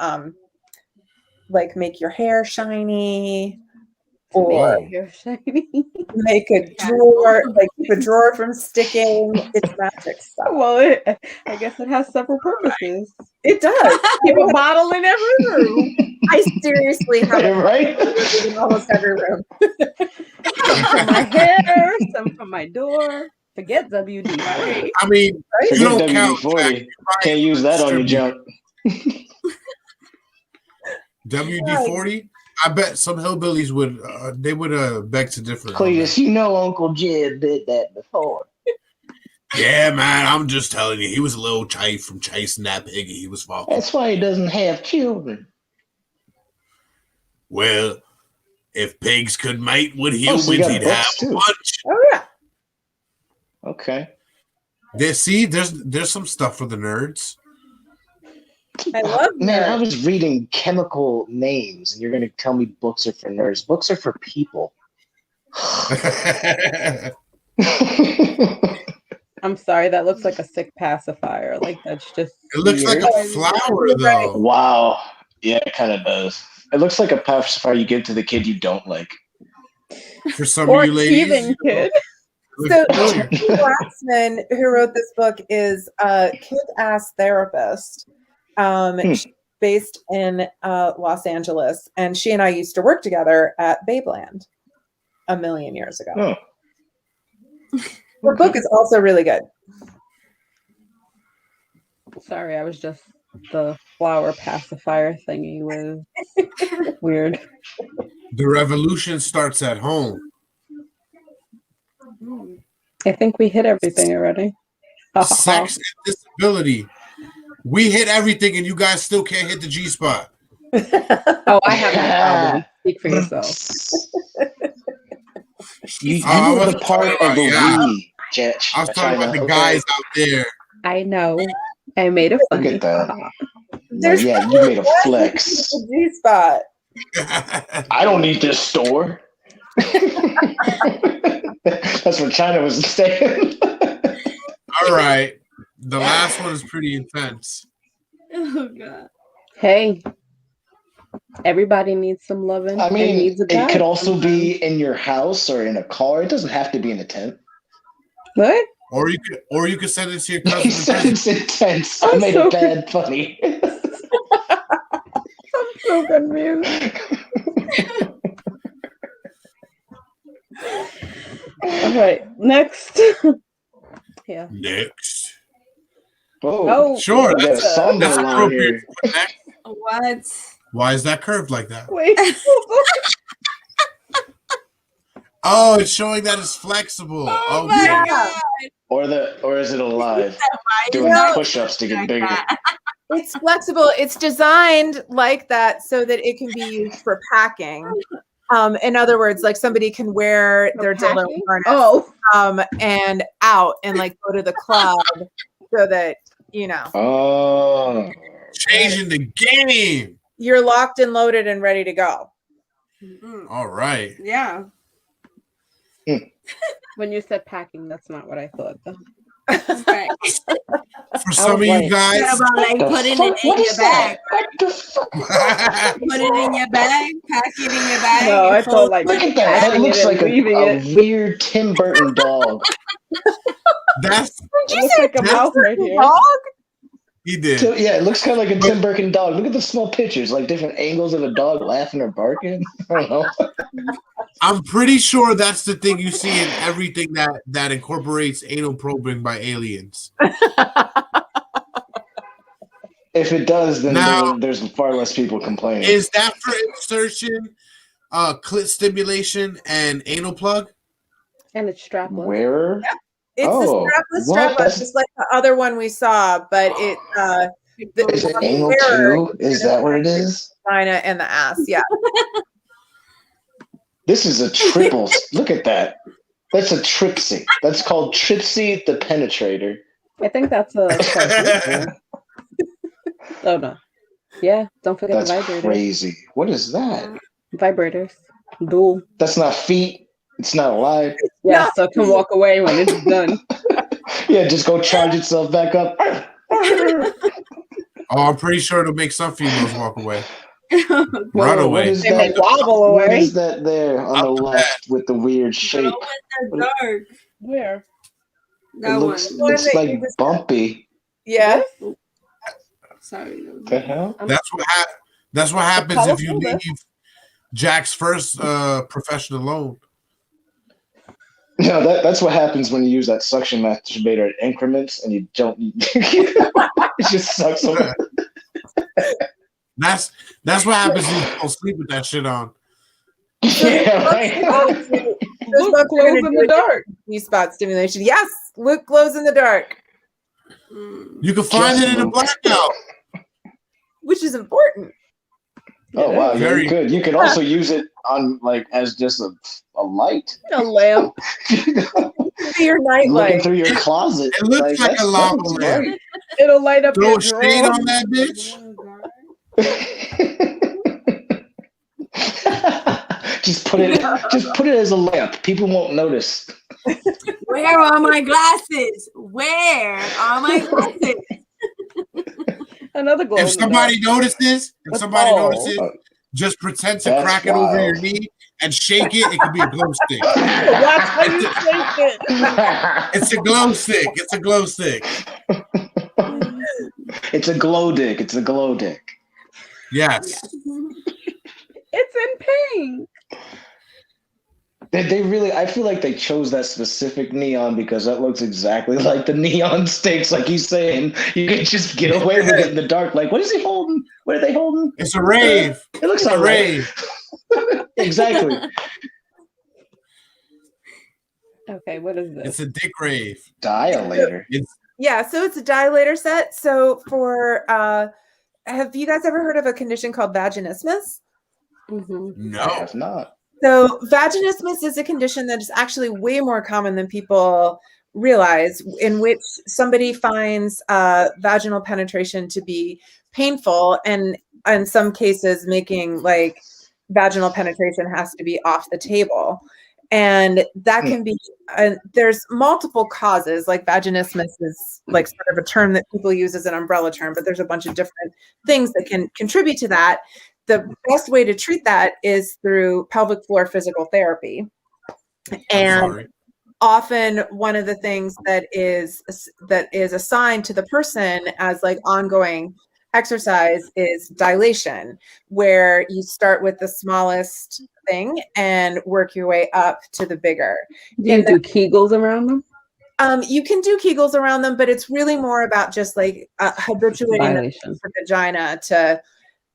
like make your hair shiny, or make a drawer, like keep a drawer from sticking. It's magic stuff. Well, I guess it has several purposes. It does. Keep a bottle in every room. I seriously have it Right? in almost every room. Some for my hair, some for my door. Forget WD-40. I mean, you Forget don't count. WD-40. Can't use that on your junk. WD-40. I bet some hillbillies would. They would beg to differ. Cletus, you know Uncle Jed did that before. Yeah, man. I'm just telling you, he was a little chife from chasing that pig. He was fucking. That's why he doesn't have children. Well, if pigs could mate with Oh, so you humans, got he'd have books, a too. bunch. Oh yeah. Okay. There's some stuff for the nerds. I love Man, I nerds. was reading chemical names, and you're going to tell me books are for nerds. Books are for people. I'm sorry, that looks like a sick pacifier. Like that's just. It looks weird. like a flower, though. Wow. Yeah, it kind of does. It looks like a pacifier you give to the kid you don't like. For some Or of you ladies. teething kid. So Jacq Waxman, who wrote this book, is a kid-ass therapist. She's based in Los Angeles, and she and I used to work together at Babeland a million years ago. Oh. Her book is also really good. Sorry, I was just the flower pacifier thingy was weird. The revolution starts at home. I think we hit everything already. Sex and disability. We hit everything, and you guys still can't hit the G spot. Oh, I have no problem. Speak for yourself. You I were wasn't the part talking of the about- we, Jacq. I was talking about the guys out there. I know. I made a Look funny. at that. No, There's yeah, you made a flex. the G spot. I don't need this store. That's what China was saying. All right. The last one is pretty intense. Oh god. Hey, everybody needs some loving. I and mean, needs a it guy could also sometimes. be in your house or in a car. It doesn't have to be in a tent. What? Or you could send it to your He cousin. said it's intense. I I'm made so it bad funny. I'm so confused. All right, next. Yeah. Next. Oh, Sure. we got a That's samba line appropriate. here. What? Why is that curved like that? Wait. Oh, it's showing that it's flexible. Oh Okay. my god. Or is it alive? Doing No. push-ups to get bigger. It's flexible. It's designed like that so that it can be used for packing. In other words, like somebody can wear their dildo packing? harness, Oh, and out and like go to the club so that, you know, Oh. Changing the game. you're locked and loaded and ready to go. All right. Yeah. when you said packing, that's not what I thought. Though. Right. For some of you What guys, about like put it in your bag? Put it in your bag, pack it in your bag. No, I and thought fold like Look at that. That packing looks it and like leaving a it. weird Tim Burton dog. that's It looks like a mouth right here. Dog? he did. So, yeah, it looks kind of like a Tim Burton dog. Look at the small pictures, like different angles of a dog laughing or barking. I don't know. I'm pretty sure that's the thing you see in everything that incorporates anal probing by aliens. If it does, then Now, there's far less people complaining. Is that for insertion, clit stimulation, and anal plug? And it's strapless. Where? It's the strapless strap on, just like the other one we saw, but it is it anal too? Is that what it is? Vagina and the ass, yeah. This is a triple. Look at that. That's a tripsy. That's called tripsy the penetrator. I think that's a quadruple. Oh no. Yeah, don't forget That's the vibrators. crazy. What is that? Vibrators. Dual. That's not feet. It's not alive. Yeah, so it can walk away when it's done. Yeah, just go charge itself back up. Oh, I'm pretty sure it'll make some females walk away. Run away. They may wobble away. What is that there on the left with the weird shape? Dark. Where? It looks it's like bumpy. Yeah. Sorry. The hell? That's what happens if you leave Jack's first profession alone. No, that's what happens when you use that suction masturbator at increments and you don't. It just sucks them. That's what happens when you don't sleep with that shit on. Yeah, right. Luke glows in the dark. G-spot stimulation. Yes, Luke glows in the dark. You can find it in a blackout, which is important. Oh wow, very good. You can also use it on like as just a light, a lamp, your night looking light through your closet. It looks like a lava lamp. Right. It'll light up Throw your a shade on that bitch. Just put it as a lamp. People won't notice. Where are my glasses? Where are my glasses? Another glow. If somebody notices, just pretend to crack it over your knee and shake it. It could be a glow stick. Watch how you shake it. It's a glow stick. It's a glow stick. It's a glow dick. It's a glow dick. Yes. It's in pink. They really, I feel like they chose that specific neon because that looks exactly like the neon sticks. Like he's saying, you can just get away with it in the dark. Like, what is he holding? What are they holding? It's a rave. It looks like a rave. Exactly. Okay, what is this? It's a dick rave. Dilator. Yeah, so it's a dilator set. So for have you guys ever heard of a condition called vaginismus? No, I have not. So vaginismus is a condition that is actually way more common than people realize, in which somebody finds vaginal penetration to be painful, and in some cases making like vaginal penetration has to be off the table. And that can be, there's multiple causes, like vaginismus is like sort of a term that people use as an umbrella term, but there's a bunch of different things that can contribute to that. The best way to treat that is through pelvic floor physical therapy. And often one of the things that is assigned to the person as like ongoing exercise is dilation, where you start with the smallest thing and work your way up to the bigger. Do you do Kegels around them? You can do Kegels around them, but it's really more about just like habituating the vagina to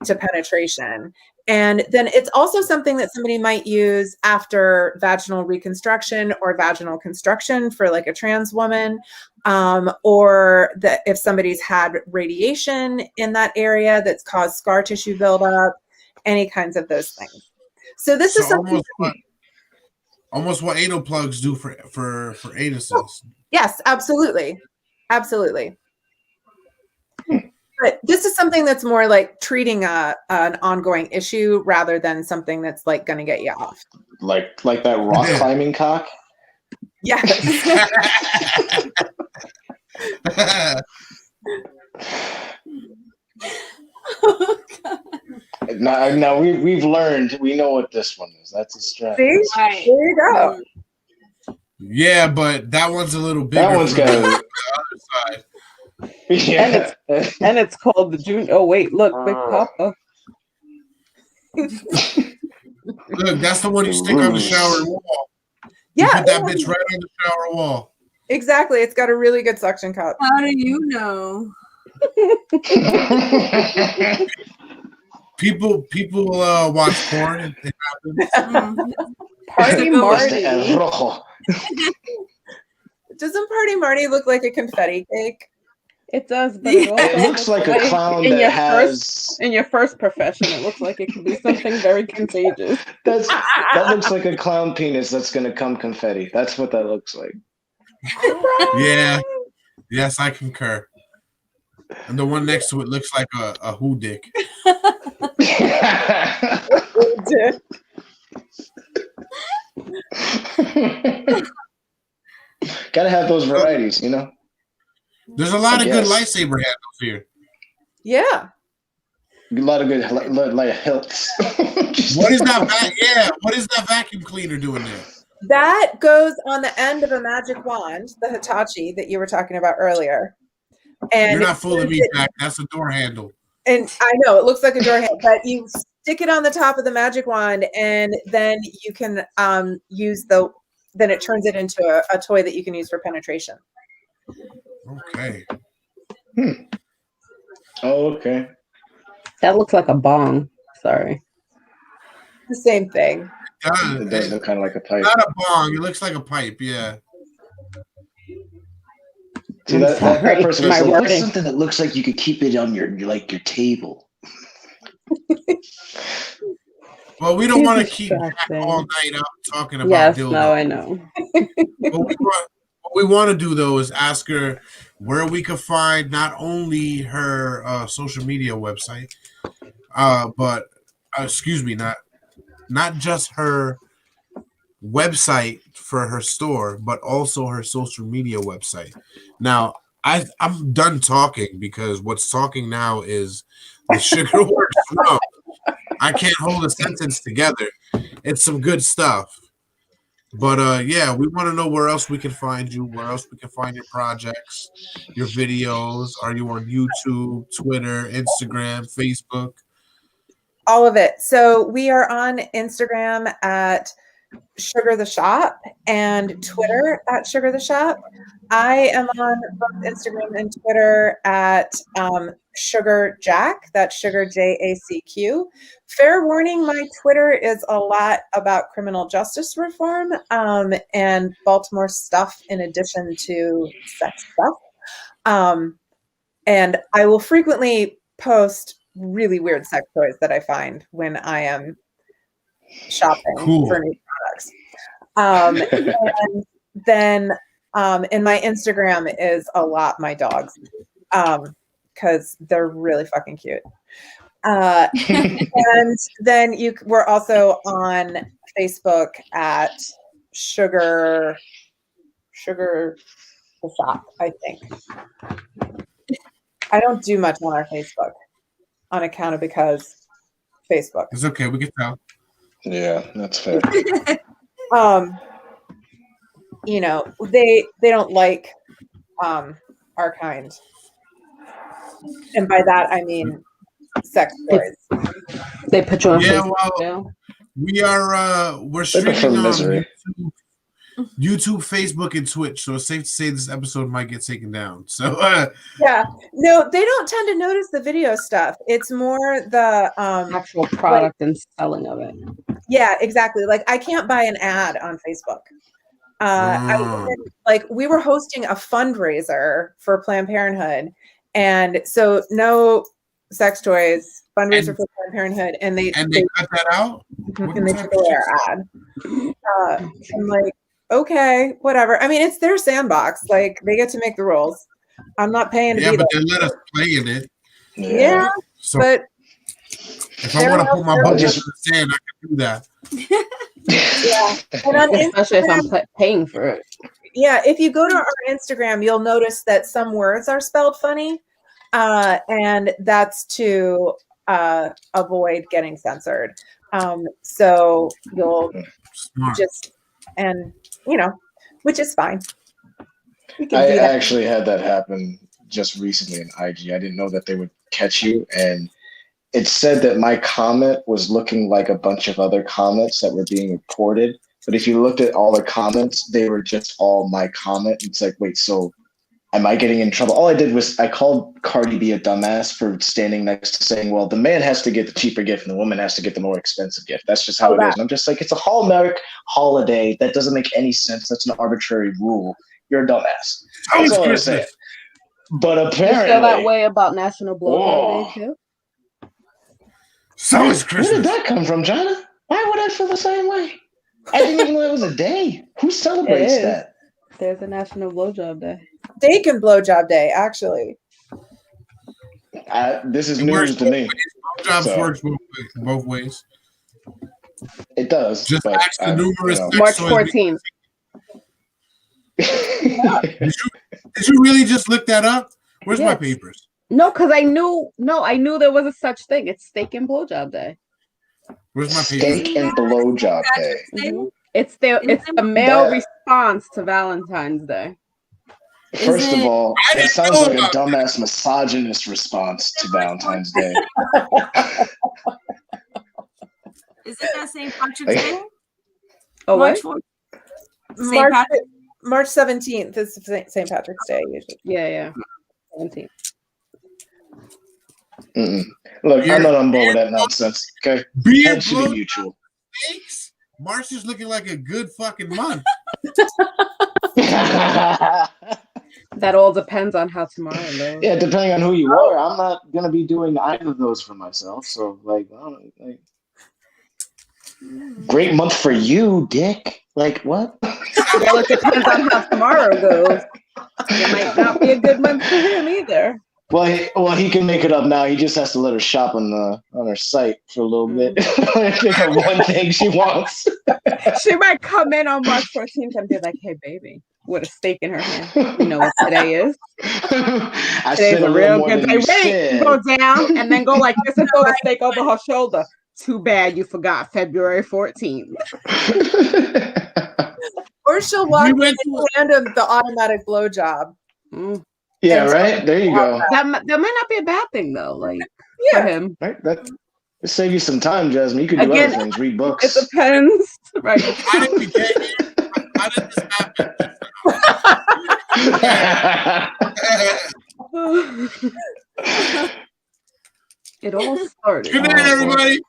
penetration. And then it's also something that somebody might use after vaginal reconstruction or vaginal construction for like a trans woman, or that if somebody's had radiation in that area that's caused scar tissue buildup, any kinds of those things. So this is something almost what anal plugs do for anuses. Yes, absolutely. Absolutely. But this is something that's more like treating an ongoing issue rather than something that's like going to get you off. Like that rock climbing cock? Yes. Now we've learned. We know what this one is. That's a strap. See? Right. There you go. Yeah, but that one's a little bigger. That one's got the other side. Yeah. And it's called the Junior. Oh wait, look, Big Papa. Look, that's the one you stick on the shower wall. You put that bitch right on the shower wall. Exactly. It's got a really good suction cup. How do you know? People watch porn. It happens. Party Marty. Doesn't Party Marty look like a confetti cake? It does, but it also looks like a clown in that your has. in your first profession, it looks like it could be something very contagious. That looks like a clown penis that's gonna come confetti. That's what that looks like. Yeah. Yes, I concur. And the one next to it looks like a who dick. Gotta have those varieties, you know. There's a lot of good lightsaber handles here. Yeah. A lot of good like hilts. What is that? Yeah. What is that vacuum cleaner doing there? That goes on the end of a magic wand, the Hitachi that you were talking about earlier. And you're not fooling me, Jacq. That's a door handle. And I know it looks like a door handle, but you stick it on the top of the magic wand, and then you can use then it turns it into a toy that you can use for penetration. Okay. Oh, okay. That looks like a bong. Sorry. The same thing. It does look kind of like a pipe. Not a bong. It looks like a pipe. Yeah. See, that person was like, what's something that looks like you could keep it on your table? Well, we don't want to keep Jacq all night up talking about dildo. No, I know. What we want to do, though, is ask her where we could find not only her social media website, but, excuse me, not just her website for her store, but also her social media website. Now, I'm done talking because what's talking now is the Sugar Works rum. I can't hold a sentence together. It's some good stuff. But yeah, we want to know where else we can find you, where else we can find your projects, your videos. Are you on YouTube, Twitter, Instagram, Facebook? All of it. So we are on Instagram at Sugar the Shop and Twitter at Sugar the Shop. I am on both Instagram and Twitter at Sugar Jacq. That's Sugar JACQ. Fair warning, my Twitter is a lot about criminal justice reform and Baltimore stuff in addition to sex stuff. And I will frequently post really weird sex toys that I find when I am shopping for new products. And then and my Instagram is a lot my dogs because they're really fucking cute. And then we're also on Facebook at Sugar the Shop, I think. I don't do much on our Facebook on account of because Facebook. It's okay, we can tell. Yeah, that's fair. You know, they don't like our kind. And by that I mean sex toys. They put you on Facebook. Well, we're streaming on YouTube, Facebook, and Twitch. So it's safe to say this episode might get taken down. So yeah, no, they don't tend to notice the video stuff. It's more the actual product and selling of it. Yeah, exactly. Like I can't buy an ad on Facebook. We were hosting a fundraiser for Planned Parenthood, and so no sex toys fundraiser for Planned Parenthood, and they cut that out, and they took away our ad. I'm like, okay, whatever. I mean, it's their sandbox. Like they get to make the rules. I'm not paying to be but there. they let us play in it. Yeah, so but if I want to put my butt in the sand, I can do that. Yeah, and on especially if I'm paying for it. Yeah, if you go to our Instagram, you'll notice that some words are spelled funny, and that's to avoid getting censored. So you'll just, and you know, which is fine. I actually had that happen just recently in IG. I didn't know that they would catch you, and it said that my comment was looking like a bunch of other comments that were being reported. But if you looked at all the comments, they were just all my comment. It's like, wait, so Am I getting in trouble? All I did was I called Cardi B a dumbass for standing next to saying, well, the man has to get the cheaper gift and the woman has to get the more expensive gift. That's just how it is. And I'm just like, it's a Hallmark holiday. That doesn't make any sense. That's an arbitrary rule. You're a dumbass. That's all I'm saying. But apparently, you feel that way about National Blowjob Day too? So is Christmas. Where did that come from, Jonna? Why would I feel the same way? I didn't even know it was a day. Who celebrates that? There's a National Blowjob Day. Steak and blowjob day, actually. This is news to me. Blowjobs works both ways. It does. Just ask the numerous March 14th. Did you really just look that up? Where's my papers? No, because I knew there was a such thing. It's Steak and Blowjob Day. Where's my papers? Steak and Blowjob Day. It's the male response to Valentine's Day. First of all, it sounds like a dumbass misogynist response to Valentine's Day. Is it that St. Patrick's Day? Oh, March what? 4th? March 17th is St. Patrick's Day usually. Yeah. 17th. Look, I'm not on board with that nonsense. Okay, Beer should be mutual. Steaks? March is looking like a good fucking month. That all depends on how tomorrow goes. Yeah, depending on who you are, I'm not gonna be doing either of those for myself. So, great month for you, Dick. Like what? Well, it depends on how tomorrow goes. It might not be a good month for him either. Well, he can make it up now. He just has to let her shop on her site for a little bit. Pick up one thing she wants. She might come in on March 14th and be like, "Hey, baby," with a steak in her hand. You know what today is? Today's a real good day. Wait, go down and then go like this and throw the steak over her shoulder. Too bad you forgot February 14th. Or she'll walk in and hand him the automatic blowjob. Yeah, right. There you go. That might not be a bad thing though. Like for him, right? That save you some time, Jasmine. You can do other things. Read books. It depends, right? How did we get here? How did this happen? It all started. Good night, everybody.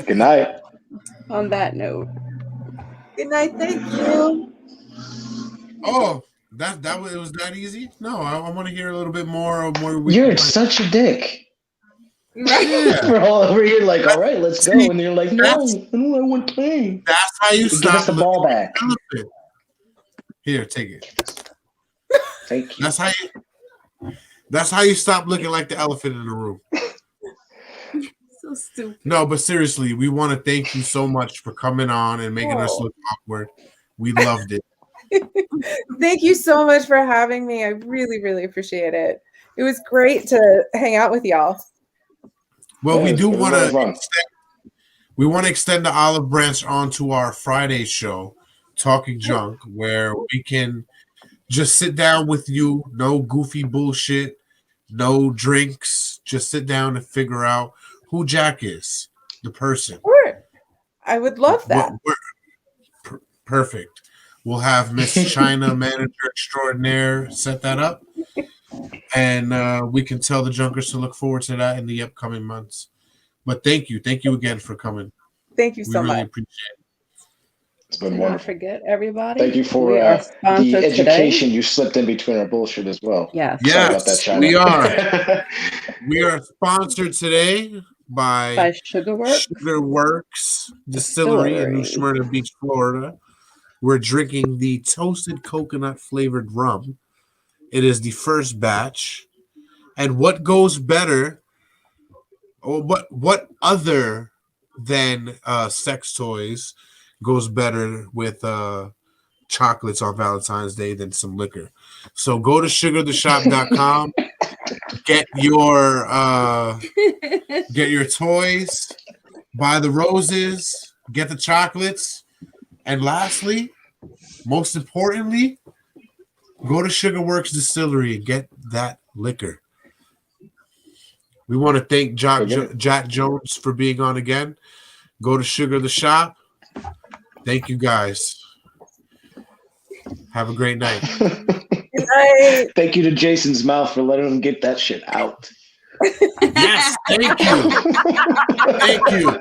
Good night. On that note. Good night. Thank you. Oh, that was that easy? No, I want to hear a little bit more. You're such a dick. Yeah. We're all over here like, all right, let's go, and you're like, no, I want to play. That's how you Give stop us the ball back. Here, take it. Thank you. That's how you stop looking like the elephant in the room. So stupid. No, but seriously, we want to thank you so much for coming on and making us look awkward. We loved it. Thank you so much for having me. I really, really appreciate it. It was great to hang out with y'all. Well, we do want to extend the olive branch onto our Friday show, Talking Junk, where we can just sit down with you, no goofy bullshit, no drinks, just sit down and figure out who Jacq is, the person. Sure. I would love that. Perfect. We'll have Miss China, manager extraordinaire, set that up. And we can tell the Junkers to look forward to that in the upcoming months. But thank you. Thank you again for coming. Thank you so much. We really appreciate it. It's been Don't wonderful. forget, everybody. Thank you for the education you slipped in between our bullshit as well. Yes. Yes, about that, China. we are. We are sponsored today by Sugarworks Distillery in New Smyrna Beach, Florida. We're drinking the toasted coconut flavored rum. It is the first batch. And what goes better, or what other than sex toys goes better with chocolates on Valentine's Day than some liquor? So go to sugartheshop.com, get your toys, buy the roses, get the chocolates, and lastly, most importantly, go to Sugarworks Distillery and get that liquor. We want to thank Jacq Jones for being on again. Go to Sugar the Shop. Thank you guys. Have a great night. Good night. Thank you to Jason's mouth for letting him get that shit out. Yes, thank you. Thank you.